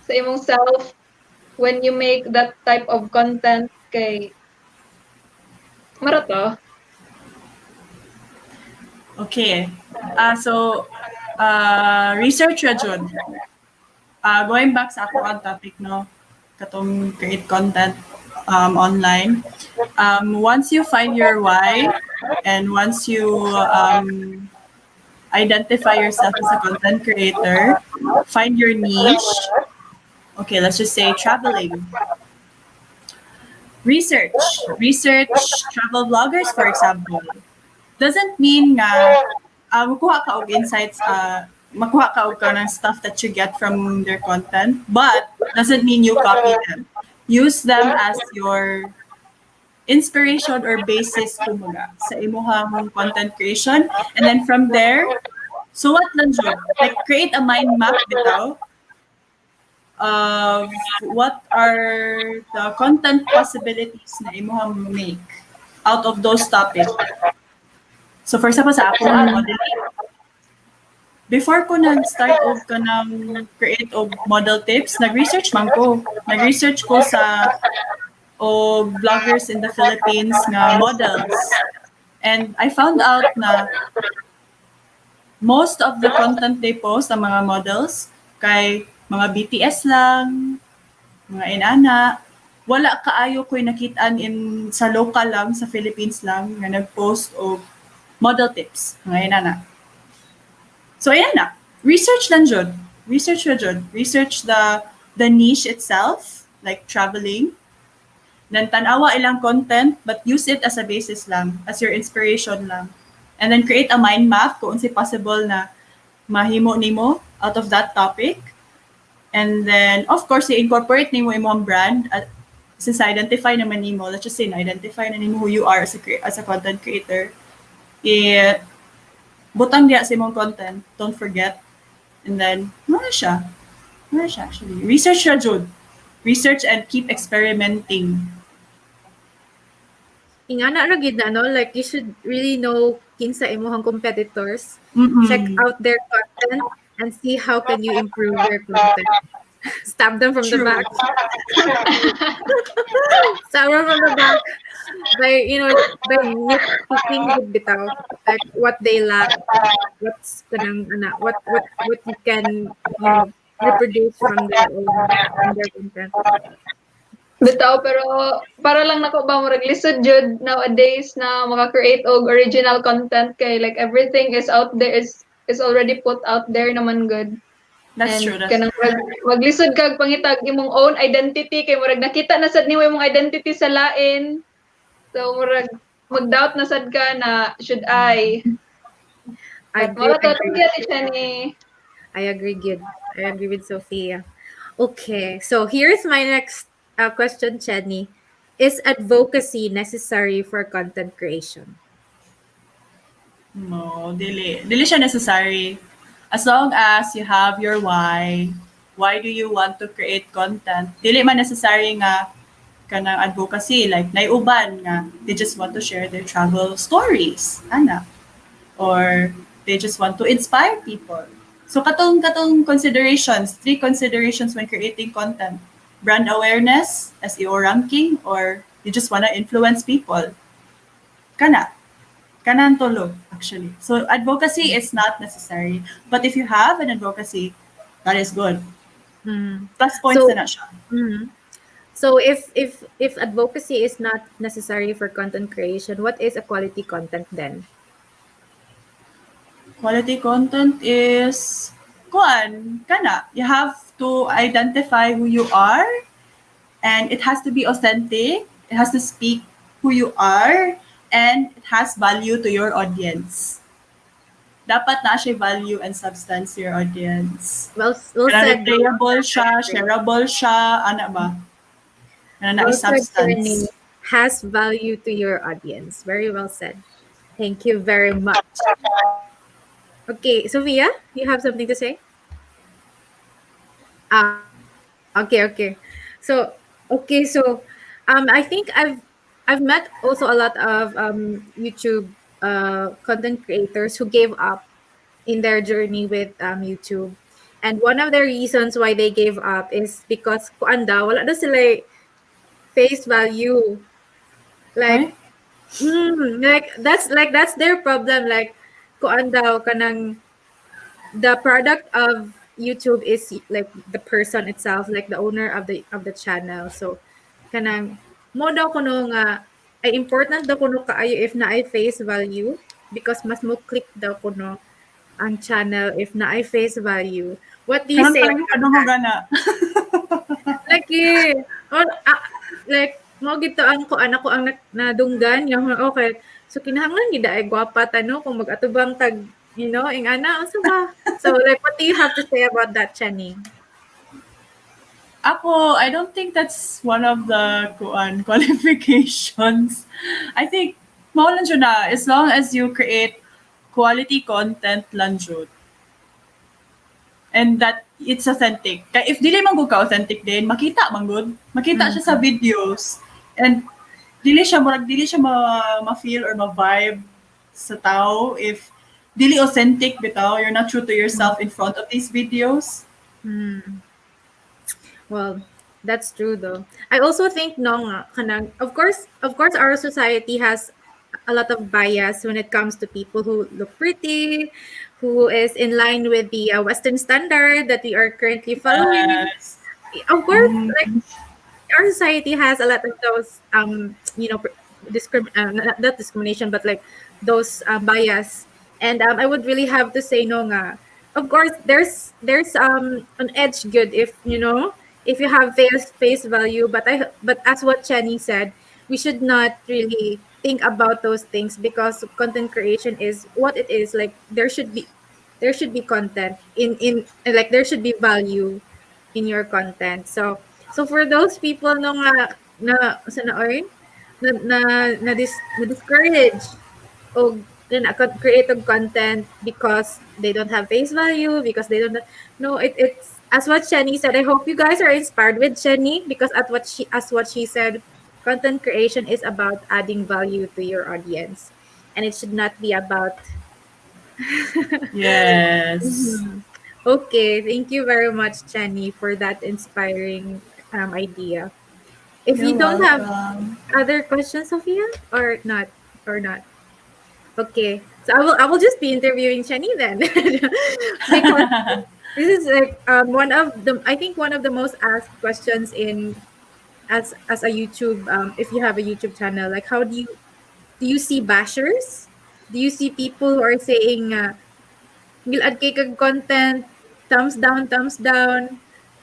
sa imong self when you make that type of content kay marato. Okay. So Research ra jud. Going back sa ako ang topic, no, katong create content online. Once you find your why and once you identify yourself as a content creator, find your niche. Okay, let's just say traveling. Research travel bloggers, for example. Doesn't mean nga makuha ka og insights, makuha ka og kanang stuff that you get from their content, but doesn't mean you copy them. Use them as your inspiration or basis kumbaga sa imong content creation, and then from there, so what lang jud, like create a mind map bitaw of what are the content possibilities na imong make out of those topics. So for example, sa ako modeling, before ko nag-start og kanang create og model tips, nag-research man ko. Nag-research ko sa og bloggers in the Philippines nga models. And I found out na most of the content they post, ang mga models, kay mga BTS lang, mga inana, wala kaayo ko'y nakitaan in sa local lang, sa Philippines lang, nga nag-post og model tips, mga inana. So ayan na, research lang jud. Research ra jud. Research the niche itself, like traveling. Then tanawa ilang content, but use it as a basis lang, as your inspiration lang. And then create a mind map kung unsay possible na mahimo nimo out of that topic. And then, of course, i-incorporate nimo imong brand. Since identify naman nimo, let's just say na-identify na nimo who you are as a content creator. Butang diya sa imong content, don't forget. And then, wala siya actually. Research ra jud. Research and keep experimenting. Ingana ra gid na, no? Like, you should really know kinsa imong competitors. Check out their content and see how can you improve their content. Stab them from the back. Stab them from the back by nitpicking with bitaw, like what they lack, what's what you can reproduce from their content. Bitaw, pero para lang nako ba murag lisod jud nowadays na maka-create og original content kay like everything is out there, is already put out there naman good. That's true. Kanang maglisod kag pangitag imong own identity kay murag nakita na sad nimo imong identity sa lain. So murag mag-doubt na sad ka na should I. I agree good. I agree with Sophia. Okay, so here's my next question, Chennie. Is advocacy necessary for content creation? No, dili siya necessary. As long as you have your why do you want to create content? Dili man necessary nga kanang advocacy, like naiuban nga they just want to share their travel stories, or they just want to inspire people. So katong considerations, 3 considerations when creating content. Brand awareness, SEO ranking, or you just want to influence people. Kanang tolo, actually. So advocacy is not necessary. But if you have an advocacy, that is good. Plus points na siya. So if advocacy is not necessary for content creation, what is a quality content then? Quality content is you have to identify who you are, and it has to be authentic. It has to speak who you are, and it has value to your audience. Dapat na siya value and substance to your audience. Well said. Replayable siya, shareable siya, substance. Has value to your audience. Very well said. Thank you very much. Okay, Sophia, you have something to say? Okay. So I think I've met also a lot of YouTube content creators who gave up in their journey with YouTube. And one of the reasons why they gave up is because wala na sila face value. Like that's their problem. Like kanang the product of YouTube is like the person itself, like the owner of the channel. So kanang mo daw kuno nga ay important daw kuno kaayo if na ay face value, because mas mo click daw kuno ang channel if na ay face value. What do you Karon say tayo about kadungo that? gana. Lagi. Like mo gito ang ko anak ko ang nadunggan yung okay. So kinahanglan gid ay gwapa tano kung mag-atubang tag ing ana unsa ba? So like what do you have to say about that, Chennie? Ako, I don't think that's one of the qualifications. I think mao lang jud na as long as you create quality content lang jud. And that it's authentic. Kaya if dili man gud ka authentic din, makita man gud. Makita siya sa videos. And dili siya ma-feel or ma-vibe sa tao if dili authentic bitaw, you're not true to yourself in front of these videos. Well, that's true though. I also think no nga kanang of course our society has a lot of bias when it comes to people who look pretty, who is in line with the Western standard that we are currently following. Yes. Of course, like our society has a lot of those not discrimination, but like those bias. And I would really have to say no nga. Of course, there's an edge good if if you have face value, but as what Chennie said, we should not really think about those things because content creation is what it is. Like there should be content in like there should be value in your content. So for those people no nga na sa naoy na discourage o na create of content because they don't have face value, because they don't no it's as what Chennie said. I hope you guys are inspired with Chennie because as what she said, content creation is about adding value to your audience, and it should not be about Yes. Okay, thank you very much, Chennie, for that inspiring idea. If You're you don't have welcome. other questions, Sophia, or not, okay. So I will just be interviewing Chennie then, because this is like one of the most asked questions in as a YouTube if you have a YouTube channel. Like, how do you see bashers? Do you see people who are saying gilad kay kag content, thumbs down,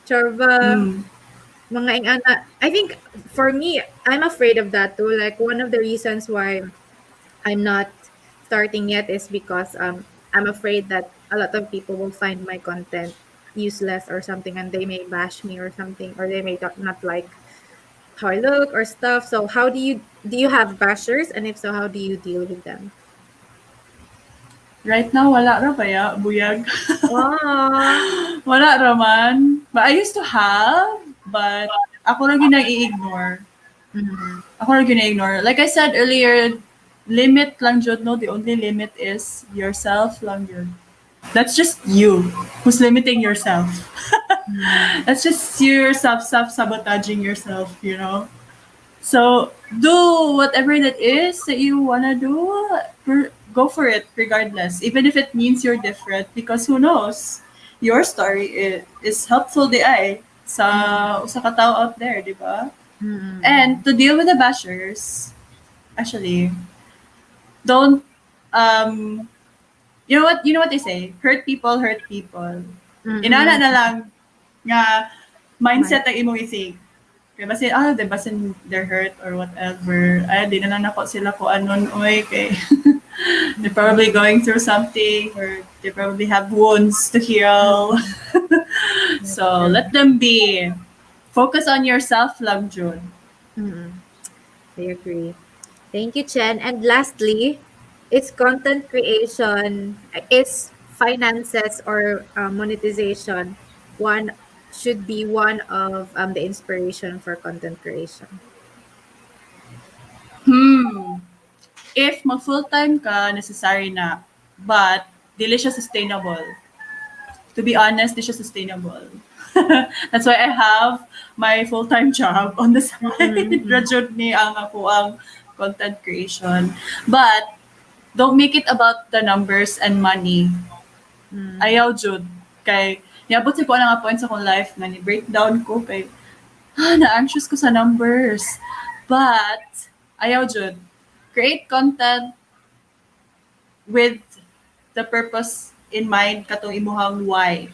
chorba, mga ingana. I think for me, I'm afraid of that too. Like one of the reasons why I'm not starting yet is because I'm afraid that a lot of people will find my content useless or something, and they may bash me or something, or they may not like how I look or stuff. So how do you have bashers, and if so, how do you deal with them? Right now, wala ra baya, buyag. Wala ra man. But I used to have, but ako lang ginang i-ignore. Ako lang ginang i-ignore. Like I said earlier, limit lang jud, no? The only limit is yourself lang jud. That's just you who's limiting yourself. That's just yourself sabotaging yourself, you know? So do whatever that is that you wanna do. Go for it regardless, even if it means you're different, because who knows, your story is helpful sa katao out there, di ba? And to deal with the bashers, actually, don't you know what they say, hurt people. Inana na lang nga mindset ang imong i-think. Kaya basin, basin they're hurt or whatever. Di na lang nako sila ko anon, kay they're probably going through something, or they probably have wounds to heal. So let them be. Focus on yourself lang, June. I agree. Thank you, Chen. And lastly, is content creation, is finances or monetization should be one of the inspiration for content creation? If mag-full-time ka, necessary na. But, dili siya sustainable. To be honest, di siya sustainable. That's why I have my full-time job on the side. Rajud ni ang ako ang content creation. But, don't make it about the numbers and money. Ayaw jud kay niabot sa ko na nga point sa akong life nga ni breakdown ko kay na-anxious ko sa numbers. But ayaw jud create content with the purpose in mind katong imuhang why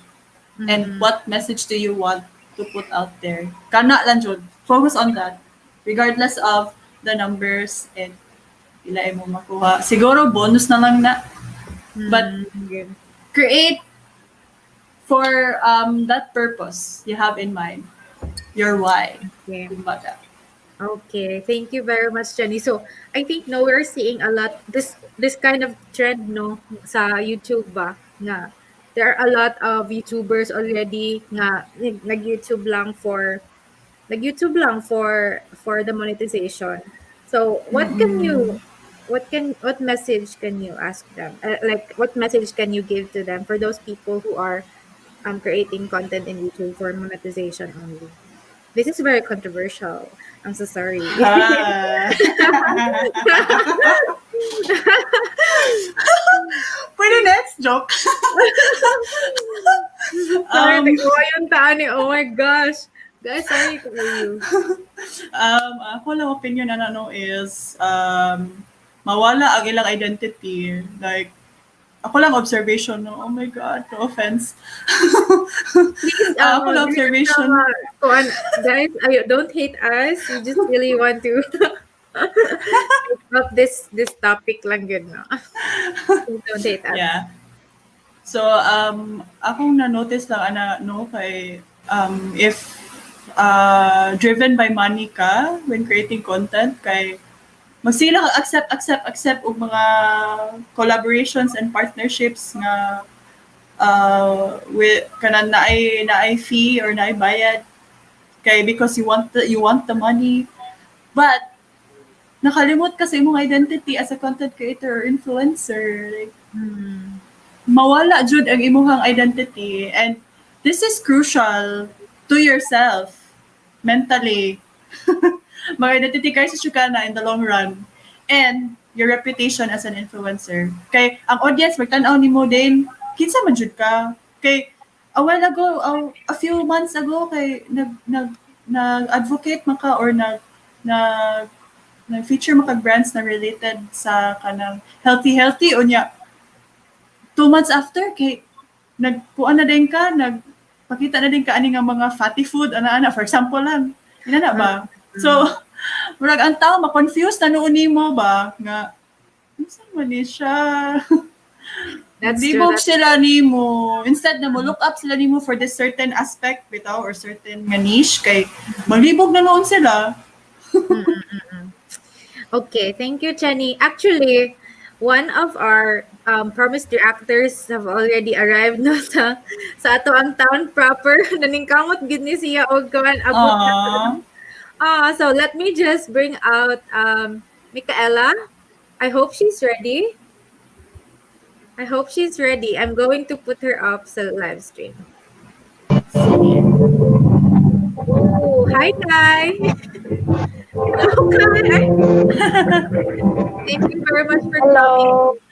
and what message do you want to put out there. Kana lang jud. Focus on that regardless of the numbers and ila mo makuha. Siguro bonus na lang na. But create for that purpose you have in mind. Your why. Okay. Kumbaga. Okay, thank you very much, Chennie. So, I think no, we're seeing a lot this kind of trend no sa YouTube ba nga there are a lot of YouTubers already nga nag-YouTube lang for the monetization. So, what message can you ask them? Like what message can you give to them for those people who are creating content in YouTube for monetization only? This is very controversial. I'm so sorry. Pwede next joke. Sorry, nagawa yung taan eh. Oh my gosh. Guys, sorry to you. Ako lang opinion na is mawala ang ilang identity. Like, ako lang observation, no? Oh my God, no offense. Please, ako lang observation. Guys, don't hate us. We just really want to up this topic lang good, no? Don't hate us. Yeah. So, akong na-notice lang, kay, if driven by money ka when creating content, kay magsila ka accept og mga collaborations and partnerships nga with kanan naay fee or naay bayad kay because you want the money, but nakalimot ka sa imong identity as a content creator or influencer. Like, mawala jud ang imong identity, and this is crucial to yourself mentally. Mag-identity crisis ka na in the long run, and your reputation as an influencer. Kay ang audience magtan-aw nimo din kinsa man jud ka. Kay a while ago, a few months ago, kay nag-advocate maka or nag-feature maka brands na related sa kanang healthy unya. 2 months after, kay nagkuan na din ka, nagpakita na din ka ani nga mga fatty food ana for example lang. Ina na ba? So, murag ang tao ma-confuse na noon nimo ba nga unsa man ni siya? That's Libog true. sila nimo. Instead na mo look up sila nimo for this certain aspect bitaw or certain nga niche kay maglibog na noon sila. Okay, thank you, Chennie. Actually, one of our promised reactors have already arrived no sa ato ang town proper. Naningkamot gid ni siya og kawan abot. So let me just bring out Micaela. I hope she's ready. I'm going to put her up sa live stream. Oh, hi, Kai. Hello, Kai. Thank you very much for coming.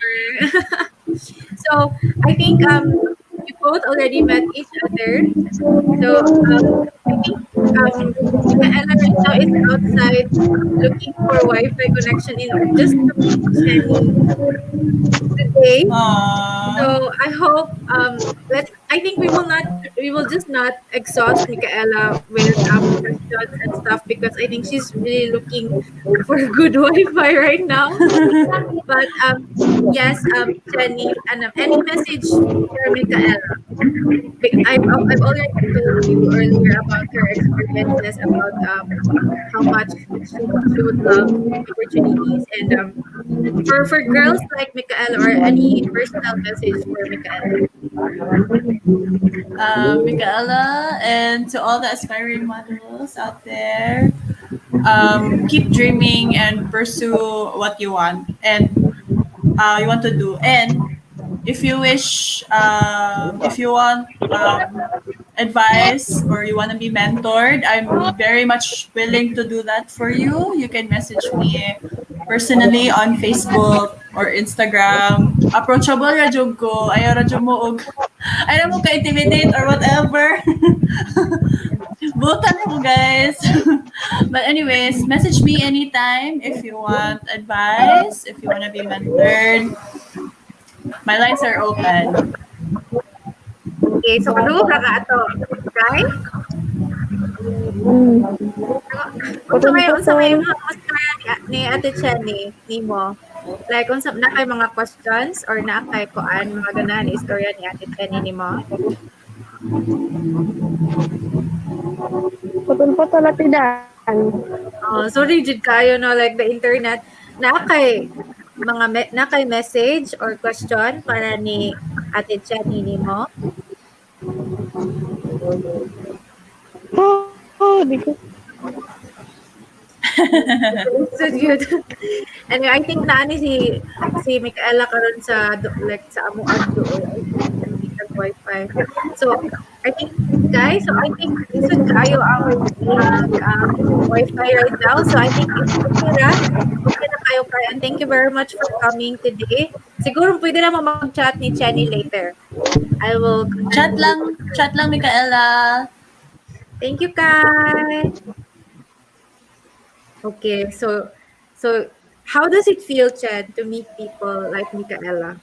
So I think we both already met each other. So I think Micaela right now is outside looking for Wi-Fi connection in just to meet Chennie today. So I hope I think we will just not exhaust Micaela with questions and stuff because I think she's really looking for good Wi-Fi right now. But yes, Chennie, and any message for Micaela? I've already told you earlier about her experiences about how much she would love opportunities, and for girls like Micaela, or any personal message for Micaela. Micaela, and to all the aspiring models out there, keep dreaming and pursue what you want and you want to do. And if you wish, if you want advice or you want to be mentored, I'm very much willing to do that for you. You can message me personally on Facebook or Instagram. Approachable ra jud ko. Ayaw ra jud mo og ayaw mo ka-intimidate or whatever. Butan mo guys. But anyways, message me anytime if you want advice, if you want to be mentored. My lines are open. Okay, so kadugo ka ato. Okay? Unsa may mga question ni Ate Chennie nimo? Like unsa na kay mga questions or na kay kuan mga ganahan istorya ni Ate Chennie nimo? Putol-putol at tidan. Oh, sorry jud kayo no like the internet na kay mga na kay message or question para ni Ate Chennie nimo? Di ko. So good. And I think naani si Micaela karon sa like sa amo adto Wi-Fi. So I think guys, so I think this is kayo ang Wi-Fi right now. So I think it's okay na kayo kaya. And thank you very much for coming today. Siguro pwede na mag-chat ni Chennie later. I will Chat lang Micaela. Thank you, Kai. Okay, so how does it feel, Chen, to meet people like Micaela?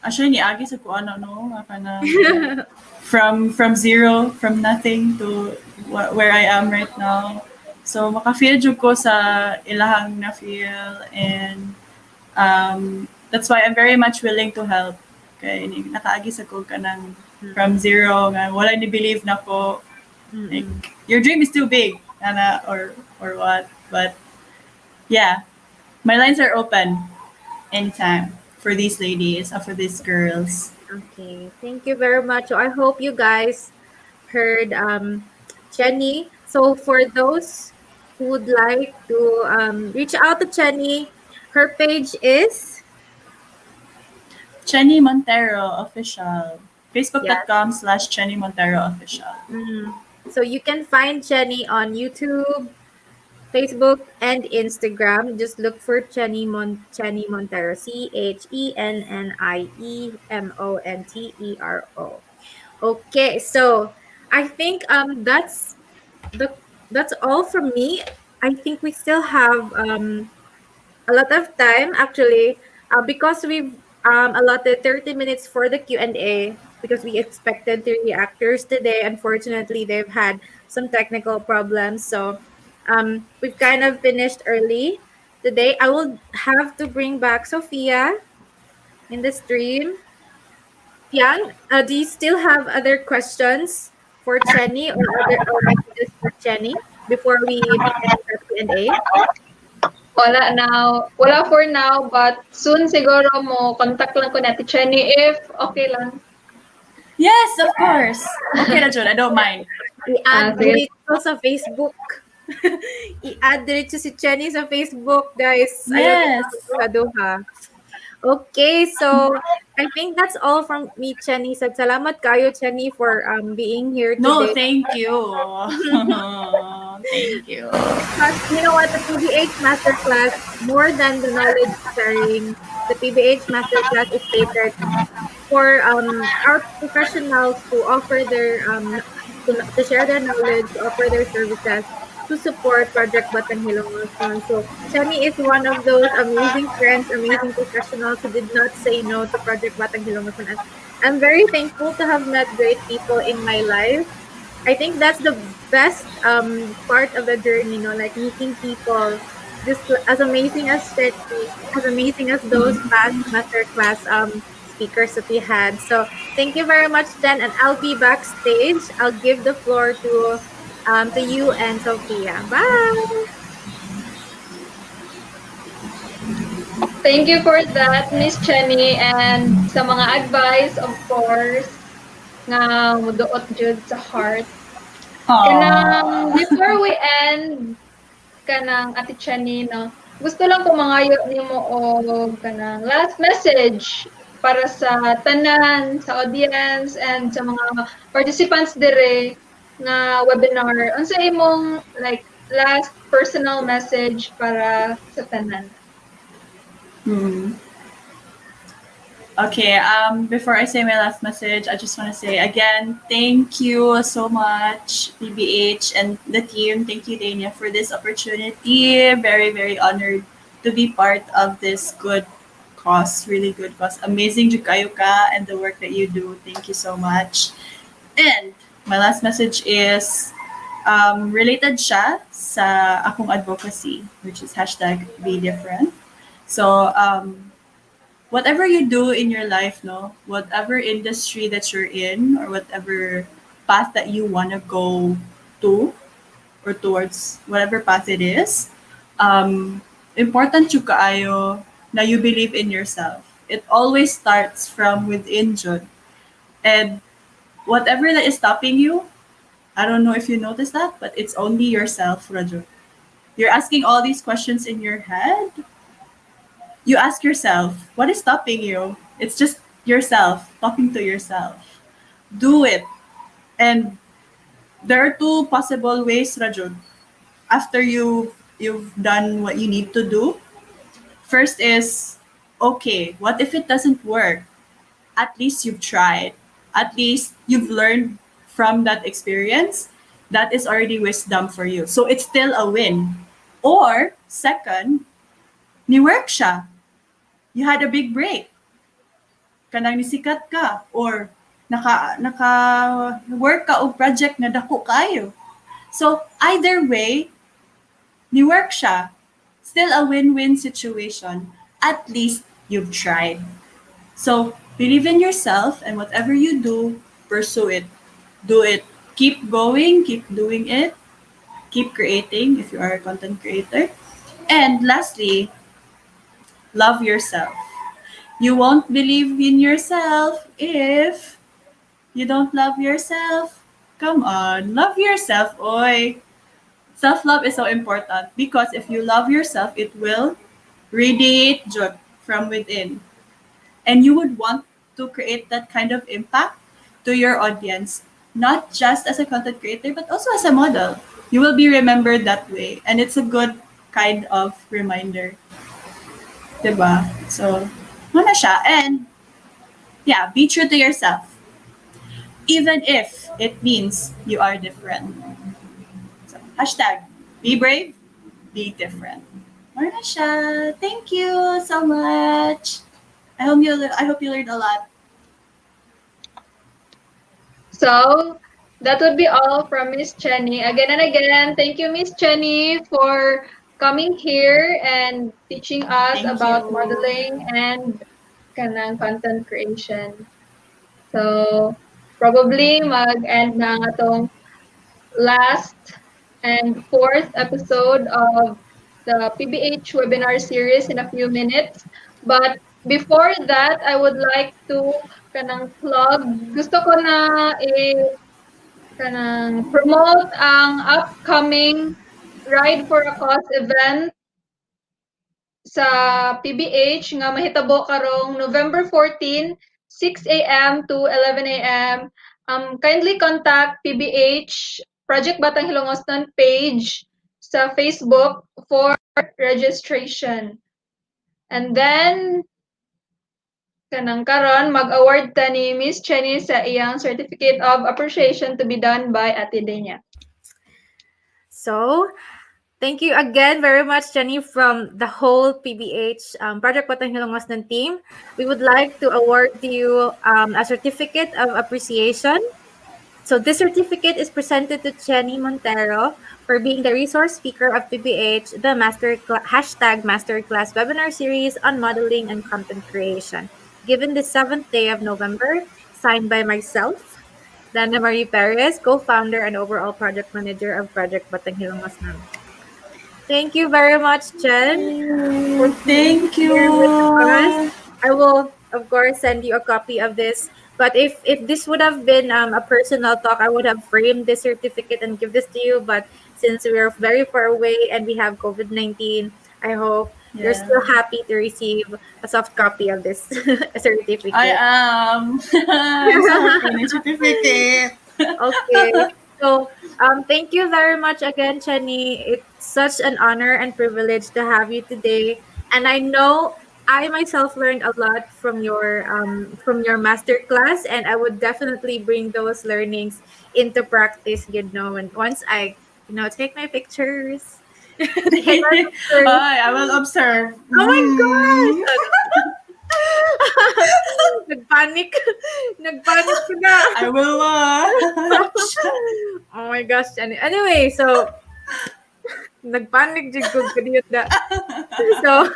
Actually niagi sa ko ano no, kana from zero, from nothing to where I am right now. So maka-feel jud ko sa ilahang na feel, and that's why I'm very much willing to help. Kay nakaagi sa ko kanang from zero nga wala ni believe na ko. Like, your dream is too big, Anna, or what? But yeah, my lines are open anytime for these ladies or for these girls. Okay, thank you very much. So I hope you guys heard Chennie. So for those who would like to reach out to Chennie, her page is Chennie Montero Official. Facebook.com/Chennie Montero Official. So you can find Chennie on YouTube, Facebook, and Instagram. Just look for Chennie Montero. ChennieMontero. Okay, so I think that's all from me. I think we still have a lot of time actually because we've allotted 30 minutes for the Q&A because we expected 3 actors today. Unfortunately, they've had some technical problems, so we've kind of finished early today. I will have to bring back Sophia in the stream. Piang, do you still have other questions for Chennie or other messages for Chennie before we begin the Q&A? Wala for now, but soon siguro mo contact lang ko natin Chennie if okay lang. Yes, of course. Okay na Jun, I don't mind. I-add diretso sa Facebook. I-add diretso si Chennie sa Facebook, guys. Yes. Okay, so I think that's all from me, Chennie. So, salamat kayo, Chennie, for being here today. No, thank you. Thank you. Because you know what, the PBH Masterclass, more than the knowledge sharing, the PBH Masterclass is catered for our professionals to offer their to share their knowledge, to offer their services, to support Project 𝒾𝓃𝓉𝓇𝓏. So Chennie is one of those amazing friends, amazing professionals who did not say no to Project 𝒾𝓃𝓉𝓇𝓏. And I'm very thankful to have met great people in my life. I think that's the best part of the journey, like meeting people just as amazing as Chennie, as amazing as those past masterclass speakers that we had. So thank you very much, Jen, and I'll be backstage. I'll give the floor to you and Sophia. Bye. Thank you for that, Miss Chennie, and sa mga advice, of course, nga muduot jud sa heart. Kanang before we end kanang Ate Chennie, no, gusto lang ko mangayo nimo og kanang last message para sa tanan, sa audience, and sa mga participants dire nga webinar. Unsa imong like last personal message para sa tanan. Okay, before I say my last message, I just want to say again, thank you so much, PBH and the team. Thank you, Dania, for this opportunity. Very, very honored to be part of this good cause, really good cause. Amazing 𝗎𝙆𝑘𝑎𝑦𝑜 ka and the work that you do. Thank you so much. And my last message is related siya sa akong advocacy, which is hashtag be different. So, whatever you do in your life, no, whatever industry that you're in or whatever path that you want to go to or towards whatever path it is, important yung kaayo na you believe in yourself. It always starts from within, Jud. And whatever that is stopping you, I don't know if you notice that, but it's only yourself, Rajo. You're asking all these questions in your head. You ask yourself, what is stopping you? It's just yourself, talking to yourself. Do it. And there are two possible ways, Rajun. After you've done what you need to do, first is, okay, what if it doesn't work? At least you've tried. At least you've learned from that experience. That is already wisdom for you. So it's still a win. Or, second, ni-work siya. You had a big break. Kanang nisikat ka. Or naka-work ka o project na dako kayo. So, either way, ni-work siya. Still a win-win situation. At least you've tried. So, believe in yourself and whatever you do, pursue it. Do it. Keep going, keep doing it. Keep creating if you are a content creator. And lastly, love yourself. You won't believe in yourself if you don't love yourself. Come on, love yourself, oy. Self-love is so important because if you love yourself, it will radiate joy from within. And you would want to create that kind of impact to your audience, not just as a content creator, but also as a model. You will be remembered that way. And it's a good kind of reminder. Diba? So, muna siya. And, yeah, be true to yourself. Even if it means you are different. So, hashtag, be brave, be different. Muna siya. Thank you so much. I hope you learned a lot. So that would be all from Miss Chennie. Again and again, thank you, Miss Chennie, for coming here and teaching us Thank about you. modeling and kanang content creation. So probably mag-end na ang atong last and fourth episode of the PBH webinar series in a few minutes. But before that, I would like to kanang plug. Gusto ko na kanang promote ang upcoming Ride for a Cause event sa PBH nga mahitabo karong November 14, 6 a.m. to 11 a.m. Kindly contact PBH Project Batang Hilongosnon page sa Facebook for registration. And then kanang karon mag-award ta ni Miss Chennie sa iyang Certificate of Appreciation to be done by Ate Denia. So, thank you again very much, Jenny, from the whole PBH Project Batang Hilongosnon team. We would like to award you a certificate of appreciation. So this certificate is presented to Chennie Montero for being the resource speaker of PBH, the #Masterclass webinar series on modeling and content creation, given the 7th day of November, signed by myself, Dana Marie Perez, co-founder and overall project manager of Project Batang Hilongosnon. Thank you very much, Chen. Thank you. I will, of course, send you a copy of this. But if this would have been a personal talk, I would have framed this certificate and give this to you. But since we are very far away and we have COVID-19, I hope you're still happy to receive a soft copy of this certificate. I am. I'm so happy with the certificate. Okay. So, thank you very much again, Chennie. It's such an honor and privilege to have you today. And I know I myself learned a lot from your master class, and I would definitely bring those learnings into practice. And once I take my pictures, take my pictures. I will observe. Oh my gosh! Nagpanic. Nagpanic ko na. I will watch. Oh my gosh. Anyway, so nagpanic jud ko kadiyot da. So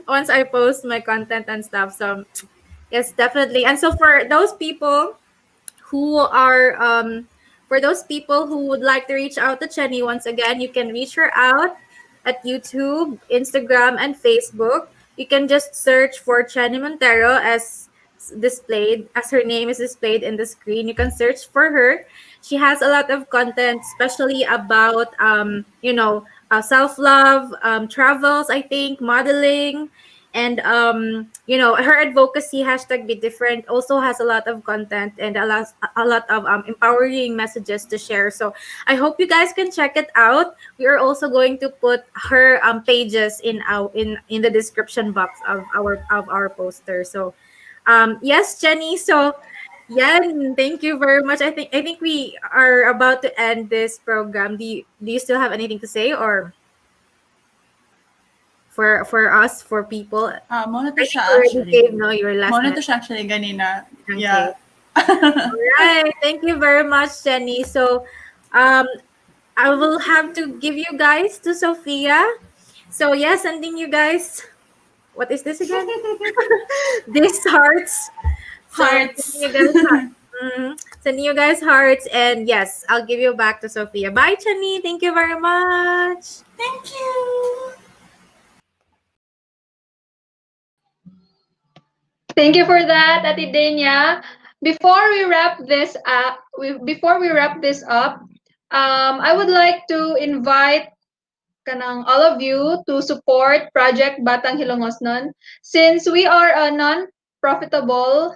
once I post my content and stuff, so yes, definitely. And so who are for those people who would like to reach out to Chennie, once again, you can reach her out at YouTube, Instagram, and Facebook. You can just search for Chennie Montero as her name is displayed in the screen. You can search for her. She has a lot of content, especially about self-love, travels, I think, modeling, and her advocacy hashtag be different also has a lot of content and a lot of empowering messages to share. So I hope you guys can check it out. We are also going to put her pages in the description box of our poster. So yes, Chennie, so yeah, thank you very much. I think we are about to end this program. Do you still have anything to say, or for us, for people? Muna to I think siya you already actually. gave your last Muna to message. siya actually ganina. Okay. Yeah. All right. Thank you very much, Chennie. So, I will have to give you guys to Sophia. So, yeah, sending you guys. What is this again? These hearts. So, Hearts. sending you guys hearts. And yes, I'll give you back to Sophia. Bye, Chennie. Thank you very much. Thank you. Thank you for that, Ate Denia. Before we wrap this up, I would like to invite all of you to support Project Batang Hilongosnon, since we are a non-profitable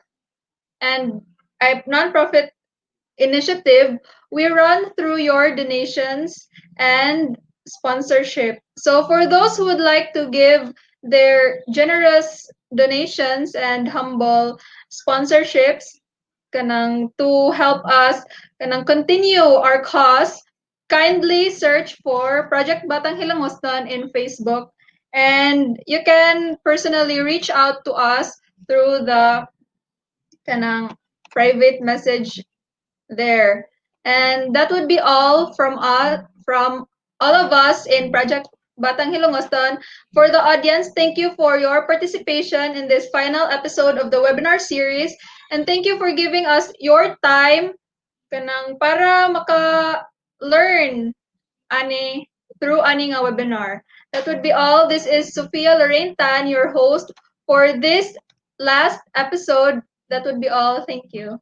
and a non-profit initiative. We run through your donations and sponsorship. So for those who would like to give their generous donations and humble sponsorships to help us continue our cause, kindly search for Project Batang Hilongosnon in Facebook, and you can personally reach out to us through the private message there. And that would be all from all of us in Project Batang Hilongosnon. For the audience, thank you for your participation in this final episode of the webinar series, and thank you for giving us your time para maka-learn through ani nga webinar. That would be all. This is Sophia Lorraine Tan, your host for this last episode. That would be all. Thank you.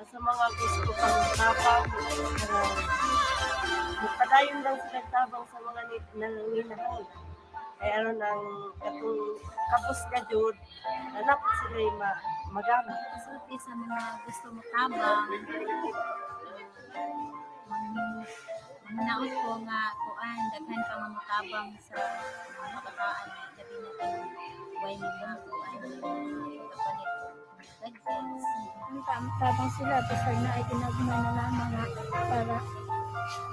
Sa mga gusto pang tabang, magpadayon lang sila tabang sa mga nanginahanglan. ay aron ng katong kapos ka jud na dapat sila magamit. Sulti sa mga gusto mo tabang. Manaot ko nga kuan daghan pa nga motabang sa makataan labi na way mga kuan kapalit Ang tabang sila basta na ay ginagmay na lamang nga para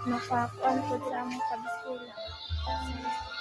makakuan po sa among kabiskila. Salamat.